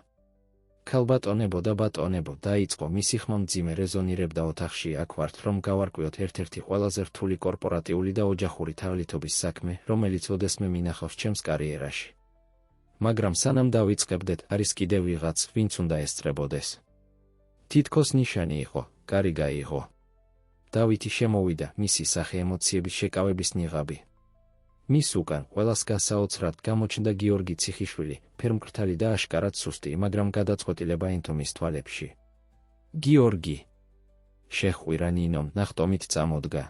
ქალბატონებო და ბატონებო, დაიწყო მისი ხმა მძიმე რეზონირებდა ოთახში, აქ ვართ, რომ გავარკვიოთ ერთ-ერთი ყველაზე რთული კორპორატიული და ოჯახური თაღლითობის საქმე, რომელიც ოდესმე მინახავს ჩემს კარიერაში. მაგრამ სანამ დავიწყებდეთ, არის კიდევ ვიღაც, ვინც უნდა ესწრებოდეს. თითქოს ნიშანი იყო, კარი გაიღო. დავითი შემოვიდა, მისი სახე ემოციების შეკავების ნიღაბი. მის უკან ყველას გასაოცრად გამოჩნდა გიორგი ციხვიშვილი, ფერმკრთალი და აშკარად სუსტი, მაგრამ გადაწყვეტილება ენთო მის თვალებში. გიორგი! შეხვირა ნინომ, ნახტომით წამოდგა.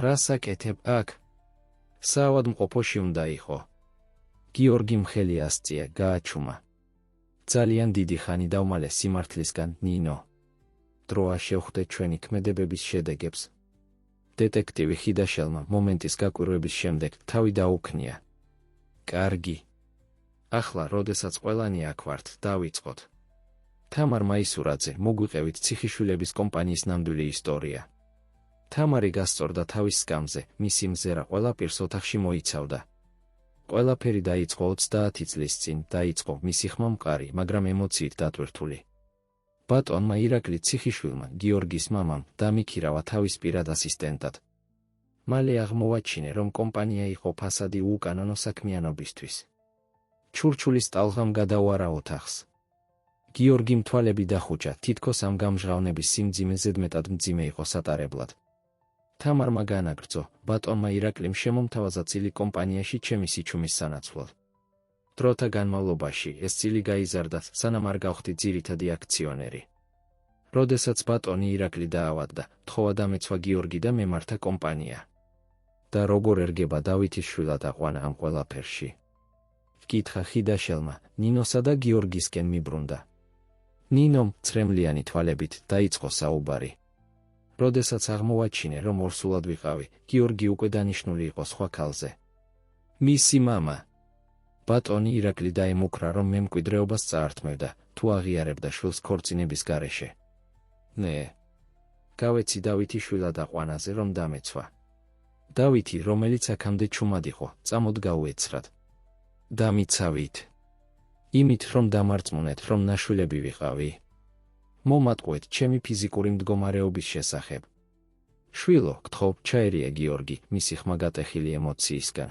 რას აკეთებ აქ? საავადმყოფოში უნდა იყო. გიორგიმ ხელი ასწია, გააჩუმა. ძალიან დიდი ხანი დავმალე სიმართლისგან, ნინო. დროა შევხვდე ჩვენი ქმედებების შედეგებს. დეტექტივი ხიდაშელმა მომენტის გაკვირვების შემდეგ თავი დაუქნია. კარგი. ახლა, როდესაც ყველანი აქ ვართ, დავიწყოთ. თამარ მაისურაძე, მოგვიყევით ციხვიშვილების კომპანიის ნამდვილი ისტორია. თამარი გასწორდა თავის სკამზე, მისი მზერა ყველაფერს ოთახში მოიცავდა. ყველაფერი დაიწყო 30 წლის წინ, დაიწყო მისი ხმა მყარი, მაგრამ ემოციით დატვირთული. ბატონმა ირაკლი ციხვიშვილმა, გიორგის მამამ, დამიქირავა თავის პირად ასისტენტად. მალე აღმოვაჩინე, რომ კომპანია იყო ფასადი უკანონო საქმიანობისთვის. ჩურჩულის ტალღამ გადაუარა ოთახს. გიორგიმ თვალები დახუჭა, თითქოს ამ გამჟღავნების სიმძიმე ზედმეტად მძიმე იყო სატარებლად. თამარმა განაგრძო, ბატონმა ირაკლიმ შემომთავაზა წილი კომპანიაში ჩემი სიჩუმის სანაცვლოდ. დროთა განმავლობაში ეს წილი გაიზარდა, სანამ არ გავხდი ძირითადი აქციონერი. როდესაც ბატონი ირაკლი დაავადდა, თხოვა დამეცვა გიორგი და მემართა კომპანია. და როგორ ერგება დავითის შვილად აყვანა ამ ყველაფერში? ვკითხა ხიდაშელმა, ნინოსა და გიორგისკენ მიბრუნდა. ნინომ ცრემლიანი თვალებით დაიწყო საუბარი. როდესაც აღმოვაჩინე, რომ ორსულად ვიყავი, გიორგი უკვე დანიშნული იყო სხვა ქალზე. მისი მამა. ბატონი ირაკლი დაემუქრა, რომ მე მკვიდრეობას წაართმევდა, თუ აღიარებდა შვილს ქორწინების გარეშე. ნე. გავეცი დავითის შვილად აყვანაზე, რომ დამეცვა. დავითი, რომელიც აქამდე ჩუმად იყო, წამოდ გაუეცრად. დამიცავით. იმით, რომ დამარწმუნეთ, რომ ნაშვილები ვიყავი. მომატყუეთ ჩემი ფიზიკური მდგომარეობის შესახებ. შვილო, გთხოვ, ჩაერია გიორგი, მისი ხმა გატეხილი ემოციისგან.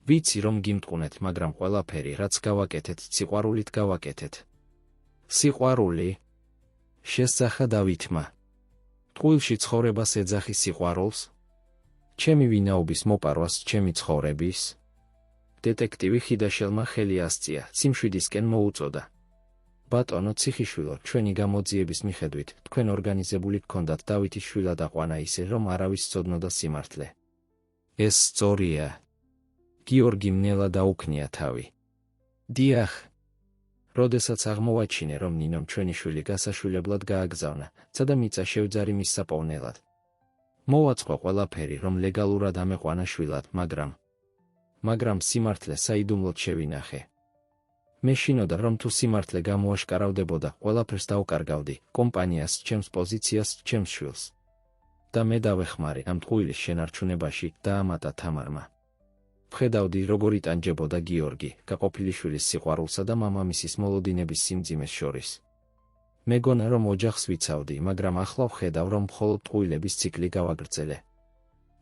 ვიცი, რომ გიმტყუნეთ, მაგრამ ყველაფერი, რაც გავაკეთეთ, სიყვარულით გავაკეთეთ. სიყვარული? შესძახა დავითმა. ტყუილში ცხოვრებას ეძახი სიყვარულს? ჩემი ვინაობის მოპარვას ჩემი ცხოვრების? დეტექტივი ხიდაშელმა ხელი ასწია, სიმშვიდისკენ მოუწოდა. ბატონო ციხიშვილო, ჩვენი გამოძიების მიხედვით, თქვენ ორგანიზებული გქონდათ დავითის შვილად აყვანა ისე, რომ არავის სცოდნოდა სიმართლე. ეს სწორია. გიორგიმ ნელა დაუქნია თავი. დიახ. როდესაც აღმოვაჩინე, რომ ნინომ ჩვენი შვილი გასაშვილებლად გააგზავნა, ცადა მიწა შევძარი მის საპოვნელად. მოვაწყო ყველაფერი, რომ ლეგალურად ამეყვანა შვილად, მაგრამ სიმართლე საიდუმლოდ შევინახე. მეშინოდა, რომ თუ სიმართლე გამოაშკარავდებოდა, ყველაფერს დავკარგავდი, კომპანიას, ჩემს პოზიციას, ჩემს შვილს. და მე დავეხმარე ამ ტყუილის შენარჩუნებაში, დაამატა თამარმა. ვხედავდი, როგორ იტანჯებოდა გიორგი, გაყოფილი შვილის სიყვარულსა და მამამისის მოლოდინების სიმძიმეს შორის. მეგონა, რომ ოჯახს ვიცავდი, მაგრამ ახლა ვხედავ, რომ მხოლოდ ტყუილების ციკლი გავაგრძელე.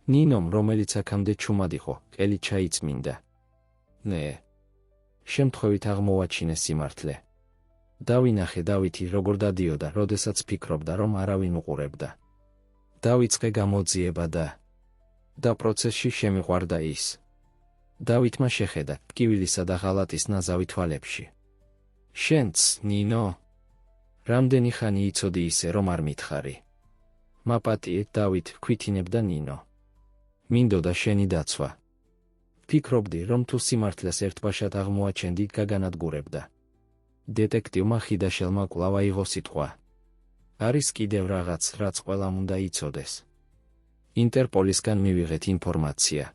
ნინომ, რომელიც აქამდე ჩუმად იყო, ყელი ჩაიწმინდა. ნე. შემთხვევით აღმოვაჩინე სიმართლე. დავინახე დავითი, როგორ დადიოდა, როდესაც ფიქრობდა, რომ არავინ უყურებდა. დავიწყე გამოძიება და პროცესში შემიყვარდა ის. დავითმა შეხედა ტკივილისა და ღალატის ნაზავი თვალებში. შენც, ნინო? რამდენი ხანი იცოდი ისე, რომ არ მითხარი? მაპატიეთ, დავით, ქვითინებდა ნინო. მინდოდა შენი დაცვა. ფიქრობდი, რომ თუ სიმართლეს ერთბაშად აღმოაჩენდი, გაგანადგურებდა. დეტექტივმა ხიდაშელმა კვლავ აიღო სიტყვა. არის კიდევ რაღაც, რაც ყველამ უნდა იცოდეს. ინტერპოლისგან მივიღეთ ინფორმაცია.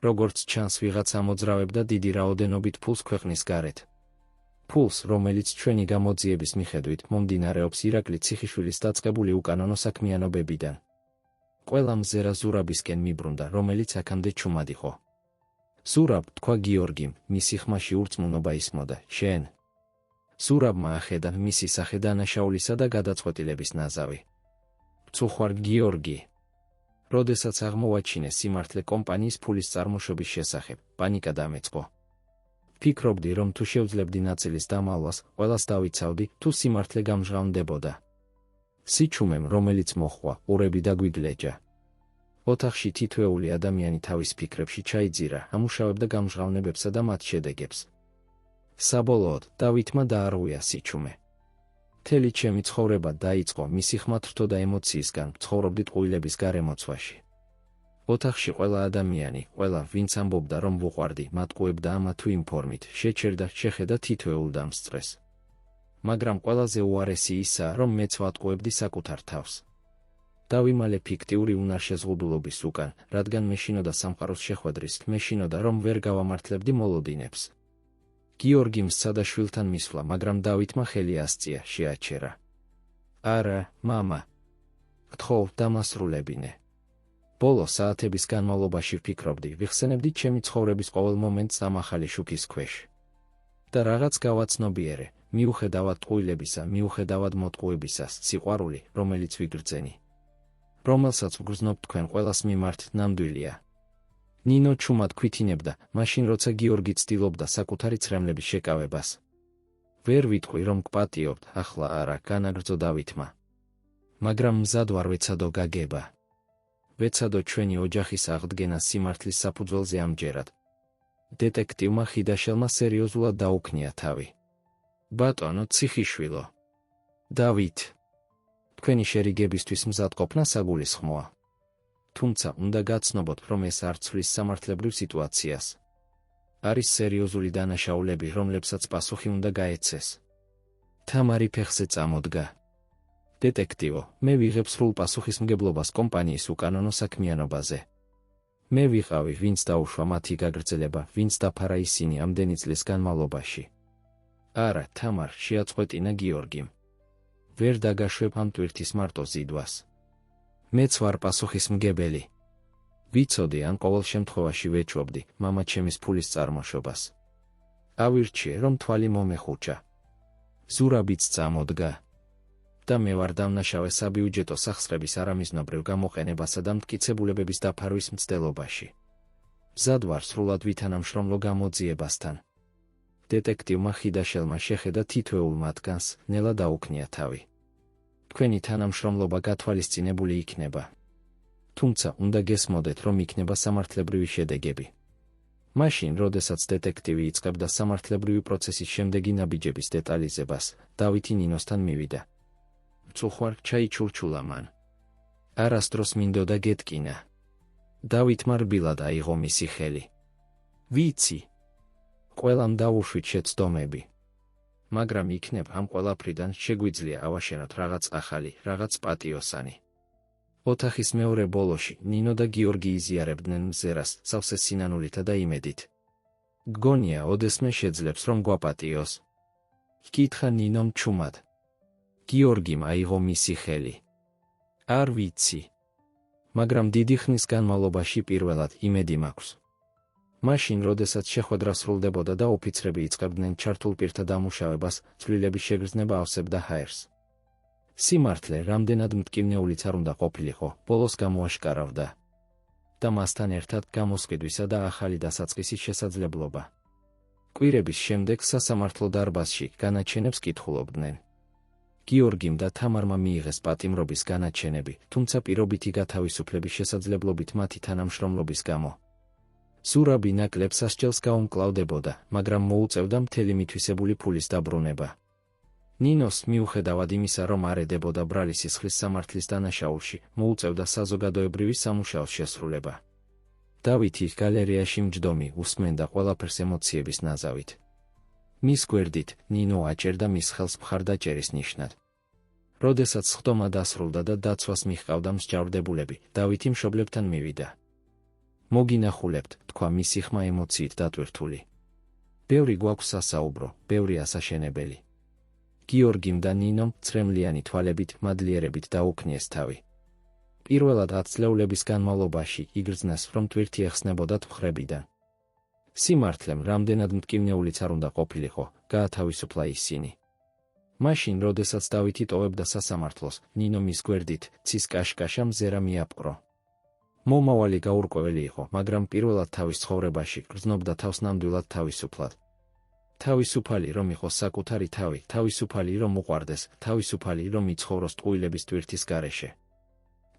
როგორც ჩანს, ვიღაცა მოძრავებდა დიდი რაოდენობით ფულს ქვეყნის გარეთ. ფულს, რომელიც ჩვენი გამოძიების მიხედვით მომდინარეობს ირაკლი ციხიშვილის დაწყებული უკანონო საქმიანობებიდან. ყველა მზერა ზურაბისკენ მიბრუნდა, რომელიც აქამდე ჩუმად იყო. ზურაბ, თქვა გიორგიმ, მისი ხმაში ურწმუნობა ისმოდა, შენ. ზურაბმა ახედა მისი სახე დანაშაულისა და გადაწყვეტილების ნაზავი. ვწუხარ გიორგი. როდესაც აღმოვაჩინე სიმართლე კომპანიის ფულის წარმოშობის შესახებ, პანიკა დამეწყო. ფიქრობდი, რომ თუ შევძლებდი ნაწილის დამალვას, ყველას დავიცავდი, თუ სიმართლე გამჟღავნდებოდა. სიჩუმემ, რომელიც მოხვა, ყურები დაგვიგლეჯა. ოთახში თითოეული ადამიანი თავის ფიქრებში ჩაიძირა, ამუშავებდა გამჟღავნებებსა და მათ შედეგებს. საბოლოოდ, დავითმა დაარღვია სიჩუმე. მთელი ჩემი ცხოვრება დაიწყო მისი ხმათრთო და ემოციისგან, ცხოვრობდი ტყუილების გარემოცვაში. ოთახში ყველა ადამიანი, ყველა, ვინც ამბობდა, რომ ვუყვარდი, მატყუებდა ამა თუ იმ ფორმით, შეჩერდა, შეხედა თითოეულ დამსწრეს. მაგრამ ყველაზე უარესი ისაა, რომ მეც ვატყუებდი საკუთარ თავს. დავიმალე ფიქტიური უნარშეზღუდულობის უკან, რადგან მეშინოდა სამყაროს შეხვედრის, მეშინოდა, რომ ვერ გავამართლებდი მოლოდინებს. გიორგიმ სცადა შვილთან მისვლა, მაგრამ დავითმა ხელი ასწია, შეაჩერა. არა, მამა. გთხოვ, დამასრულებინე. ბოლო საათების განმავლობაში ვფიქრობდი, ვიხსენებდი ჩემი ცხოვრების ყოველ მომენტს ამ ახალი შუქის ქვეშ. და რაღაც გავაცნობიერე, მიუხედავად ტყუილებისა, მიუხედავად მოტყუებისას, სიყვარული, რომელიც ვიგრძენი. რომელსაც ვგრძნობ თქვენ ყველას მიმართ, ნამდვილია. ნინო ჩუმად ქვითინებდა, მაშინ როცა გიორგი ცდილობდა საკუთარი ცრემლების შეკავებას. ვერ ვიტყვი, რომ გპატიობთ, ახლა არა, განაგრძო დავითმა. მაგრამ მზად ვარ ვეცადო გაგება. ვეცადო ჩვენი ოჯახის აღდგენა სიმართლის საფუძველზე ამჯერად. დეტექტივმა ხიდაშელმა სერიოზულად დაუქნია თავი. ბატონო ციხიშვილო. დავით. თქვენი შერიგებისთვის მზადყოფნა საგულისხმოა. თუმცა უნდა გაცნობოთ, რომ ეს არ ცვლის სამართლებრივ სიტუაციას. არის სერიოზული დანაშაულები, რომლებსაც პასუხი უნდა გაეცეს. თამარი ფეხზე წამოდგა. დეტექტივო, მე ვიღებ სრულ პასუხისმგებლობას კომპანიის უკანონო საქმიანობაზე. მე ვიყავი, ვინც დაუშვა მათი გაგრძელება, ვინც დაფარა ისინი ამდენი წლის განმავლობაში. არა, თამარ, შეაწყვეტინა გიორგიმ. ვერ დაგაშვებ ამ ტვირთის მარტო ზიდვას. მეც ვარ პასუხისმგებელი. ვიცოდი, ან ყოველ შემთხვევაში ვეჭვობდი მამაჩემის ფულის წარმოშობას. ავირჩიე, რომ თვალი მომეხუჭა. ზურაბიც წამოდგა. და მე ვარ დამნაშავე საბიუჯეტო სახსრების არამიზნობრივ გამოყენებასა და მტკიცებულებების დაფარვის მცდელობაში. მზად ვარ სრულად ვითანამშრომლო გამოძიებასთან. დეტექტივმა ხიდაშელმა შეხედა თითოეულ მათგანს, ნელა დაუქნია თავი. თქვენი თანამშრომლობა გათვალისწინებული იქნება. თუმცა უნდა გესმოდეთ, რომ იქნება სამართლებრივი შედეგები. მაშინ, როდესაც დეტექტივი იწყებდა სამართლებრივი პროცესის შემდეგი ნაბიჯების დეტალიზებას, დავითი ნინოსთან მივიდა. მწუხვარ, ჩაიჩურჩულა მან. არასდროს მინდოდა გეტკინა. დავითმა რბილად აიღო მისი ხელი. ვიცი. ყველამ დაუშვით შეცდომები. მაგრამ იქნებ ამ ყველაფრიდან შეგვიძლია ავაშენოთ რაღაც ახალი, რაღაც პატიოსანი. ოთახის მეორე ბოლოში ნინო და გიორგი იზიარებდნენ მზერას, სავსე სინანულითა და იმედით. გგონია, ოდესმე შეძლებს, რომ გვაპატიოს. ჰკითხა ნინომ ჩუმად. გიორგიმ აიღო მისი ხელი. არ ვიცი. მაგრამ დიდი ხნის განმავლობაში პირველად იმედი მაქვს. მაშინ, როდესაც შეხვედრა სრულდებოდა და ოფიცრები იწყებდნენ ჩართულ პირთა დამუშავებას, ცვლილების შეგრძნება ავსებდა ჰაერს. სიმართლე, რამდენად მტკივნეულიც არ უნდა ყოფილიყო, ბოლოს გამოაშკარავდა. და მასთან ერთად გამოსყიდვისა და ახალი დასაწყისის შესაძლებლობა. კვირების შემდეგ სასამართლო დარბაზში განაჩენებს კითხულობდნენ. გიორგიმ და თამარმა მიიღეს პატიმრობის განაჩენები, თუმცა პირობითი გათავისუფლების შესაძლებლობით მათი თანამშრომლობის გამო. ზურაბი ნაკლებ სასჯელს გაუმკლავდებოდა, მაგრამ მოუწევდა მთელი მითვისებული ფულის დაბრუნება. ნინოს, მიუხედავად იმისა, რომ არ ედებოდა ბრალი სისხლის სამართლის დანაშაულში, მოუწევდა საზოგადოებრივი სამუშაოს შესრულება. დავითი გალერეაში მჯდომი უსმენდა ყველაფერს ემოციების ნაზავით. მის გვერდით ნინო აჭერდა მის ხელს მხარდაჭერის ნიშნად. როდესაც სხდომა დასრულდა და დაცვას მიჰყავდა მსჯავრდებულები, დავითი მშობლებთან მივიდა. მოგინახულებთ, თქვა მისი ხმა ემოციით დატვირთული. ბევრი გვაქვს სასაუბრო, ბევრი ასაშენებელი. გიორგიმ და ნინომ წრემლიანი თვალებით, მადლიერებით დაუქნიეს თავი. პირველად 10 წლეულების განმავლობაში იგრძნეს, რომ ტვირთი ეხსნებოდათ მხრებიდან. სიმართლემ, რამდენად მტკივნეულიც არ უნდა ყოფილიყო, გაათავისუფლა ისინი. მაშინ, როდესაც დავითი ტოვებდა სასამართლოს, ნინო მის გვერდით, ცის კაშკაშა მზერა მიაპყრო. მომავალი გაურკვეველი იყო, მაგრამ პირველად თავის ცხოვრებაში გრძნობდა თავს ნამდვილად თავისუფლად. თავისუფალი, რომ იყოს საკუთარი თავი, თავისუფალი, რომ უყვარდეს, თავისუფალი, რომ იცხოვროს ტყუილების ტვირთის გარეშე.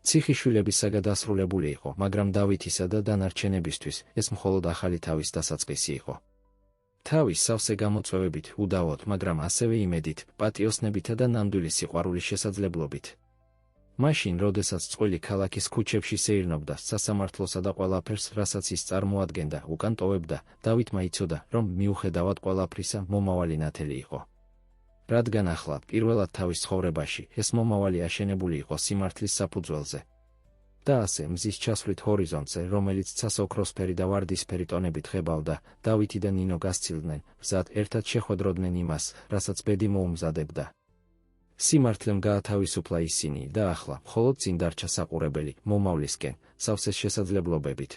ციხიშვილების საგა დასრულებული იყო, მაგრამ დავითისა და დანარჩენებისთვის ეს მხოლოდ ახალი თავის დასაწყისი იყო. თავის სავსე გამოწვევებით, უდავოდ, მაგრამ ასევე იმედით, პატიოსნებითა და ნამდვილი სიყვარულის შესაძლებლობით. მაშინ, როდესაც წყვილი ქალაქის ქუჩებში სეირნობდა სასამართლოსა და ყველაფერს, რასაც ის წარმოადგენდა, უკან ტოვებდა, დავითმა იცოდა, რომ მიუხედავად ყველაფრისა, მომავალი ნათელი იყო. რადგან ახლა, პირველად თავის ცხოვრებაში, ეს მომავალი აშენებული იყო სიმართლის საფუძველზე. და ასე მზის ჩასვლით ჰორიზონტზე, რომელიც ცასოქროსფერი და ვარდისფერი ტონებით ხებავდა, დავითი და ნინო გასცილდნენ, მზად ერთად შეხვედროდნენ იმას, რასაც ბედი მოუმზადებდა. სიმართლემ გაათავისუფლა ისინი და ახლა მხოლოდ წინ დარჩა საყურებელი, მომავლისკენ, სავსე შესაძლებლობებით.